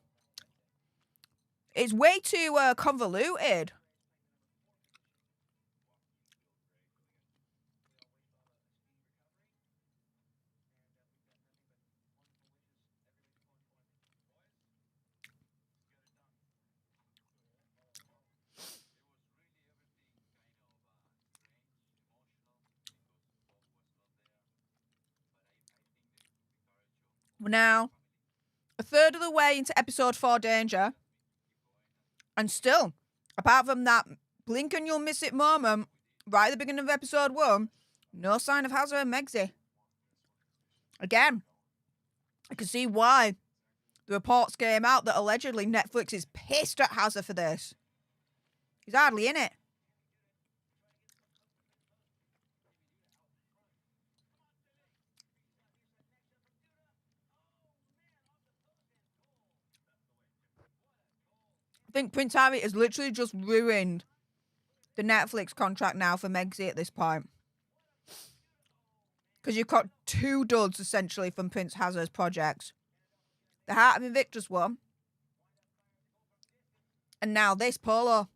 It's way too convoluted. We're now a third of the way into episode 4 Danger. And still, apart from that blink and you'll miss it moment right at the beginning of episode 1, no sign of Hazza and Megsy. Again, I can see why the reports came out that allegedly Netflix is pissed at Hazza for this. He's hardly in it. I think Prince Harry has literally just ruined the Netflix contract now for Megsy at this point. Because you've got 2 duds, essentially, from Prince Hazza's projects. The Heart of Invictus one. And now this, Polo.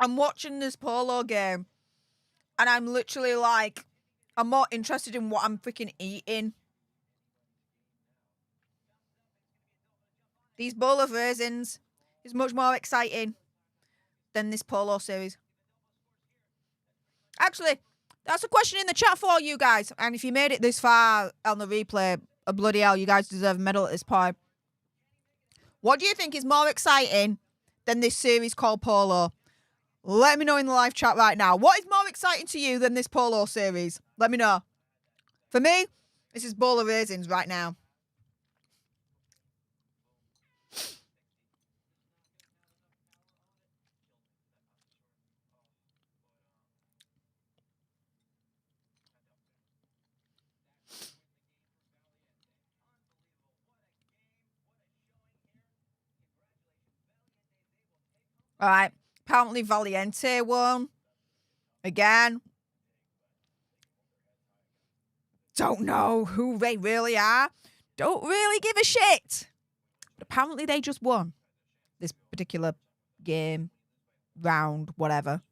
I'm watching this Polo game. And I'm literally like, I'm more interested in what I'm freaking eating. These bowl of raisins is much more exciting than this Polo series. Actually, that's a question in the chat for you guys. And if you made it this far on the replay, bloody hell, you guys deserve a medal at this point. What do you think is more exciting than this series called Polo? Let me know in the live chat right now. What is more exciting to you than this Polo series? Let me know. For me, this is bowl of raisins right now. All right. Apparently Valiente won. Again. Don't know who they really are. Don't really give a shit. But apparently they just won this particular game, round, whatever.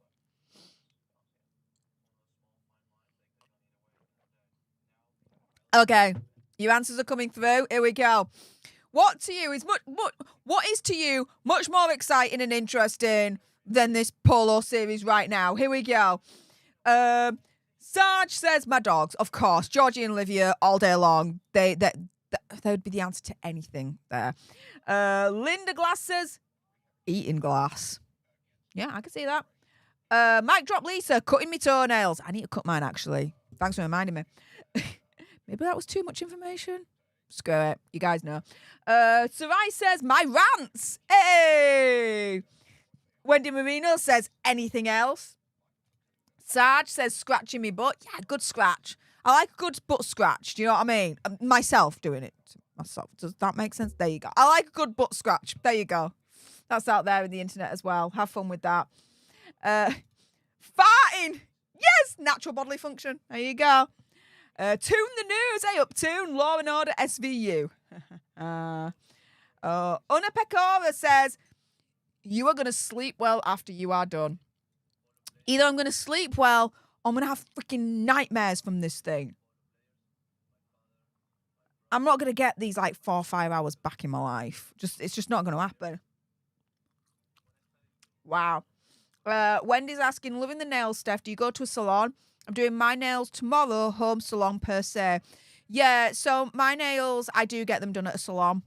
Okay. Your answers are coming through. Here we go. What to you is what is to you much more exciting and interesting than this Polo series right now? Here we go. Sarge says my dogs, of course. Georgie and Olivia all day long. They would be the answer to anything there. Linda Glass says eating glass. Yeah, I can see that. Mike Drop Lisa cutting me toenails. I need to cut mine actually. Thanks for reminding me. Maybe that was too much information. Screw it. You guys know. Sarai says, my rants. Hey! Wendy Marino says, anything else? Sarge says, scratching me butt. Yeah, good scratch. I like a good butt scratch. Do you know what I mean? Myself doing it to myself. Does that make sense? There you go. I like a good butt scratch. There you go. That's out there in the internet as well. Have fun with that. Farting. Yes! Natural bodily function. There you go. Tune the news, hey Uptune, Law and Order SVU. Una Pecora says, you are going to sleep well after you are done. Either I'm going to sleep well or I'm going to have freaking nightmares from this thing. I'm not going to get these like 4 or 5 hours back in my life. It's just not going to happen. Wow. Wendy's asking, loving the nails, Steph, do you go to a salon? I'm doing my nails tomorrow, home salon per se. Yeah, so my nails, I do get them done at a salon.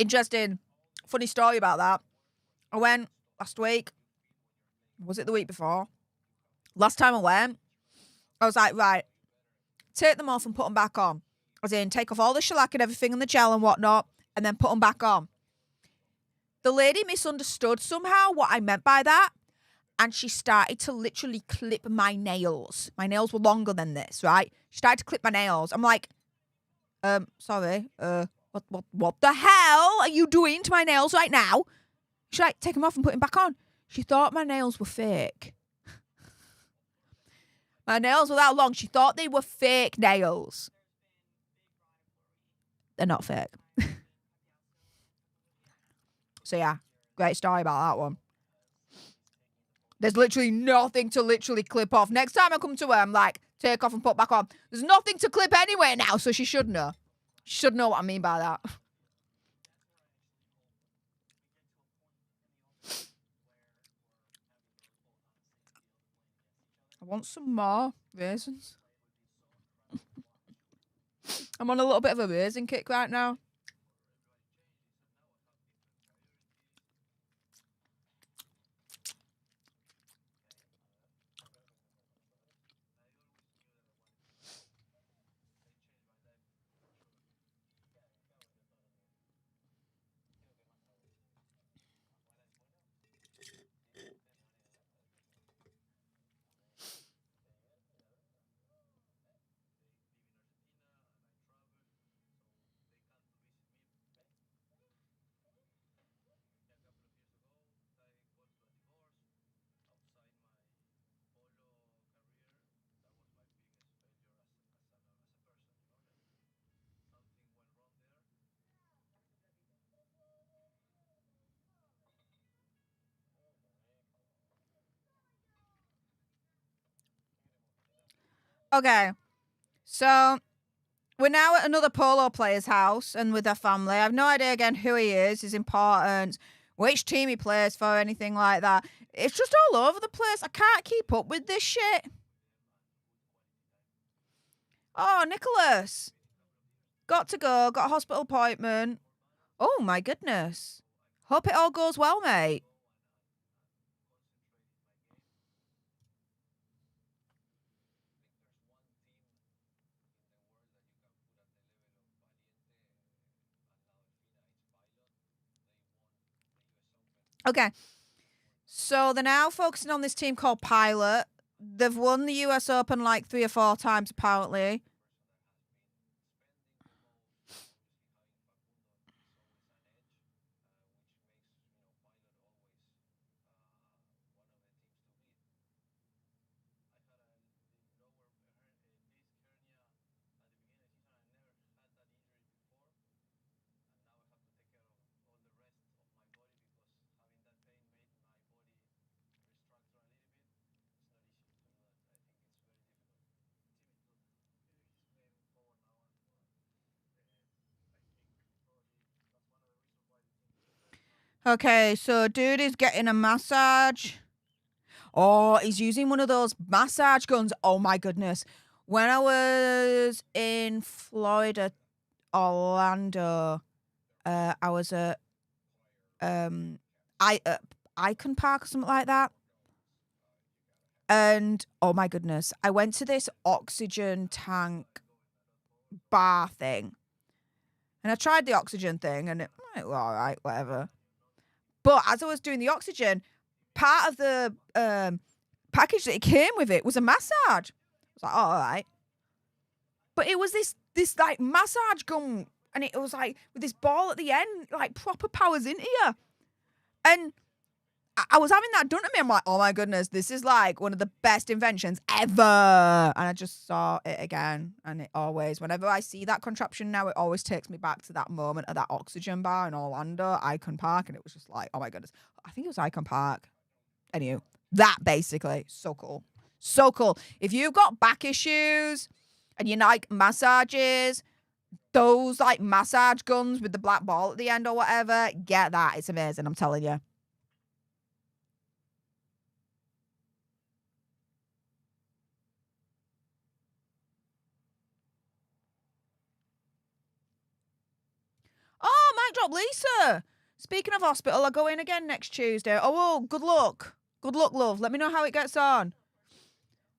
Interesting, funny story about that. I went last week. Was it the week before? Last time I went, I was like, right, take them off and put them back on. As in, take off all the shellac and everything and the gel and whatnot, and then put them back on. The lady misunderstood somehow what I meant by that, and she started to literally clip my nails. My nails were longer than this, right? She started to clip my nails. I'm like, sorry, what the hell are you doing to my nails right now? She's like, take them off and put them back on. She thought my nails were fake. My nails were that long. She thought they were fake nails. They're not fake. So yeah, great story about that one. There's literally nothing to literally clip off. Next time I come to her, I'm like, take off and put back on. There's nothing to clip anyway now, so she should know. She should know what I mean by that. I want some more raisins. I'm on a little bit of a raisin kick right now. Okay, so we're now at another polo player's house and with their family. I have no idea again who he is, his importance, which team he plays for, anything like that. It's just all over the place. I can't keep up with this shit. Oh, Nicholas. Got to go. Got a hospital appointment. Oh, my goodness. Hope it all goes well, mate. Okay. So they're now focusing on this team called Pilot. They've won the US Open like 3 or 4 times, apparently. Okay, so dude is getting a massage. Oh, he's using one of those massage guns. Oh my goodness. When I was in Florida, Orlando, I was at Icon Park or something like that. And oh my goodness, I went to this oxygen tank bar thing. And I tried the oxygen thing and it was all right, whatever. But as I was doing the oxygen, part of the package that it came with it was a massage. I was like, oh, all right. But it was this like massage gun, and it was like with this ball at the end, like proper powers into you. And I was having that done to me. I'm like, oh my goodness, this is like one of the best inventions ever. And I just saw it again, and it always, whenever I see that contraption now, it always takes me back to that moment of that oxygen bar in Orlando, Icon Park, and it was just like, oh my goodness. I think it was Icon Park. Anyway, that basically, so cool. So cool. If you've got back issues and you like massages, those like massage guns with the black ball at the end or whatever, get that. It's amazing, I'm telling you. Oh mic drop Lisa. Speaking of hospital, I go in again next Tuesday. Oh, well, good luck. Good luck, love. Let me know how it gets on.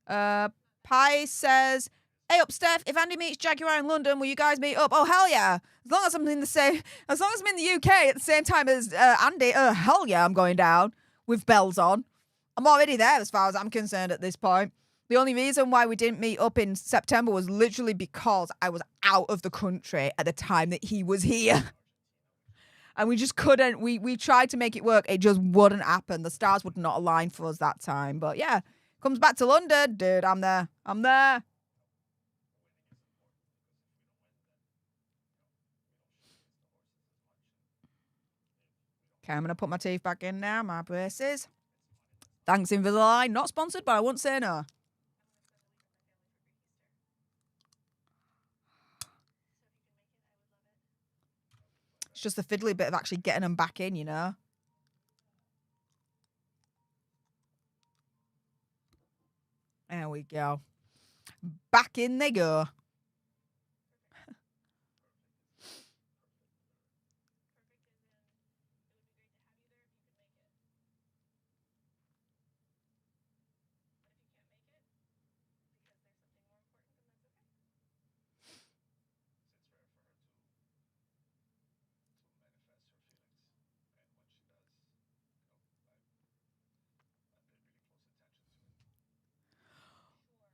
Pi says, hey up, Steph. If Andy meets Jaguar in London, will you guys meet up? Oh, hell yeah. As long as I'm in the UK at the same time as Andy, hell yeah, I'm going down with bells on. I'm already there as far as I'm concerned at this point. The only reason why we didn't meet up in September was literally because I was out of the country at the time that he was here. And we just couldn't. We tried to make it work. It just wouldn't happen. The stars would not align for us that time. But yeah, comes back to London. Dude, I'm there. I'm there. Okay, I'm going to put my teeth back in now. My braces. Thanks, Invisalign. Not sponsored, but I won't say no. It's just the fiddly bit of actually getting them back in, you know? There we go. Back in they go.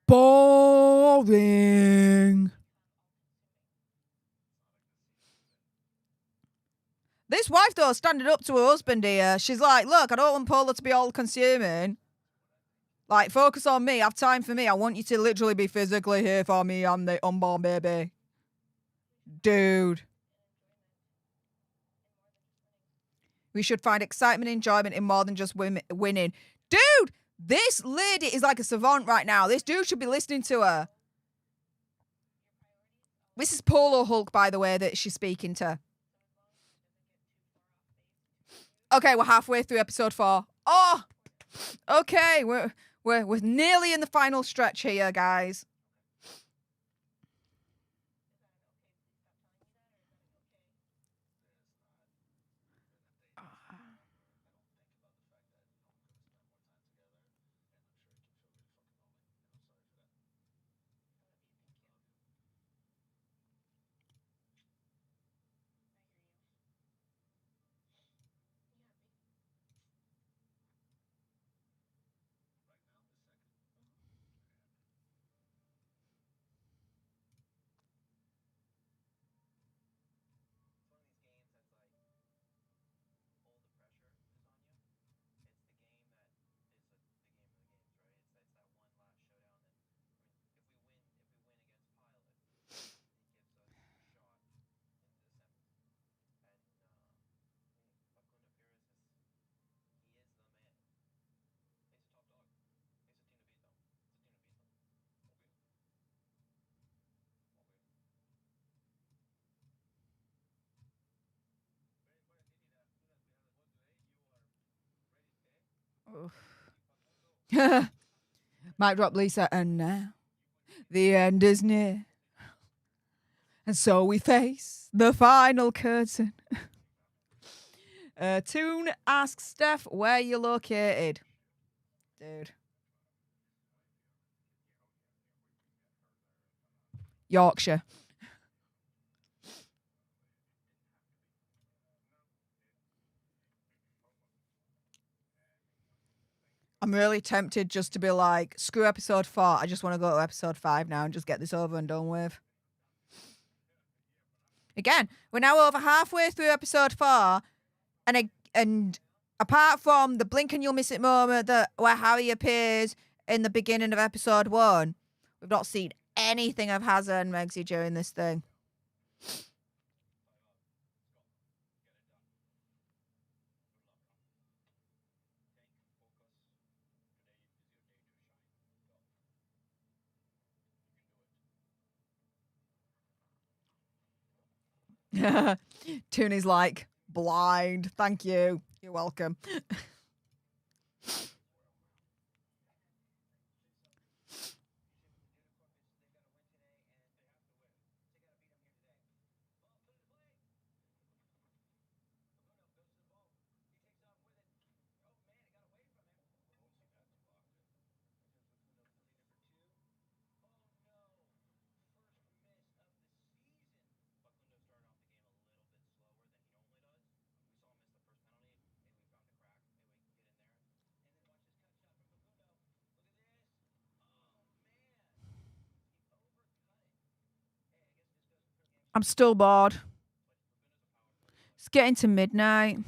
Boring. This wife, though, standing up to her husband here. She's like, look, I don't want Polo to be all-consuming. Like, focus on me. Have time for me. I want you to literally be physically here for me. I'm the unborn baby. Dude. We should find excitement and enjoyment in more than just winning. Dude, this lady is like a savant right now. This dude should be listening to her. This is Polo Hulk, by the way, that she's speaking to. Okay, we're halfway through episode 4. Oh, okay, we're nearly in the final stretch here, guys. Might drop Lisa, and now the end is near. And so we face the final curtain. Toon asks Steph where you're located. Dude. Yorkshire. I'm really tempted just to be like, screw episode 4. I just want to go to episode 5 now and just get this over and done with. Again, we're now over halfway through episode 4, and apart from the blink and you'll miss it moment where Harry appears in the beginning of episode 1, we've not seen anything of Hazza and Megsy during this thing. Toonie's like, blind. Thank you. You're welcome. I'm still bored. It's getting to midnight.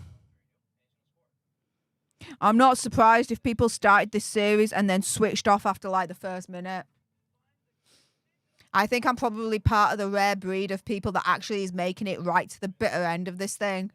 I'm not surprised if people started this series and then switched off after like the first minute. I think I'm probably part of the rare breed of people that actually is making it right to the bitter end of this thing.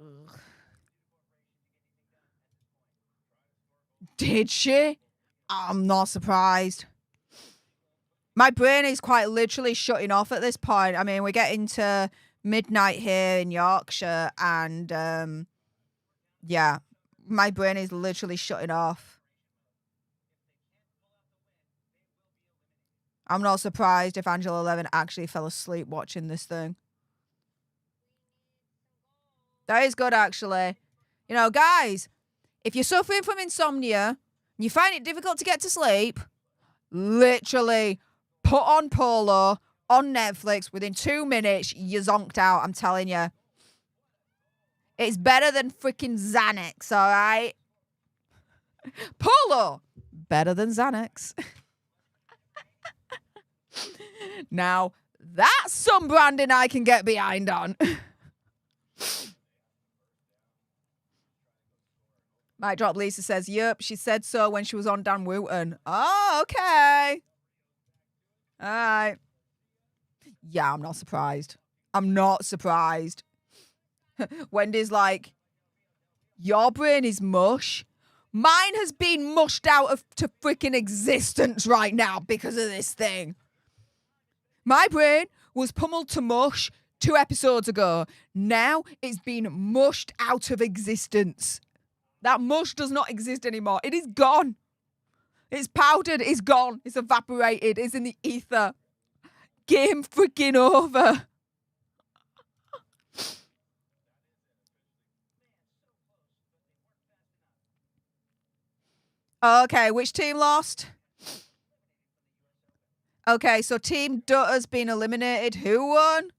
Ugh. Did she? I'm not surprised. My brain is quite literally shutting off at this point. I mean, we're getting to midnight here in Yorkshire, and yeah, my brain is literally shutting off. I'm not surprised if Angela Levin actually fell asleep watching this thing. That is good, actually. You know, guys, if you're suffering from insomnia and you find it difficult to get to sleep, literally put on Polo on Netflix. Within 2 minutes, you're zonked out, I'm telling you. It's better than freaking Xanax, all right? Polo, better than Xanax. Now, that's some branding I can get behind on. Mic drop Lisa says, yep, she said so when she was on Dan Wooten. Oh, okay. All right. Yeah, I'm not surprised. I'm not surprised. Wendy's like, your brain is mush. Mine has been mushed out of to freaking existence right now because of this thing. My brain was pummeled to mush 2 episodes ago. Now it's been mushed out of existence. That mush does not exist anymore. It is gone. It's powdered. It's gone. It's evaporated. It's in the ether. Game freaking over. Okay, which team lost? Okay, so Team Dutter's been eliminated. Who won?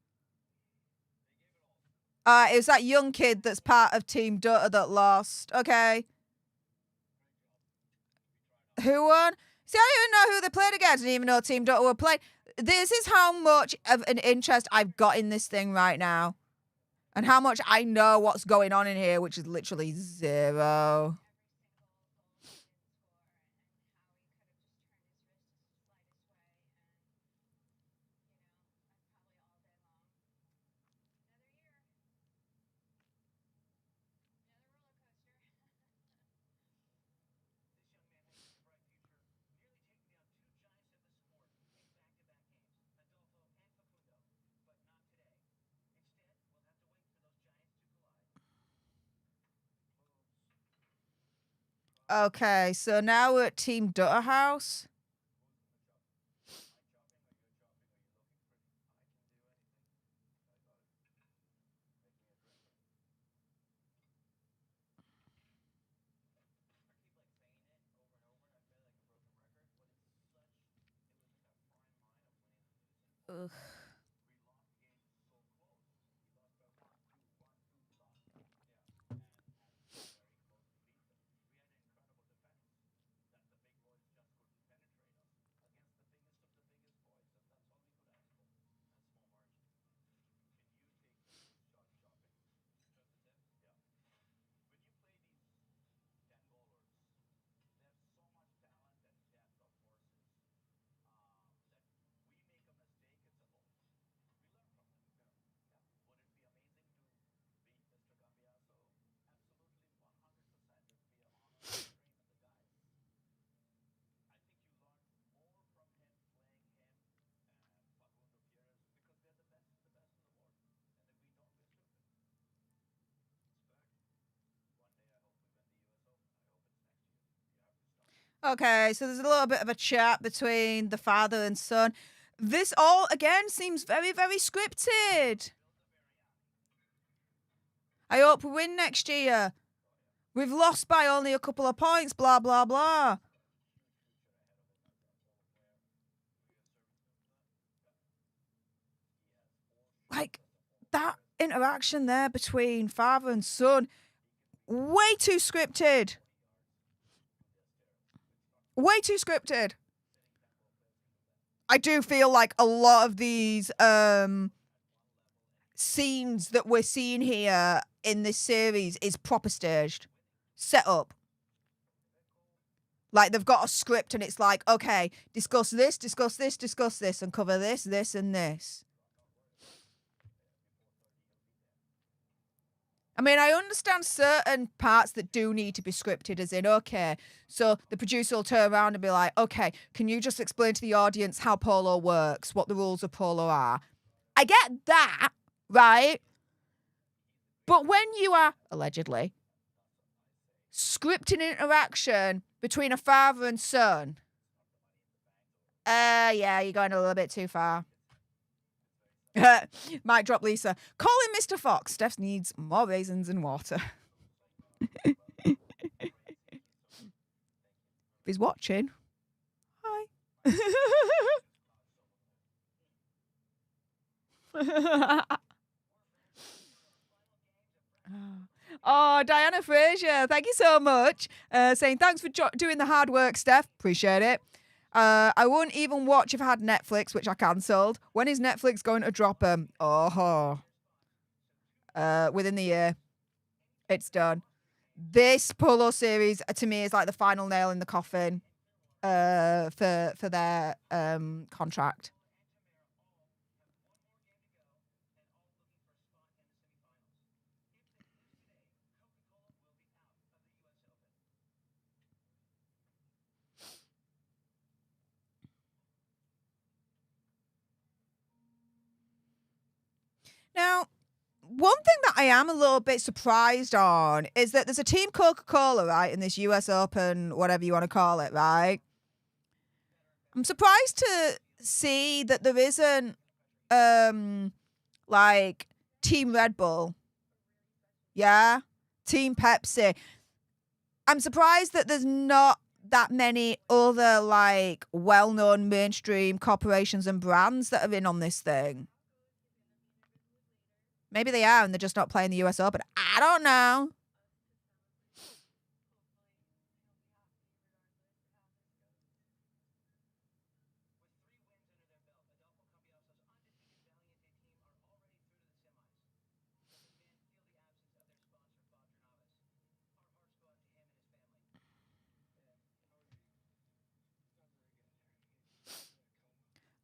It was that young kid that's part of Team Dutter that lost. Okay. Who won? See, I didn't know who they played against. I didn't even know Team Dutter were playing. This is how much of an interest I've got in this thing right now. And how much I know what's going on in here, which is literally 0. Okay, so now we're at Team Dutter House. Ugh. Okay, so there's a little bit of a chat between the father and son. This all, again, seems very, very scripted. I hope we win next year. We've lost by only a couple of points, blah, blah, blah. Like, that interaction there between father and son, way too scripted. Way too scripted. I do feel like a lot of these scenes that we're seeing here in this series is proper staged, set up. Like, they've got a script and it's like, okay, discuss this, and cover this, this, and this. I mean, I understand certain parts that do need to be scripted, as in, okay, so the producer will turn around and be like, okay, can you just explain to the audience how Polo works, what the rules of Polo are? I get that, right? But when you are, allegedly, scripting interaction between a father and son, yeah, you're going a little bit too far. Might drop Lisa. Call him Mr. Fox. Steph needs more raisins and water. If he's watching, hi. Oh, Diana Frazier, thank you so much. Saying thanks for doing the hard work, Steph. Appreciate it. I wouldn't even watch if I had Netflix, which I cancelled. When is Netflix going to drop them? Oh, within the year. It's done. This Polo series, to me, is like the final nail in the coffin for their contract. Now, one thing that I am a little bit surprised on is that there's a Team Coca-Cola, right, in this US Open, whatever you want to call it, right? I'm surprised to see that there isn't, like, Team Red Bull. Yeah? Team Pepsi. I'm surprised that there's not that many other, like, well-known mainstream corporations and brands that are in on this thing. Maybe they are and they're just not playing the US Open. I don't know.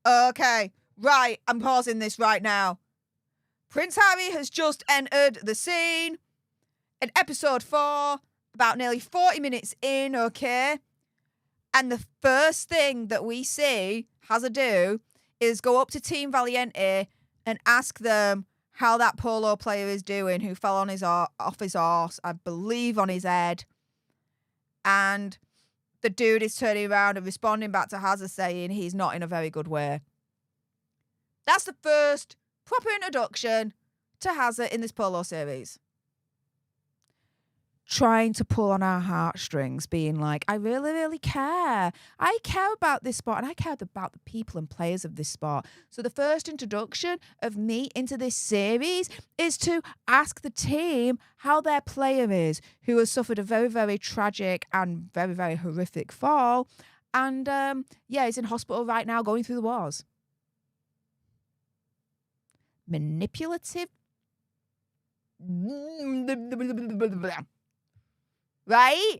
Okay, right, I'm pausing this right now. Prince Harry has just entered the scene in episode 4, about nearly 40 minutes in, okay? And the first thing that we see Hazza do is go up to Team Valiente and ask them how that Polo player is doing who fell on off his horse, I believe on his head. And the dude is turning around and responding back to Hazza saying he's not in a very good way. That's the first proper introduction to Hazza in this Polo series. Trying to pull on our heartstrings, being like, I really, really care. I care about this sport and I care about the people and players of this sport. So the first introduction of me into this series is to ask the team how their player is, who has suffered a very, very tragic and very, very horrific fall. And he's in hospital right now going through the wars. Manipulative. Right?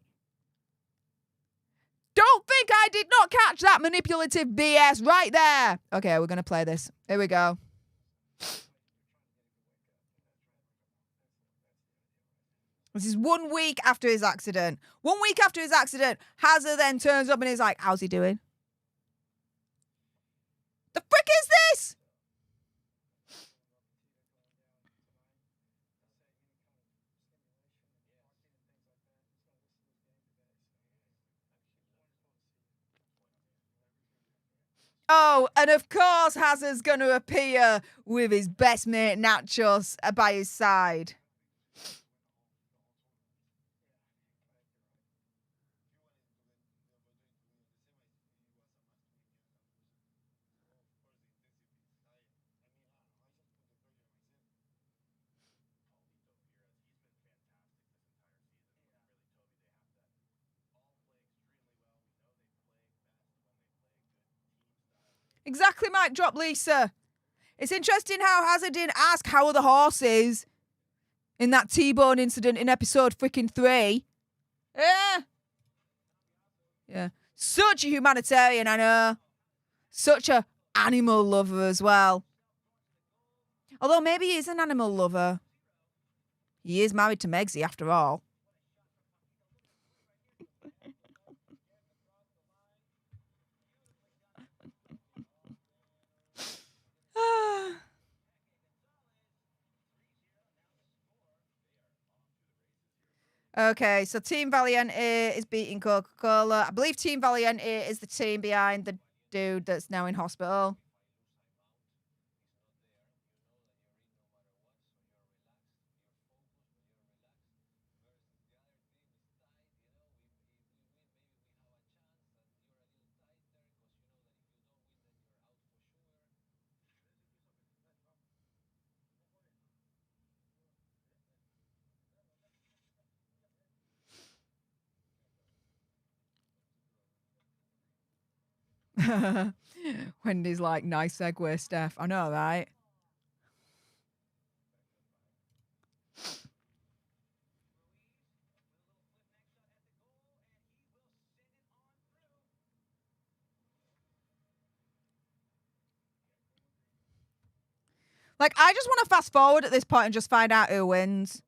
Don't think I did not catch that manipulative BS right there. Okay, we're going to play this. Here we go. This is 1 week after his accident. 1 week after his accident, Hazza then turns up and is like, how's he doing? The frick is this? Oh, and of course Hazard's going to appear with his best mate Nachos by his side. Exactly, mic drop, Lisa. It's interesting how Hazard didn't ask how are the horses in that T-bone incident in episode freaking 3. Yeah. Yeah. Such a humanitarian, I know. Such a animal lover as well. Although maybe he is an animal lover. He is married to Megsy after all. Okay, so Team Valiente is beating Coca-Cola. I believe Team Valiente is the team behind the dude that's now in hospital. Wendy's like, nice segue, Stef. I know, right? Like, I just want to fast forward at this point and just find out who wins.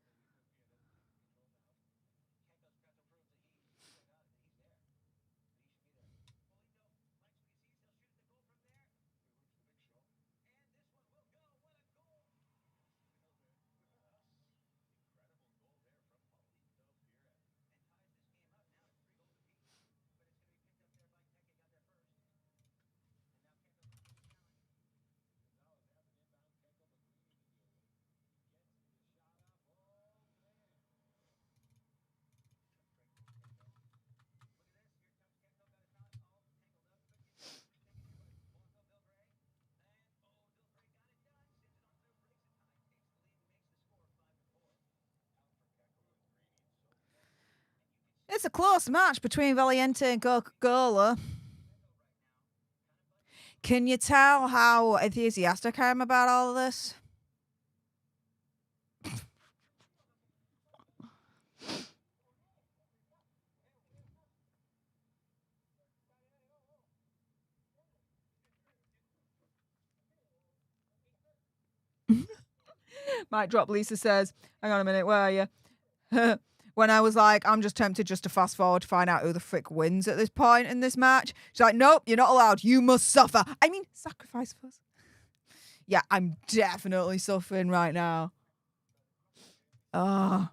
It's a close match between Valiente and Coca-Cola. Can you tell how enthusiastic I am about all of this? Mic drop, Lisa says, hang on a minute, where are you? When I was like, I'm just tempted just to fast forward to find out who the frick wins at this point in this match. She's like, nope, you're not allowed. You must suffer. I mean, sacrifice for us. Yeah, I'm definitely suffering right now. Oh.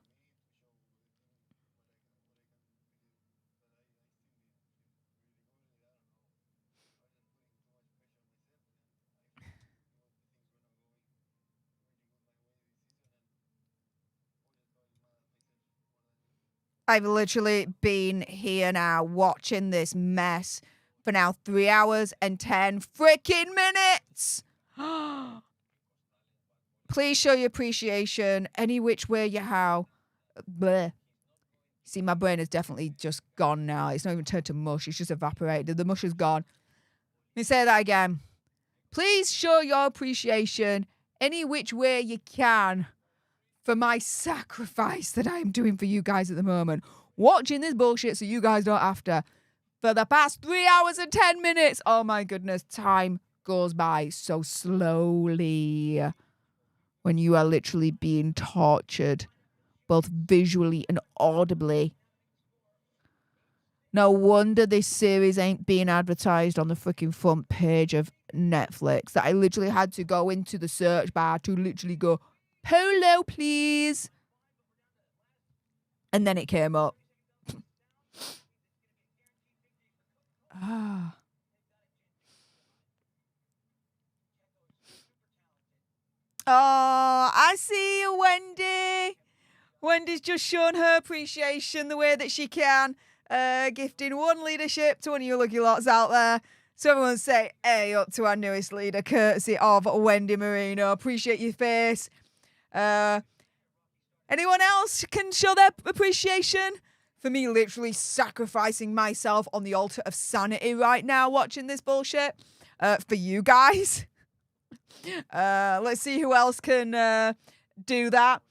I've literally been here now watching this mess for now 3 hours and 10 freaking minutes. Please show your appreciation any which way you how. Bleh. See, my brain is definitely just gone now. It's not even turned to mush. It's just evaporated. The mush is gone. Let me say that again. Please show your appreciation any which way you can for my sacrifice that I am doing for you guys at the moment. Watching this bullshit so you guys don't have to. For the past 3 hours and 10 minutes. Oh my goodness, time goes by so slowly when you are literally being tortured, both visually and audibly. No wonder this series ain't being advertised on the freaking front page of Netflix. That I literally had to go into the search bar to literally go, Polo, please. And then it came up. Ah. Oh, I see you, Wendy. Wendy's just shown her appreciation the way that she can, gifting one leadership to one of you lucky lots out there. So everyone say, hey, up to our newest leader, courtesy of Wendy Marino. Appreciate your face. Anyone else can show their appreciation for me literally sacrificing myself on the altar of sanity right now watching this bullshit for you guys. Let's see who else can do that.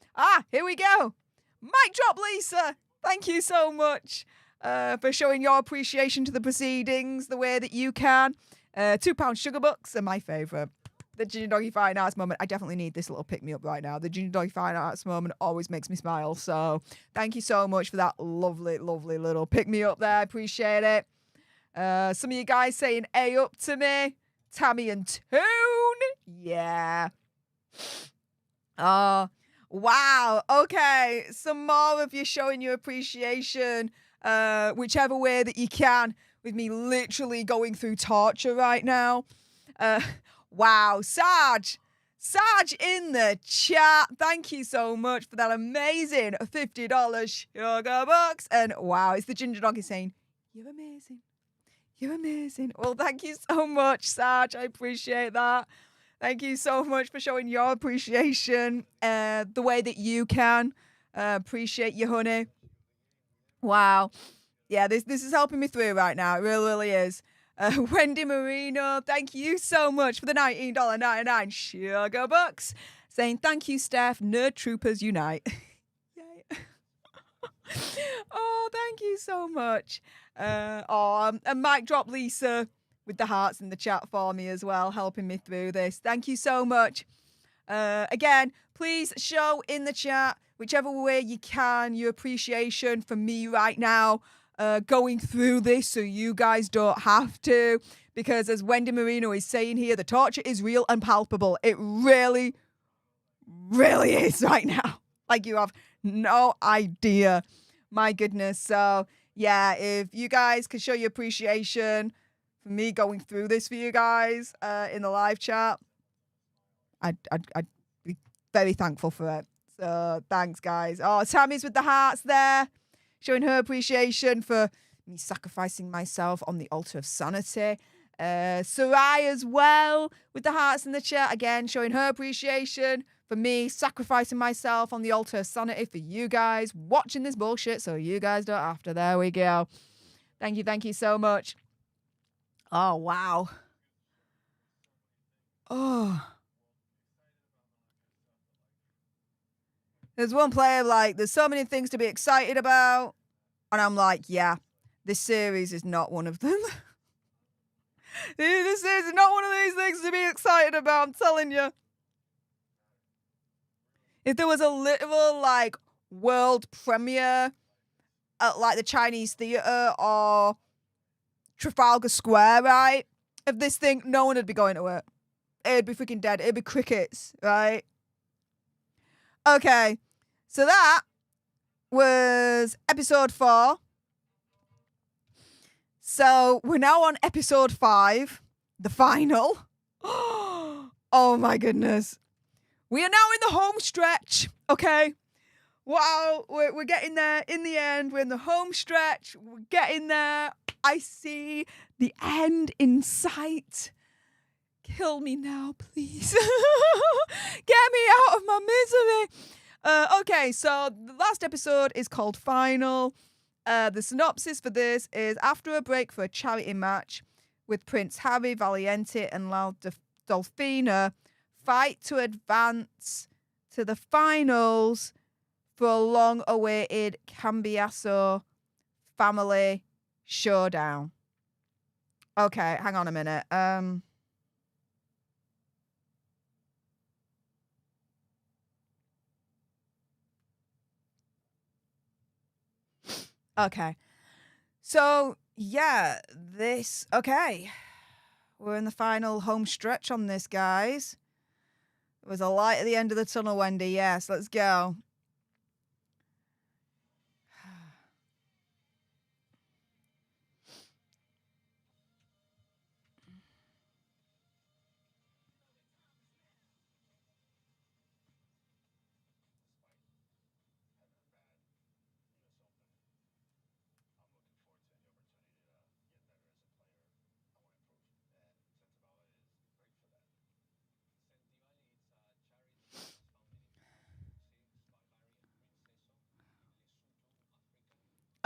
Here we go. Mic drop, Lisa. Thank you so much for showing your appreciation to the proceedings the way that you can. £2 sugar bucks are my favourite. The Ginger Doggy Fine Arts moment. I definitely need this little pick-me-up right now. The Ginger Doggy Fine Arts moment always makes me smile. So thank you so much for that lovely, lovely little pick-me-up there. I appreciate it. Some of you guys saying A up to me. Tammy and Toon. Yeah. Oh, wow. Okay. Some more of you showing your appreciation, whichever way that you can, with me literally going through torture right now. Wow. Sarge in the chat. Thank you so much for that amazing $50 sugar bucks. And wow, it's the Ginger Doggy saying, you're amazing. You're amazing. Well, thank you so much, Sarge. I appreciate that. Thank you so much for showing your appreciation the way that you can. Appreciate you, honey. Wow. Yeah, this is helping me through right now. It really, really is. Wendy Marino, thank you so much for the $19.99 sugar bucks. Saying thank you, Stef. Nerd Troopers Unite. Yay. Oh, thank you so much. And mic drop Lisa with the hearts in the chat for me as well, helping me through this. Thank you so much. Again, please show in the chat, whichever way you can, your appreciation for me right now, going through this so you guys don't have to. Because as Wendy Marino is saying here, the torture is real and palpable. It really, really is right now. Like you have no idea. My goodness. So, yeah, if you guys could show your appreciation for me going through this for you guys in the live chat, I'd be very thankful for it. So, thanks, guys. Oh, Tammy's with the hearts there, showing her appreciation for me sacrificing myself on the altar of sanity. Sarai as well with the hearts in the chat, again, showing her appreciation for me sacrificing myself on the altar of sanity for you guys watching this bullshit so you guys don't have to. There we go. Thank you so much. Oh, wow. Oh. There's one player like, there's so many things to be excited about. And I'm like, yeah, this series is not one of them. This series is not one of these things to be excited about, I'm telling you. If there was a literal, like, world premiere at, like, the Chinese Theatre or Trafalgar Square, right? Of this thing, no one would be going to it. It'd be freaking dead. It'd be crickets, right? Okay. So that was episode 4. So we're now on episode 5, the final. Oh my goodness. We are now in the home stretch, okay? Wow, we're getting there in the end. We're in the home stretch. We're getting there. I see the end in sight. Kill me now, please. Get me out of my misery. Okay, so the last episode is called Final. The synopsis for this is after a break for a charity match with Prince Harry, Valiente and La Dolphina fight to advance to the finals for a long-awaited Cambiasso family showdown. Okay, hang on a minute. Okay. So, yeah, okay. We're in the final home stretch on this, guys. There was a light at the end of the tunnel, Wendy. Yes, let's go.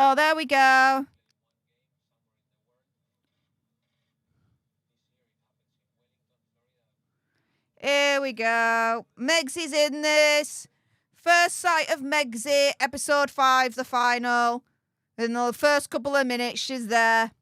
Oh, there we go. Here we go. Megsy's in this. First sight of Megsy, episode 5, the final. In the first couple of minutes, she's there.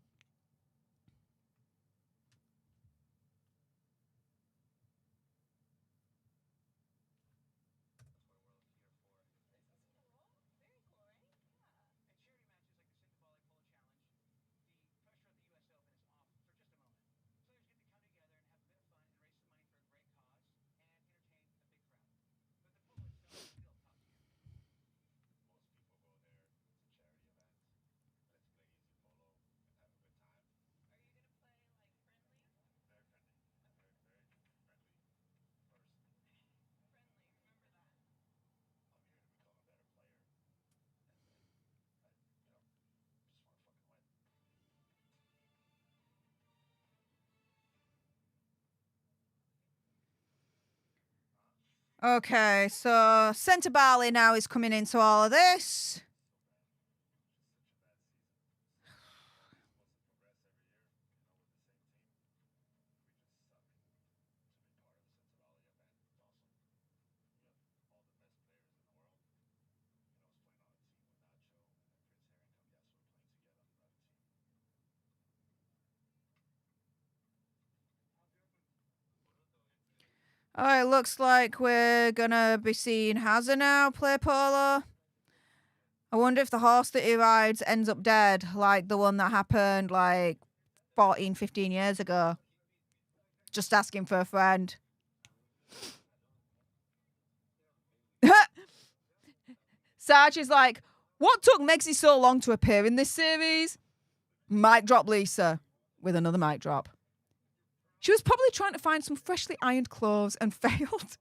Okay, so Centre Barley now is coming into all of this. Oh, it looks like we're gonna be seeing Hazza now play polo. I wonder if the horse that he rides ends up dead, like the one that happened like 14, 15 years ago. Just asking for a friend. Sarge is like, what took Megsy so long to appear in this series? Mic drop Lisa with another mic drop. She was probably trying to find some freshly ironed clothes and failed.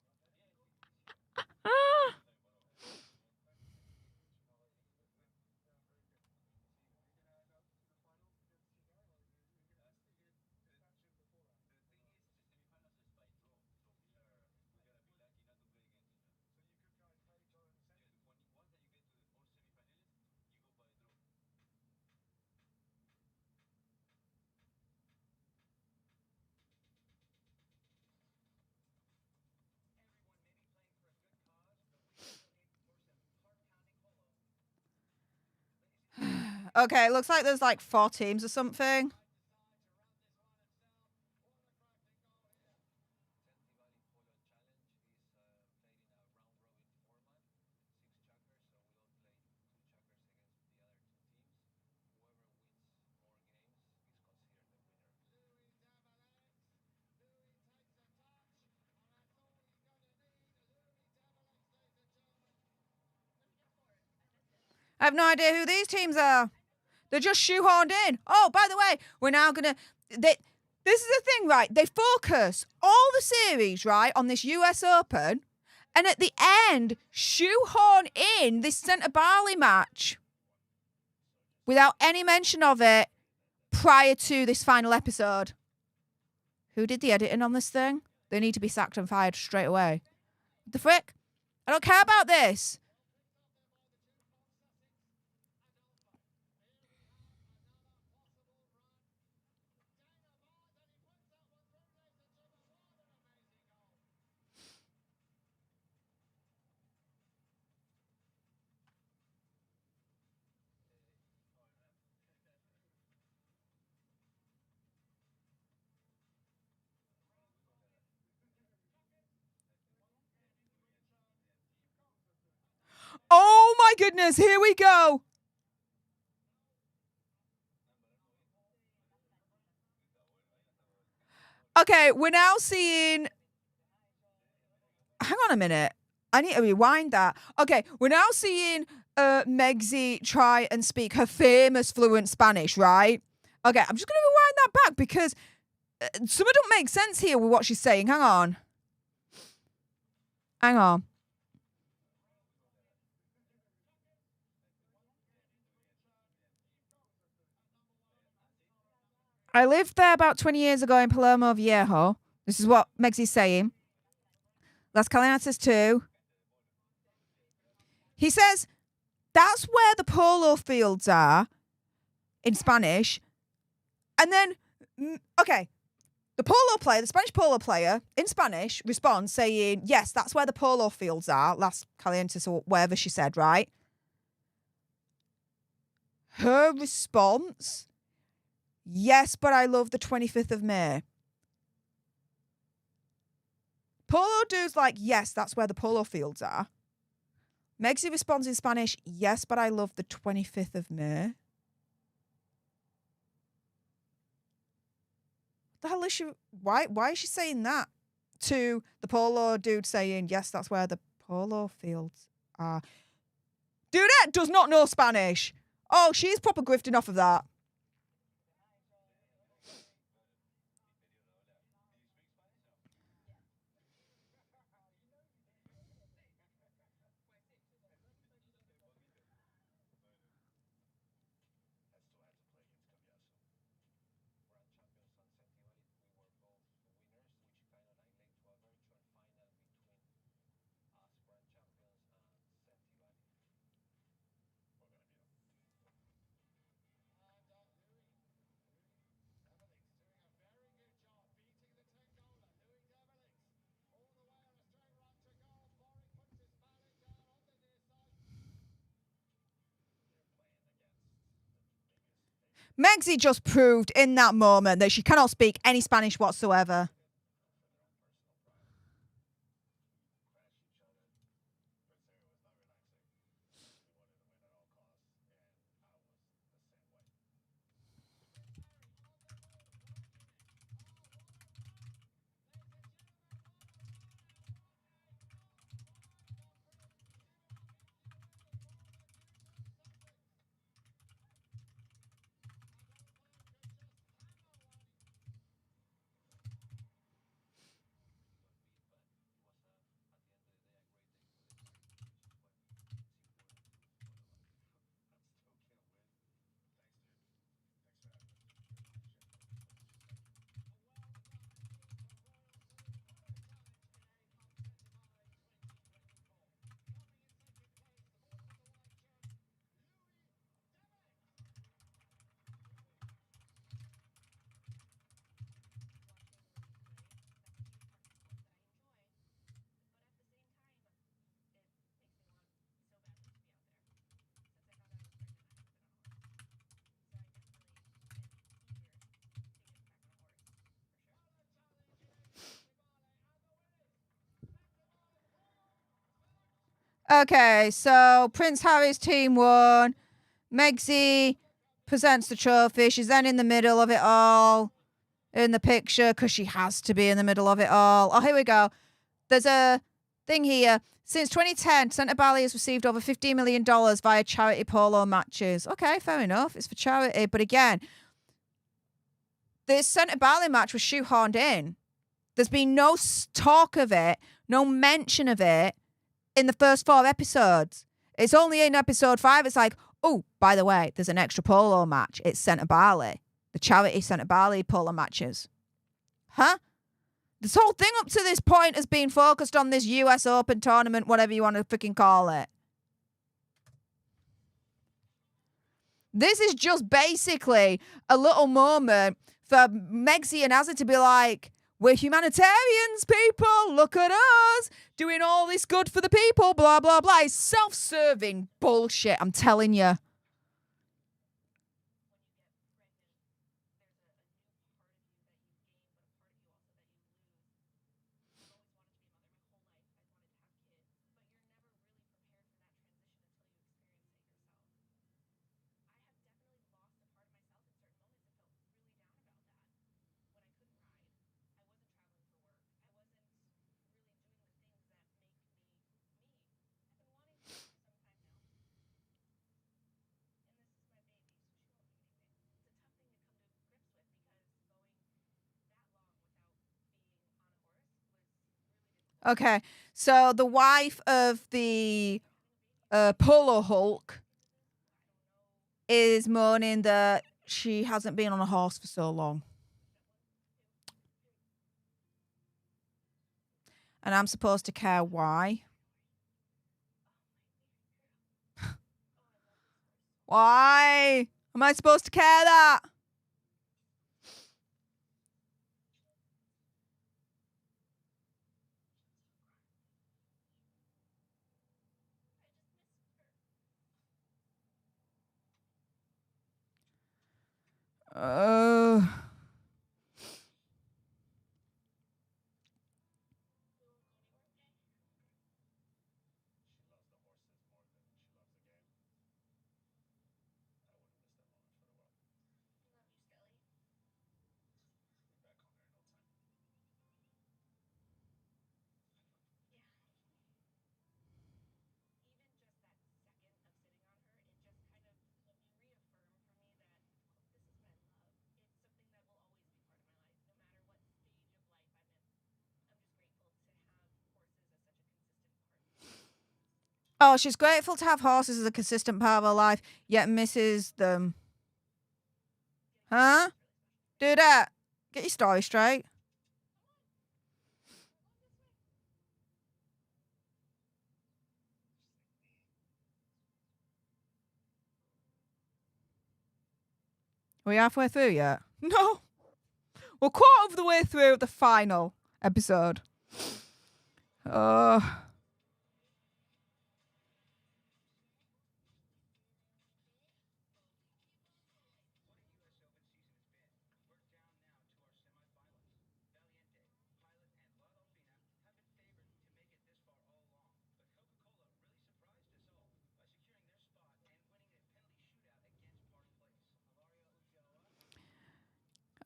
Okay, it looks like there's like 4 teams or something. I have no idea who these teams are. They're just shoehorned in. Oh, by the way, we're now gonna. This is the thing, right? They focus all the series, right, on this US Open, and at the end, shoehorn in this Centre Barley match without any mention of it prior to this final episode. Who did the editing on this thing? They need to be sacked and fired straight away. What the frick? I don't care about this. Oh my goodness, here we go. Okay, we're now seeing. Hang on a minute. I need to rewind that. Okay, we're now seeing Megsy try and speak her famous fluent Spanish, right? Okay, I'm just going to rewind that back because some of it don't make sense here with what she's saying. Hang on. Hang on. I lived there about 20 years ago in Palermo Viejo. This is what Megsy's saying. Las Caliantas too. He says, that's where the polo fields are in Spanish. And then, okay, the Spanish polo player in Spanish responds saying, yes, that's where the polo fields are. Las Calientes or whatever she said, right? Her response, yes, but I love the 25th of May. Polo dude's like, yes, that's where the polo fields are. Megzy responds in Spanish, yes, but I love the 25th of May. The hell is she? Why is she saying that to the polo dude saying, yes, that's where the polo fields are? Dudette does not know Spanish. Oh, she's proper grifting off of that. Megzy just proved in that moment that she cannot speak any Spanish whatsoever. Okay, so Prince Harry's team won. Megzy presents the trophy. She's then in the middle of it all in the picture because she has to be in the middle of it all. Oh, here we go. There's a thing here. Since 2010, Centre Bally has received over $15 million via charity polo matches. Okay, fair enough. It's for charity. But again, this Centre Bally match was shoehorned in. There's been no talk of it, no mention of it in the first 4 episodes. It's only in episode 5. It's like, oh, by the way, there's an extra polo match. It's Centre Bally. The charity Centre Bally polo matches. Huh? This whole thing up to this point has been focused on this US Open tournament, whatever you want to freaking call it. This is just basically a little moment for Megzy and Azzy to be like, we're humanitarians, people. Look at us doing all this good for the people, blah, blah, blah. It's self-serving bullshit, I'm telling you. Okay, so the wife of the Polo Hulk is moaning that she hasn't been on a horse for so long. And I'm supposed to care why. Why am I supposed to care that? Oh. Oh, she's grateful to have horses as a consistent part of her life, yet misses them. Huh? Do that. Get your story straight. Are we halfway through yet? No. We're quarter of the way through the final episode. Oh.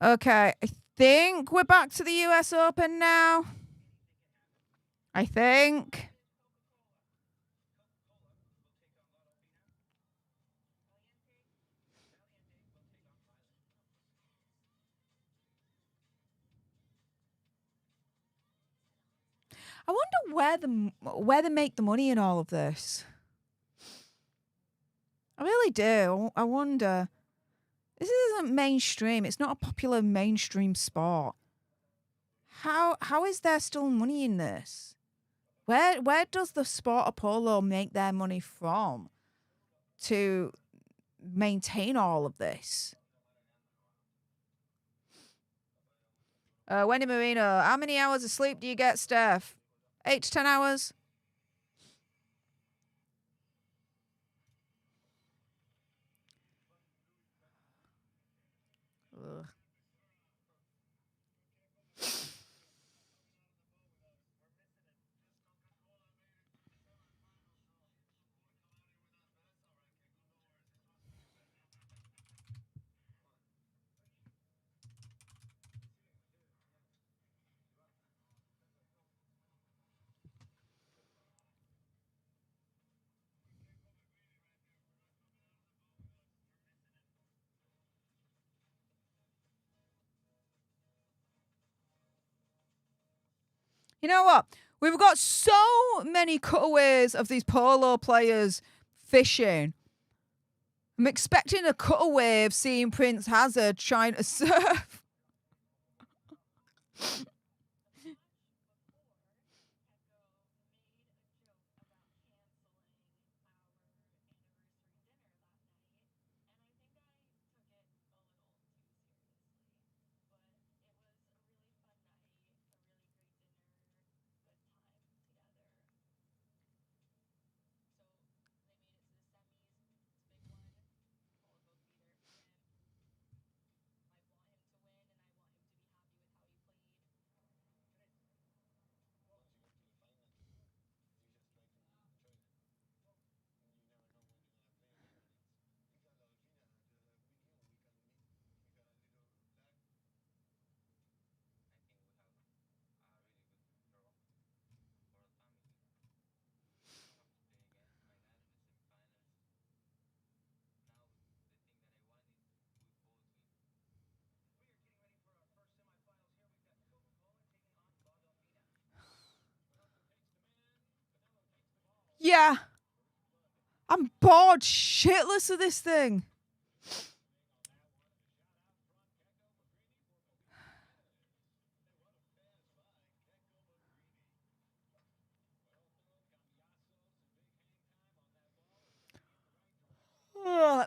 Okay, I think we're back to the US Open now. I think. I wonder where they make the money in all of this. I really do. I wonder. This isn't mainstream. It's not a popular mainstream sport. How is there still money in this? Where does the sport of polo make their money from to maintain all of this? Wendy Marino, how many hours of sleep do you get, Steph? 8 to 10 hours? Ugh. You know what? We've got so many cutaways of these polo players fishing. I'm expecting a cutaway of seeing Prince Hazard trying to surf. Yeah. I'm bored shitless of this thing.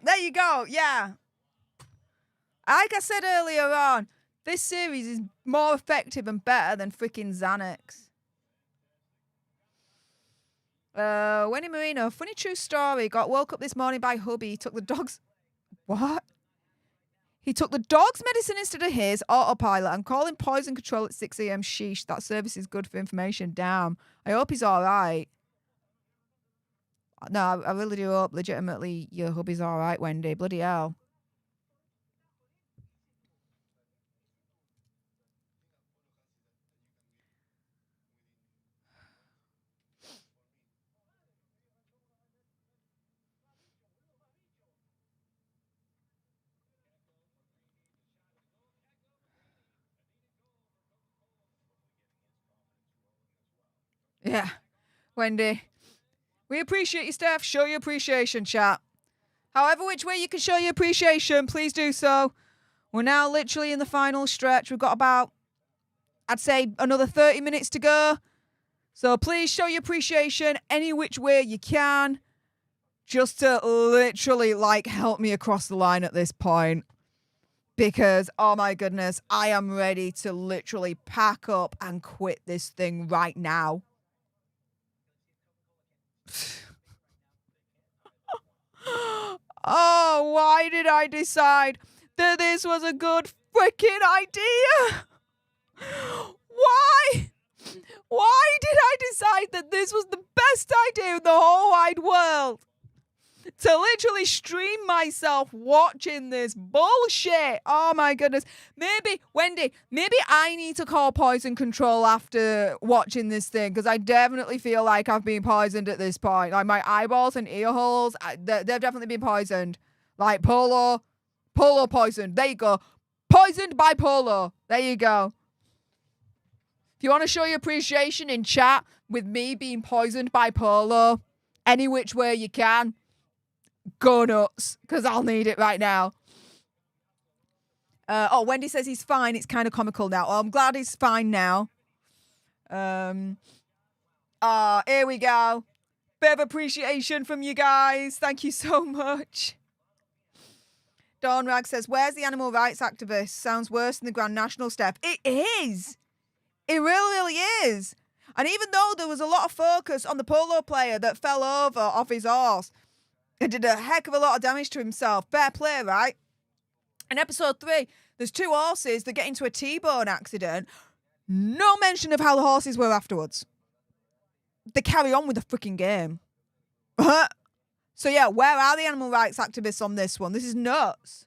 There you go. Yeah. Like I said earlier on, this series is more effective and better than freaking Xanax. Wendy Marino, funny true story. Got woke up this morning by hubby. He took the dog's... What? He took the dog's medicine instead of his, autopilot. I'm calling poison control at 6 a.m. Sheesh. That service is good for information. Damn. I hope he's all right. No, I really do hope legitimately your hubby's all right, Wendy. Bloody hell. Yeah. Wendy. We appreciate you, Steph. Show your appreciation, chat. However which way you can show your appreciation, please do so. We're now literally in the final stretch. We've got about, I'd say, another 30 minutes to go. So please show your appreciation any which way you can. Just to literally, help me across the line at this point. Because, oh my goodness, I am ready to literally pack up and quit this thing right now. Oh, why did I decide that this was a good freaking idea? Why? Why did I decide that this was the best idea in the whole wide world? To literally stream myself watching this bullshit. Oh my goodness. Maybe, Wendy, maybe I need to call poison control after watching this thing, because I definitely feel like I've been poisoned at this point. Like my eyeballs and ear holes, they've definitely been poisoned. Like Polo poisoned. There you go. Poisoned by Polo. There you go. If you want to show your appreciation in chat with me being poisoned by Polo, any which way you can, go nuts, because I'll need it right now. Wendy says he's fine. It's kind of comical now. Oh, I'm glad he's fine now. Here we go. Bit of appreciation from you guys. Thank you so much. Dawn Rag says, where's the animal rights activist? Sounds worse than the Grand National Step. It is. It really, really is. And even though there was a lot of focus on the polo player that fell over off his horse, and did a heck of a lot of damage to himself. Fair play, right? In episode 3, there's 2 horses that get into a T-bone accident. No mention of how the horses were afterwards. They carry on with the freaking game. So yeah, where are the animal rights activists on this one? This is nuts.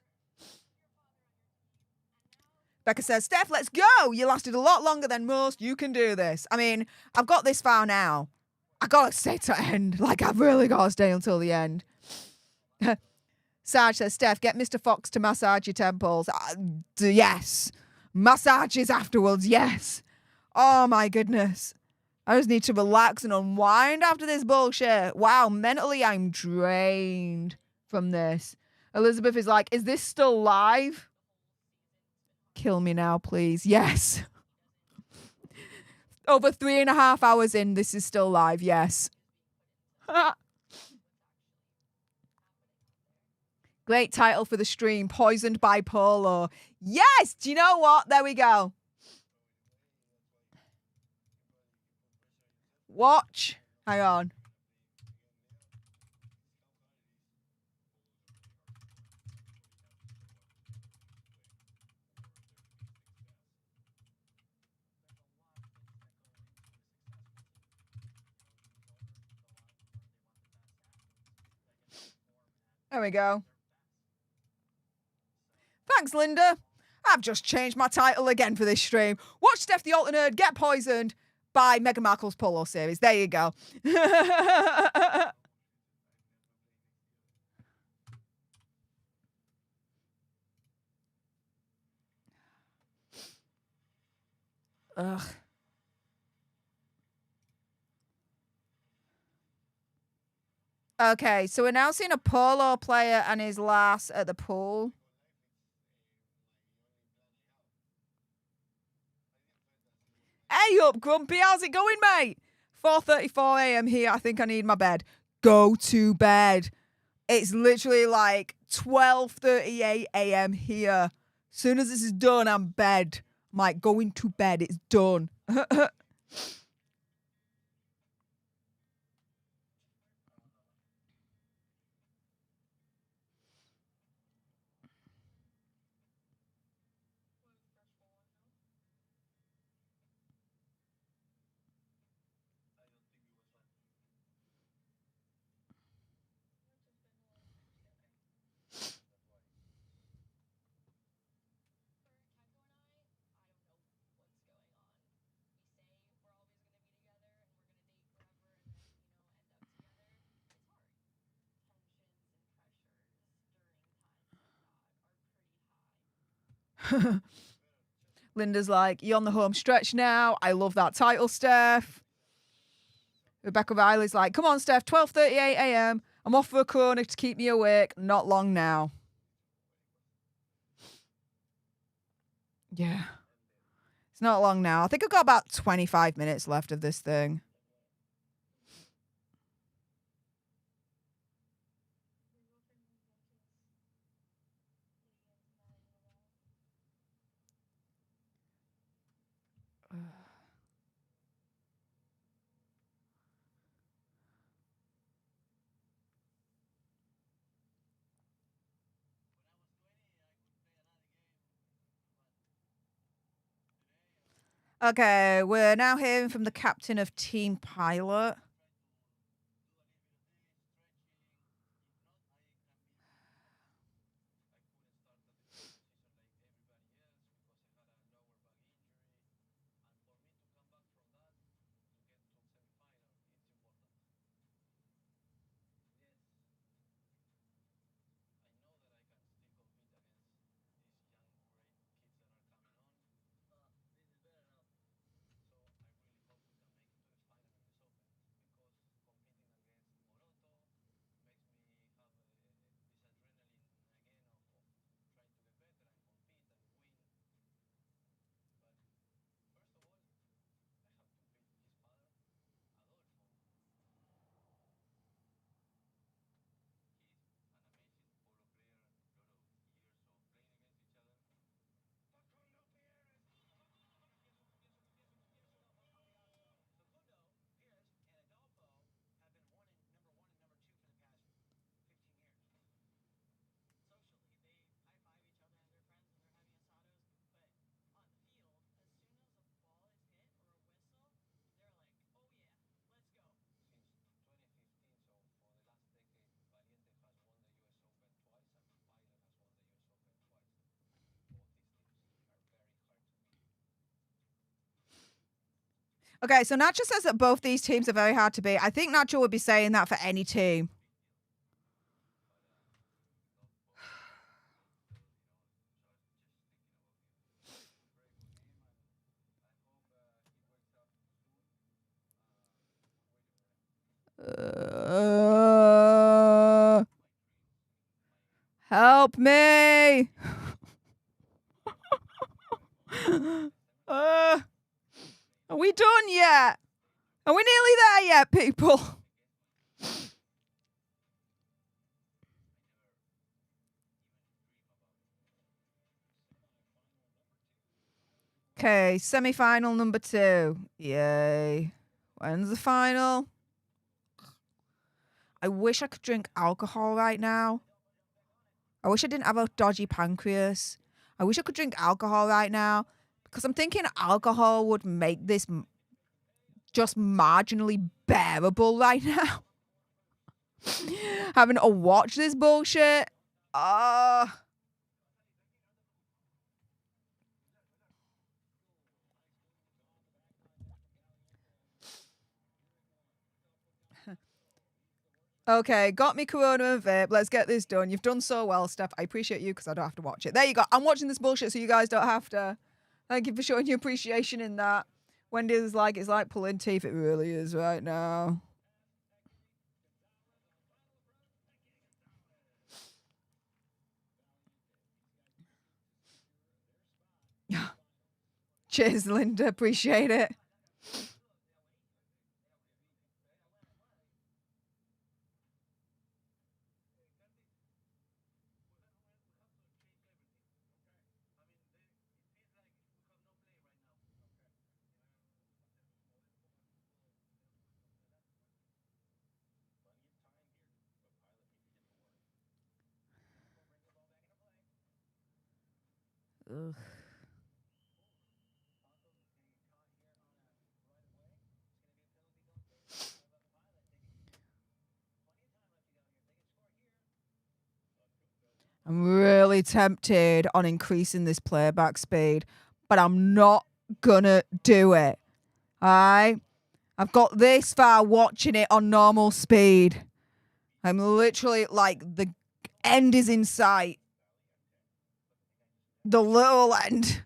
Becca says, Steph, let's go. You lasted a lot longer than most. You can do this. I mean, I've got this far now. I gotta stay to the end. I've really gotta stay until the end. Sarge says, Steph, get Mr. Fox to massage your temples. Yes. Massages afterwards, yes. Oh my goodness. I just need to relax and unwind after this bullshit. Wow, mentally I'm drained from this. Elizabeth is like, is this still live? Kill me now, please. Yes. Over 3.5 hours in, this is still live, yes. Great title for the stream, Poisoned by Polo. Yes! Do you know what? There we go. Watch. Hang on. There we go. Thanks, Linda. I've just changed my title again for this stream. Watch Steph the Alter Nerd get poisoned by Meghan Markle's Polo series. There you go. Ugh. Okay, so we're now seeing a polo player and his lass at the pool. Hey up, Grumpy, how's it going, mate? 4:34 a.m. here. I think I need my bed. Go to bed. It's literally 12:38 a.m. here. As soon as this is done, I'm bed. I'm like going to bed. It's done. Linda's like, you on the home stretch now? I love that title, Steph. Rebecca Riley's like, come on, Steph, 12:38 a.m. I'm off for a corner to keep me awake. Not long now. Yeah. It's not long now. I think I've got about 25 minutes left of this thing. Okay, we're now hearing from the captain of Team Pilot. Okay, so Nacho says that both these teams are very hard to beat. I think Nacho would be saying that for any team. Help me! Are we done yet? Are we nearly there yet, people? Okay, semi-final number 2. Yay. When's the final? I wish I could drink alcohol right now. I wish I didn't have a dodgy pancreas. I wish I could drink alcohol right now because I'm thinking alcohol would make this just marginally bearable right now. Having to watch this bullshit. Okay, got me Corona and vape. Let's get this done. You've done so well, Steph. I appreciate you because I don't have to watch it. There you go. I'm watching this bullshit so you guys don't have to. Thank you for showing your appreciation in that. Wendy's like, it's like pulling teeth. It really is right now. Cheers, Linda. Appreciate it. Ugh. I'm really tempted on increasing this playback speed, but I'm not gonna do it. Alright? I've got this far watching it on normal speed. I'm literally like, the end is in sight. The little end.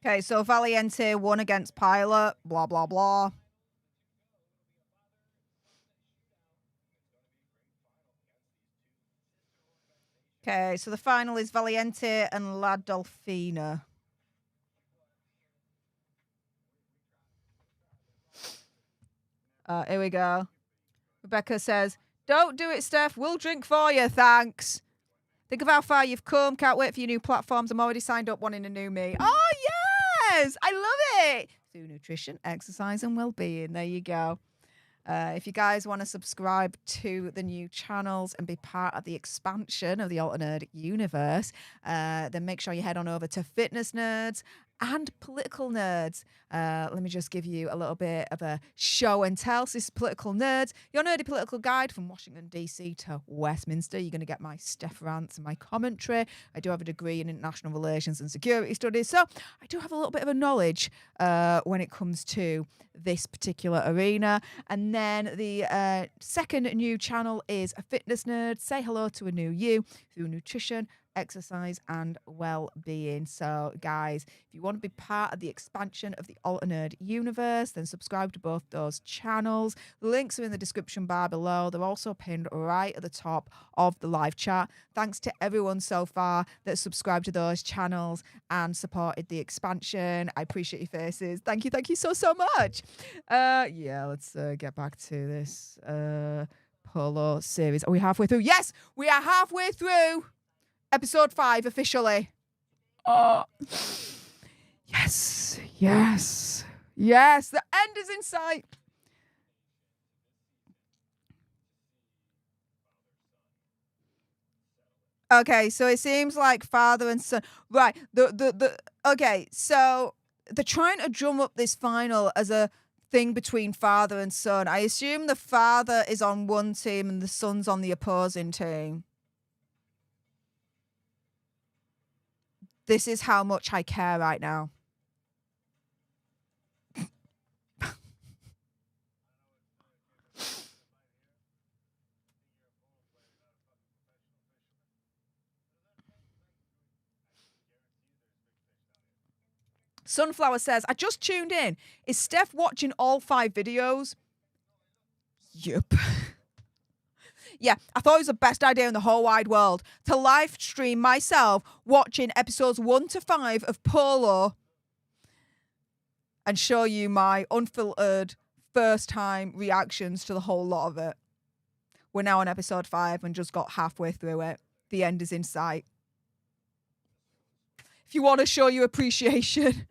Okay, so Valiente won against Pilot, blah, blah, blah. Okay, so the final is Valiente and La Dolfina. Here we go. Rebecca says, "Don't do it, Stef. We'll drink for you, thanks. Think of how far you've come. Can't wait for your new platforms. I'm already signed up wanting a new me." Oh, yes! I love it. Through nutrition, exercise, and well-being. There you go. If you guys want to subscribe to the new channels and be part of the expansion of the Alternate Universe, then make sure you head on over to Fitness Nerds and Political Nerds. Let me just give you a little bit of a show and tell. So this is Political Nerds, your nerdy political guide from Washington, D.C. to Westminster. You're going to get my Stef rants and my commentary. I do have a degree in international relations and security studies, so I do have a little bit of a knowledge when it comes to this particular arena. And then the second new channel is a Fitness Nerd. Say hello to a new you through nutrition, exercise, and well-being. So guys, if you want to be part of the expansion of the Alternate Universe, then subscribe to both those channels. The links are in the description bar below. They're also pinned right at the top of the live chat. Thanks to everyone so far that subscribed to those channels and supported the expansion. I appreciate your faces. Thank you so much. Yeah, let's get back to this Polo series. Are we halfway through? Yes, we are halfway through episode 5 officially. Oh, yes, yes, yes. The end is in sight. Okay, so it seems like father and son. Right. Okay, so they're trying to drum up this final as a thing between father and son. I assume the father is on one team and the son's on the opposing team. This is how much I care right now. Sunflower says, "I just tuned in. Is Stef watching all 5 videos?" Yup. Yeah, I thought it was the best idea in the whole wide world to live stream myself watching episodes 1 to 5 of Polo and show you my unfiltered first time reactions to the whole lot of it. We're now on episode 5 and just got halfway through it. The end is in sight. If you want to show your appreciation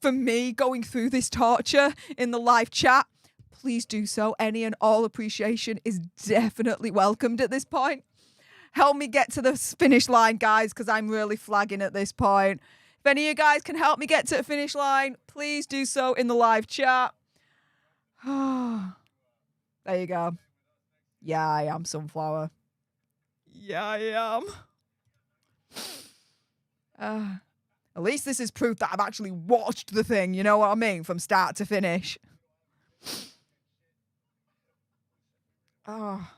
for me going through this torture in the live chat, please do so. Any and all appreciation is definitely welcomed at this point. Help me get to the finish line, guys, because I'm really flagging at this point. If any of you guys can help me get to the finish line, please do so in the live chat. There you go. Yeah, I am Sunflower. Yeah, I am. At least this is proof that I've actually watched the thing, you know what I mean? From start to finish. Oh.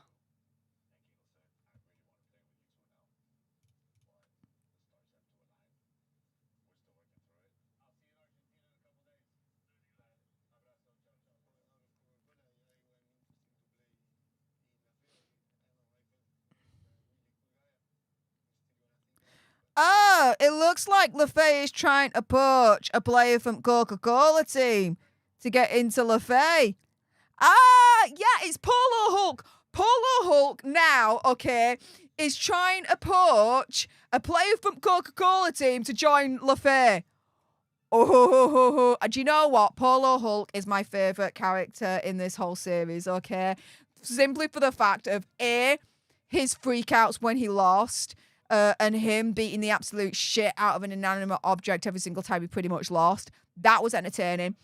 Oh, it looks like LaFay is trying to poach a player from Coca-Cola team to get into LaFay. Ah, yeah, it's Polo Hulk. Polo Hulk now, okay, is trying to poach a player from Coca-Cola team to join LaFay. Oh, do you know what? Polo Hulk is my favourite character in this whole series, okay? Simply for the fact of A, his freakouts when he lost, and him beating the absolute shit out of an inanimate object every single time he pretty much lost. That was entertaining.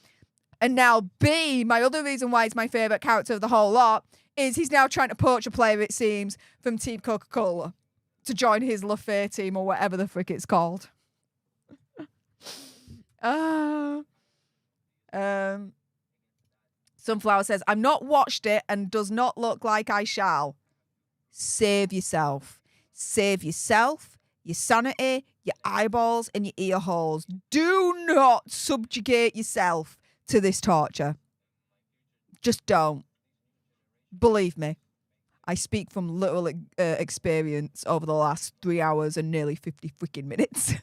And now B, my other reason why he's my favourite character of the whole lot, is he's now trying to poach a player, it seems, from Team Coca-Cola to join his LaFay team or whatever the frick it's called. Sunflower says, I'm not watched it and does not look like I shall. Save yourself. Save yourself, your sanity, your eyeballs, and your ear holes. Do not subjugate yourself to this torture. Just don't. Believe me. I speak from literal experience over the last 3 hours and nearly 50 freaking minutes.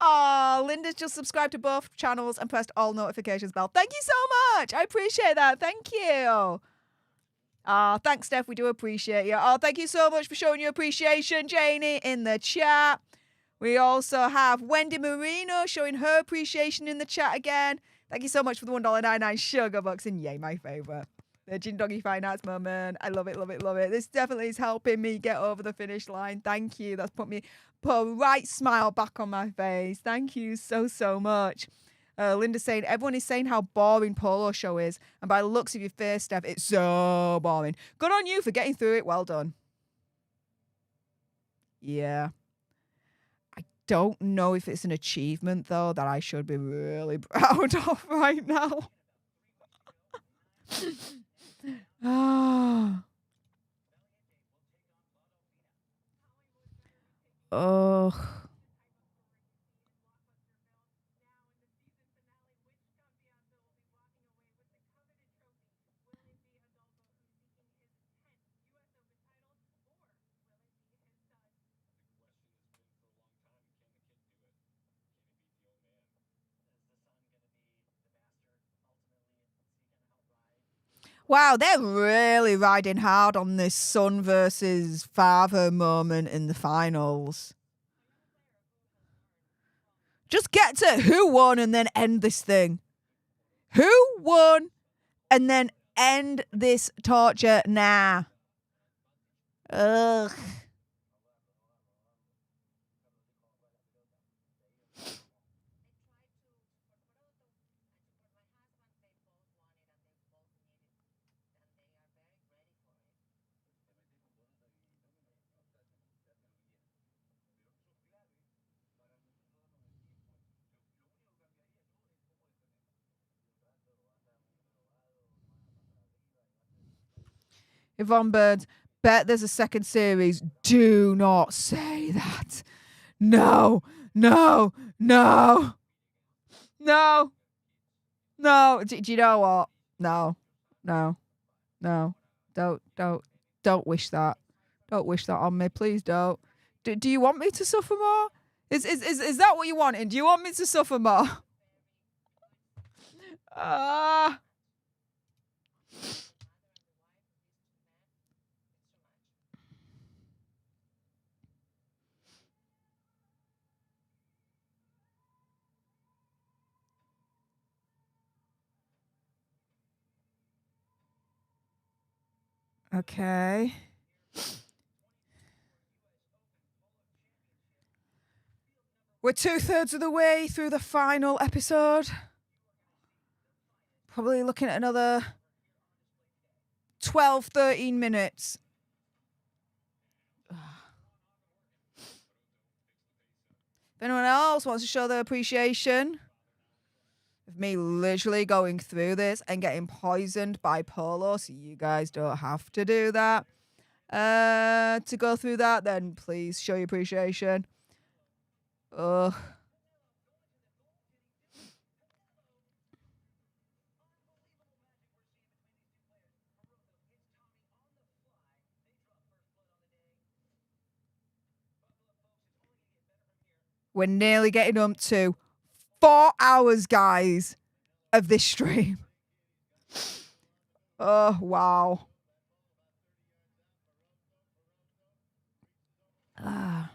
Oh, Linda's just subscribed to both channels and pressed all notifications bell. Thank you so much. I appreciate that. Thank you. Thanks, Steph. We do appreciate you. Oh, thank you so much for showing your appreciation, Janie, in the chat. We also have Wendy Marino showing her appreciation in the chat again. Thank you so much for the $1.99 sugar bucks, and yay, my favourite. The Gin Doggy Fine Arts moment. I love it, love it, love it. This definitely is helping me get over the finish line. Thank you. That's put a right smile back on my face. Thank you so, so much. Linda saying, everyone is saying how boring Polo show is. And by the looks of your face, Steph, it's so boring. Good on you for getting through it. Well done. Yeah. I don't know if it's an achievement, though, that I should be really proud of right now. Ugh. Wow, they're really riding hard on this son versus father moment in the finals. Just get to who won and then end this thing. Who won and then end this torture now. Ugh. Yvonne Burns, bet there's a second series. Do not say that. No, no, no, no, no. Do you know what? No, no, no. Don't wish that. Don't wish that on me. Please don't. Do you want me to suffer more? Is that what you wanted? Do you want me to suffer more? Ah. Okay. We're 2/3 of the way through the final episode. Probably looking at another 12, 13 minutes. If anyone else wants to show their appreciation, of me literally going through this and getting poisoned by Polo, so you guys don't have to do that. To go through that, then please show your appreciation. Ugh. We're nearly getting up to 4 hours, guys, of this stream. Oh, wow. Ah.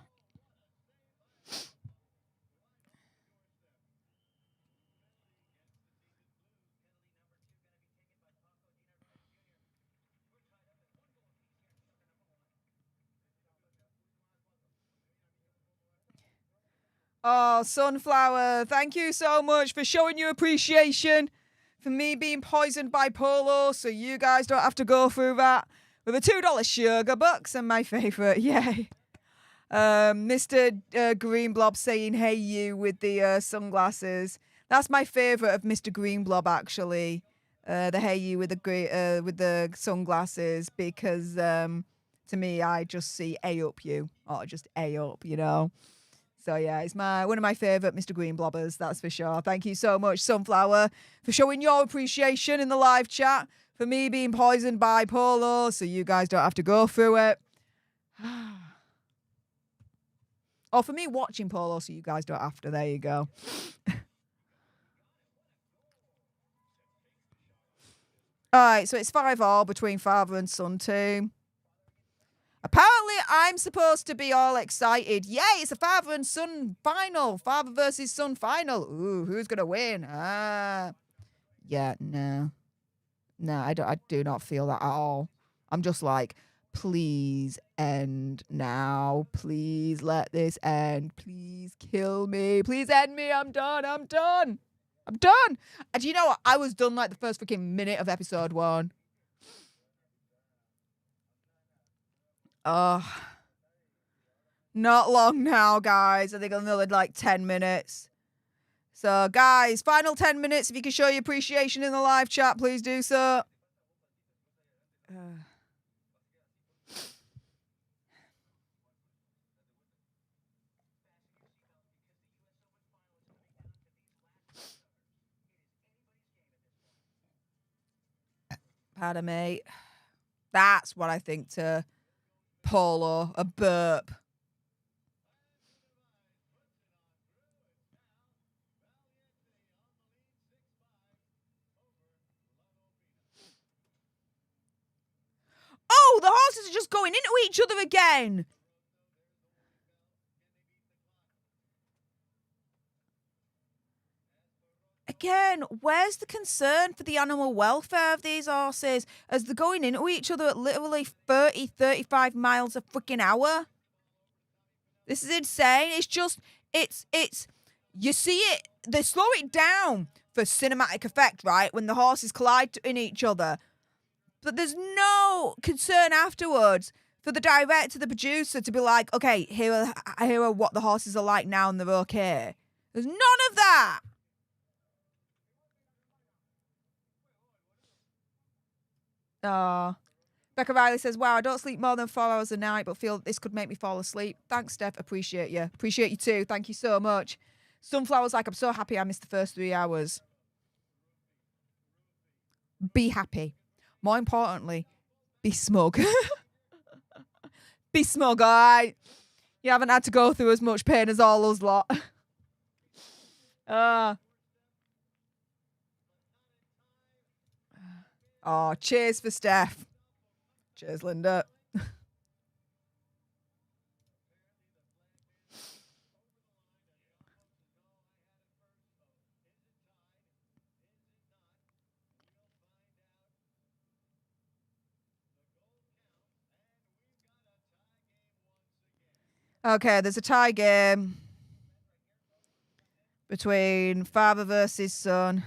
Oh, Sunflower, thank you so much for showing your appreciation for me being poisoned by Polo, so you guys don't have to go through that with a $2 sugar bucks and my favourite. Yay. Mr. Green Blob saying "Hey you" with the sunglasses. That's my favourite of Mr. Green Blob, actually. The "Hey you" with the sunglasses, because to me, I just see A up you, or just A up, you know. So yeah, it's one of my favourite Mr. Green Blobbers, that's for sure. Thank you so much, Sunflower, for showing your appreciation in the live chat for me being poisoned by Polo, so you guys don't have to go through it. Or for me watching Polo, so you guys don't have to. There you go. Alright, so it's 5-5 between father and son too. Apparently, I'm supposed to be all excited. Yay, it's a father and son final. Father versus son final. Ooh, who's going to win? Yeah, no. No, I do not feel that at all. I'm just like, please end now. Please let this end. Please kill me. Please end me. I'm done. I'm done. I'm done. And you know what? I was done like the first freaking minute of episode 1. Oh. Not long now, guys. I think another like 10 minutes. So, guys, final 10 minutes. If you can show your appreciation in the live chat, please do so. Pardon me. That's what I think to Polo, a burp. Oh, the horses are just going into each other again. Again, where's the concern for the animal welfare of these horses as they're going into each other at literally 30, 35 miles a freaking hour? This is insane. It's just, it's, you see it, they slow it down for cinematic effect, right? When the horses collide in each other. But there's no concern afterwards for the director, the producer to be like, okay, here are what the horses are like now and they're okay. There's none of that. Becca Riley says, wow, I don't sleep more than 4 hours a night, but feel this could make me fall asleep. Thanks, Steph. Appreciate you. Appreciate you too. Thank you so much. Sunflower's like, I'm so happy I missed the first 3 hours. Be happy. More importantly, be smug. Be smug, alright? You haven't had to go through as much pain as all us lot. Oh, cheers for Steph. Cheers, Linda. Okay, there's a tie game between father versus son.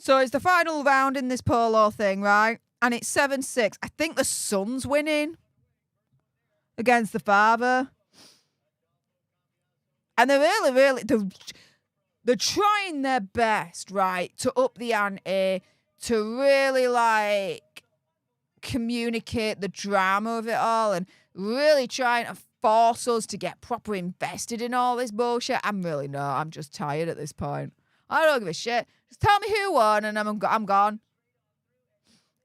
So it's the final round in this polo thing, right? And it's 7-6. I think the son's winning against the father. And they're really, they're trying their best, right, to up the ante, to really, like, communicate the drama of it all and really trying to force us to get proper invested in all this bullshit. I'm really not. I'm just tired at this point. I don't give a shit. Just tell me who won and I'm gone.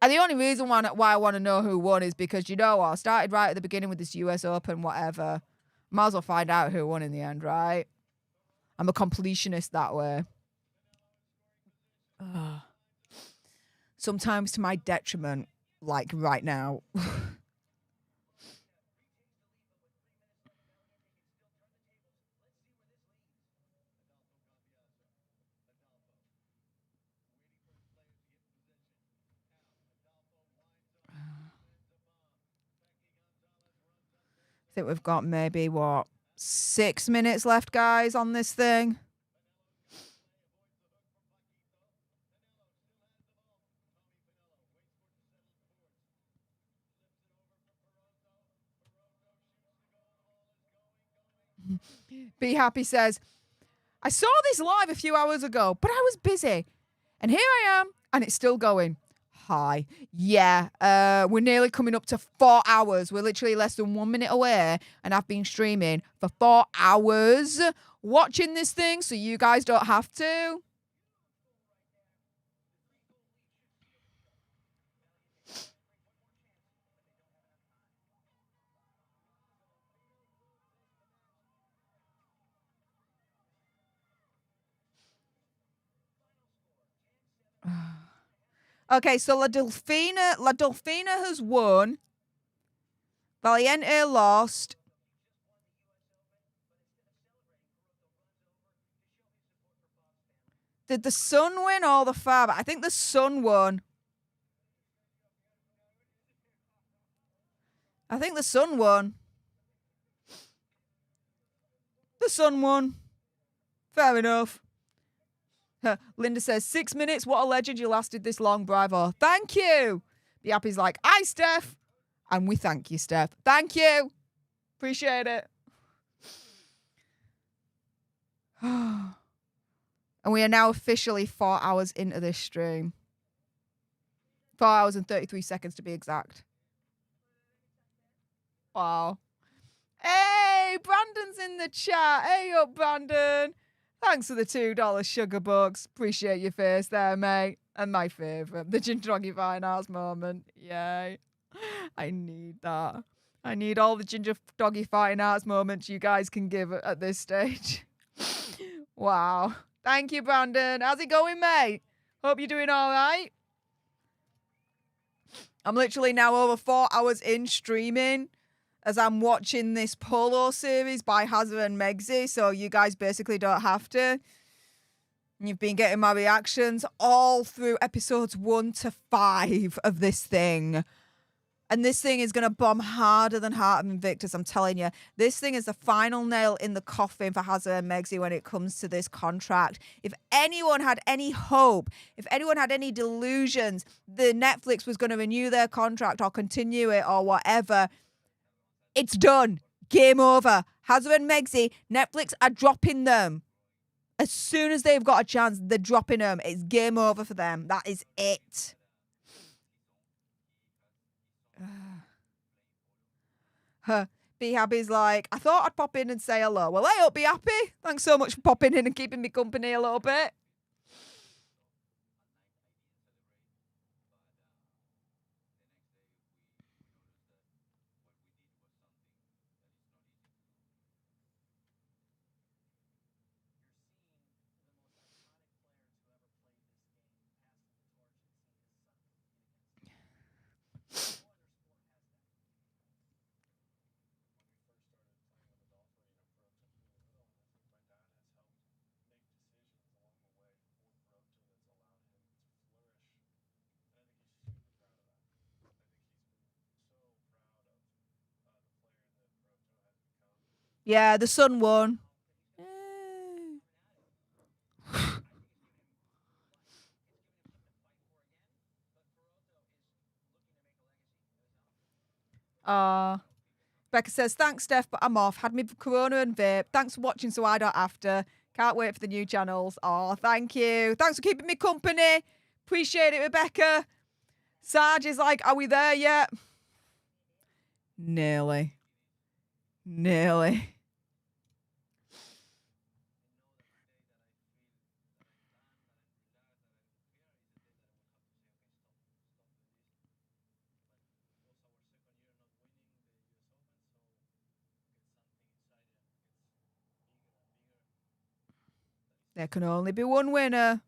And the only reason why I want to know who won is because, you know what, I started right at the beginning with this US Open, whatever. Might as well find out who won in the end, right? I'm a completionist that way. Ugh. Sometimes to my detriment, like right now. I think we've got maybe, 6 minutes left, guys, on this thing. Be Happy says, I saw this live a few hours ago, but I was busy. And here I am, and it's still going. Hi. Yeah, we're nearly coming up to 4 hours. We're literally less than 1 minute away, and I've been streaming for 4 hours watching this thing, so you guys don't have to. Okay, so La Delfina has won. Valiente lost. Did the son win or the father? I think the son won. I think the son won. The son won. Fair enough. Linda says, 6 minutes. What a legend you lasted this long. Bravo. Thank you. Be Happy's like, hi, Steph. And we thank you, Steph. Thank you. Appreciate it. And we are now officially 4 hours into this stream. 4 hours and 33 seconds to be exact. Wow. Hey, Brandon's in the chat. Hey up, Brandon. Thanks for the $2 sugar bucks. Appreciate your face there, mate. And my favourite, the Ginger Doggy Fine Arts moment. Yay. I need that. I need all the Ginger Doggy Fine Arts moments you guys can give at this stage. Wow. Thank you, Brandon. How's it going, mate? Hope you're doing all right. I'm literally now over 4 hours in streaming as I'm watching this Polo series by Harry and Meghan, so you guys basically don't have to. You've been getting my reactions all through episodes 1 to 5 of this thing. And this thing is going to bomb harder than Heart of Invictus, I'm telling you. This thing is the final nail in the coffin for Harry and Meghan when it comes to this contract. If anyone had any hope, if anyone had any delusions that Netflix was going to renew their contract or continue it or whatever, it's done. Game over. Harry and Meghan, Netflix are dropping them. As soon as they've got a chance, they're dropping them. It's game over for them. That is it. Be Happy's like, I thought I'd pop in and say hello. Well, hey up, Be Happy. Thanks so much for popping in and keeping me company a little bit. Yeah, the son won. Becca says, thanks, Stef, but I'm off. Had me Corona and vape. Thanks for watching so I don't have to. Can't wait for the new channels. Oh, thank you. Thanks for keeping me company. Appreciate it, Rebecca. Sarge is like, are we there yet? Nearly. There can only be one winner.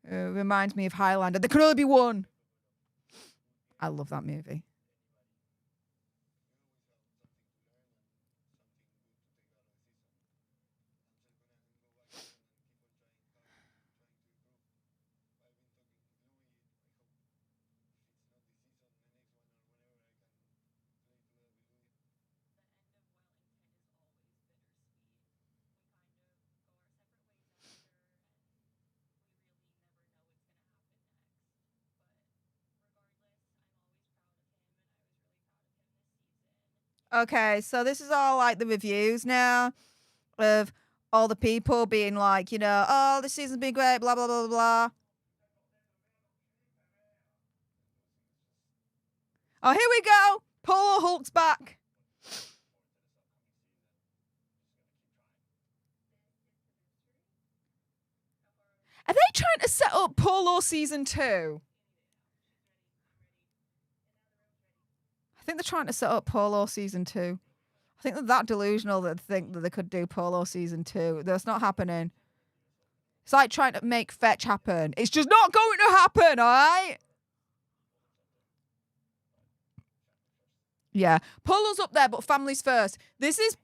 Reminds me of Highlander. There can only be one. I love that movie. Okay, so this is all like the reviews now of all the people being like, you know, oh, this season's been great, blah, blah, blah, blah, blah. Oh, here we go. Polo Hulk's back. Are they trying to set up Polo season 2? I think they're trying to set up Polo season 2. I think they're that delusional that they think that they could do Polo season 2. That's not happening. It's like trying to make Fetch happen. It's just not going to happen, all right? Yeah. Polo's up there, but family's first. This is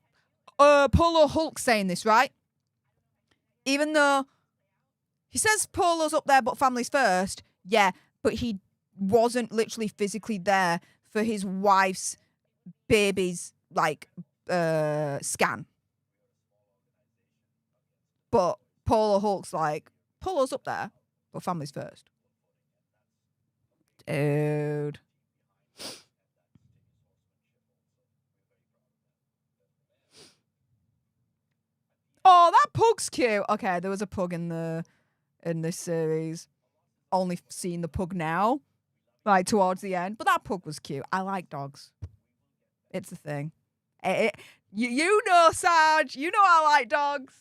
Polo Hulk saying this, right? Even though he says Polo's up there, but family's first. Yeah, but he wasn't literally physically there for his wife's baby's, like, scan. But Polo Hulk's like, Polo's up there, but family's first. Dude. Oh, that pug's cute. Okay, there was a pug in this series. Only seen the pug now, like towards the end. But that pug was cute. I like dogs. It's a thing. You know, Sarge. You know I like dogs.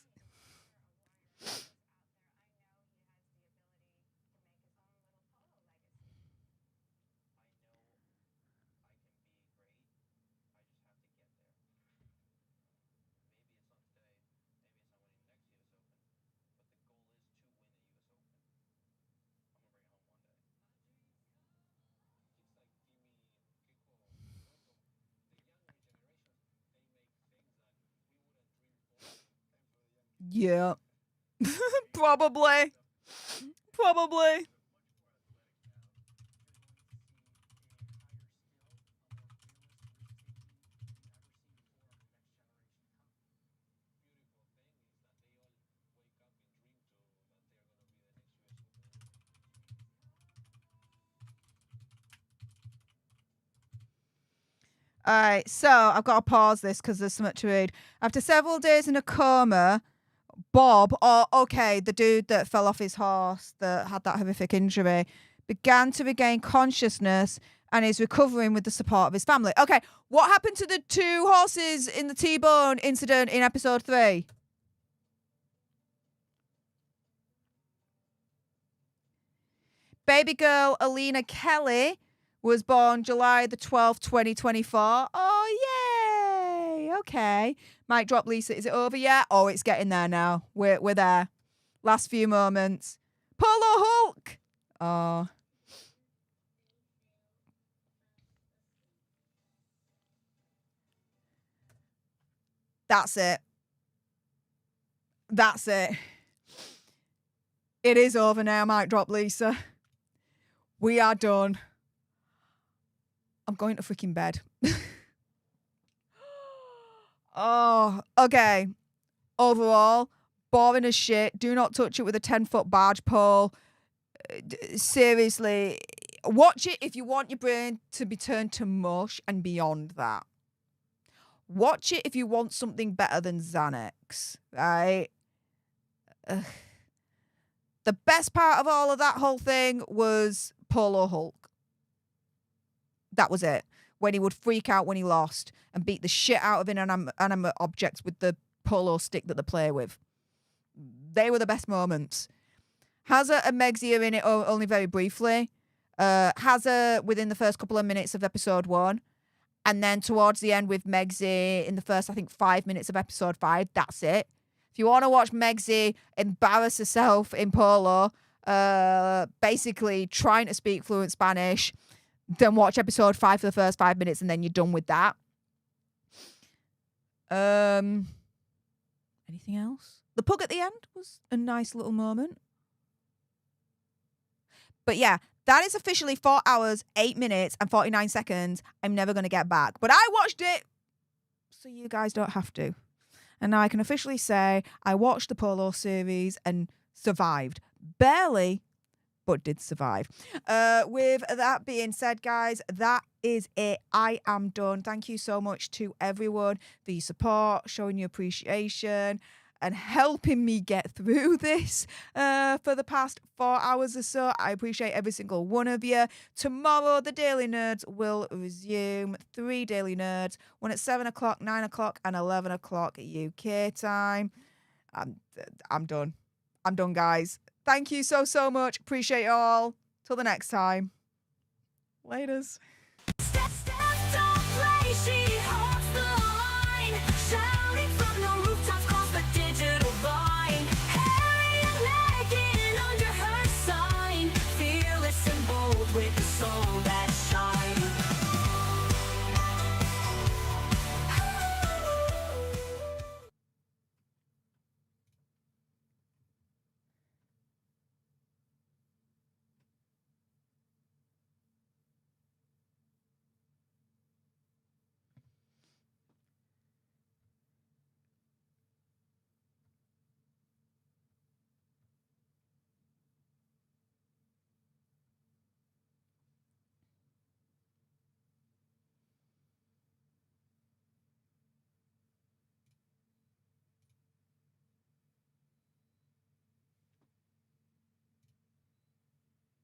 Yeah. Probably. All right, so I've got to pause this because there's so much to read. After several days in a coma, Bob, the dude that fell off his horse that had that horrific injury, began to regain consciousness and is recovering with the support of his family. Okay, what happened to the 2 horses in the T-bone incident in episode 3? Baby girl Alina Kelly was born July the 12th, 2024. Oh, yay. Okay. Mic drop, Lisa. Is it over yet? Oh, it's getting there now. We're there. Last few moments. Polo Hulk. Oh. That's it. It is over now, mic drop, Lisa. We are done. I'm going to freaking bed. Oh, okay. Overall, boring as shit. Do not touch it with a 10-foot barge pole. Seriously, Watch it if you want your brain to be turned to mush and beyond that. Watch it if you want something better than Xanax, right? Ugh. The best part of all of that whole thing was Polo Hulk. That was it. When he would freak out when he lost and beat the shit out of inanimate objects with the polo stick that they play with. They were the best moments. Hazza and Megxie are in it only very briefly. Hazza within the first couple of minutes of episode 1. And then towards the end with Megxie in the first, I think, 5 minutes of episode 5. That's it. If you want to watch Megxie embarrass herself in Polo, basically trying to speak fluent Spanish, then watch episode 5 for the first 5 minutes and then you're done with that. Anything else? The pug at the end was a nice little moment. But yeah, that is officially 4 hours, 8 minutes and 49 seconds I'm never going to get back. But I watched it so you guys don't have to. And now I can officially say I watched the Polo series and survived. Barely, but did survive. With that being said, guys, that is it. I am done. Thank you so much to everyone for your support, showing your appreciation, and helping me get through this for the past 4 hours or so. I appreciate every single one of you. Tomorrow, the Daily Nerds will resume. 3 Daily Nerds, one at 7 o'clock, 9 o'clock, and 11 o'clock UK time. I'm done. I'm done, guys. Thank you so much. Appreciate it all. Till the next time. Laters. Stef don't play, she holds the line.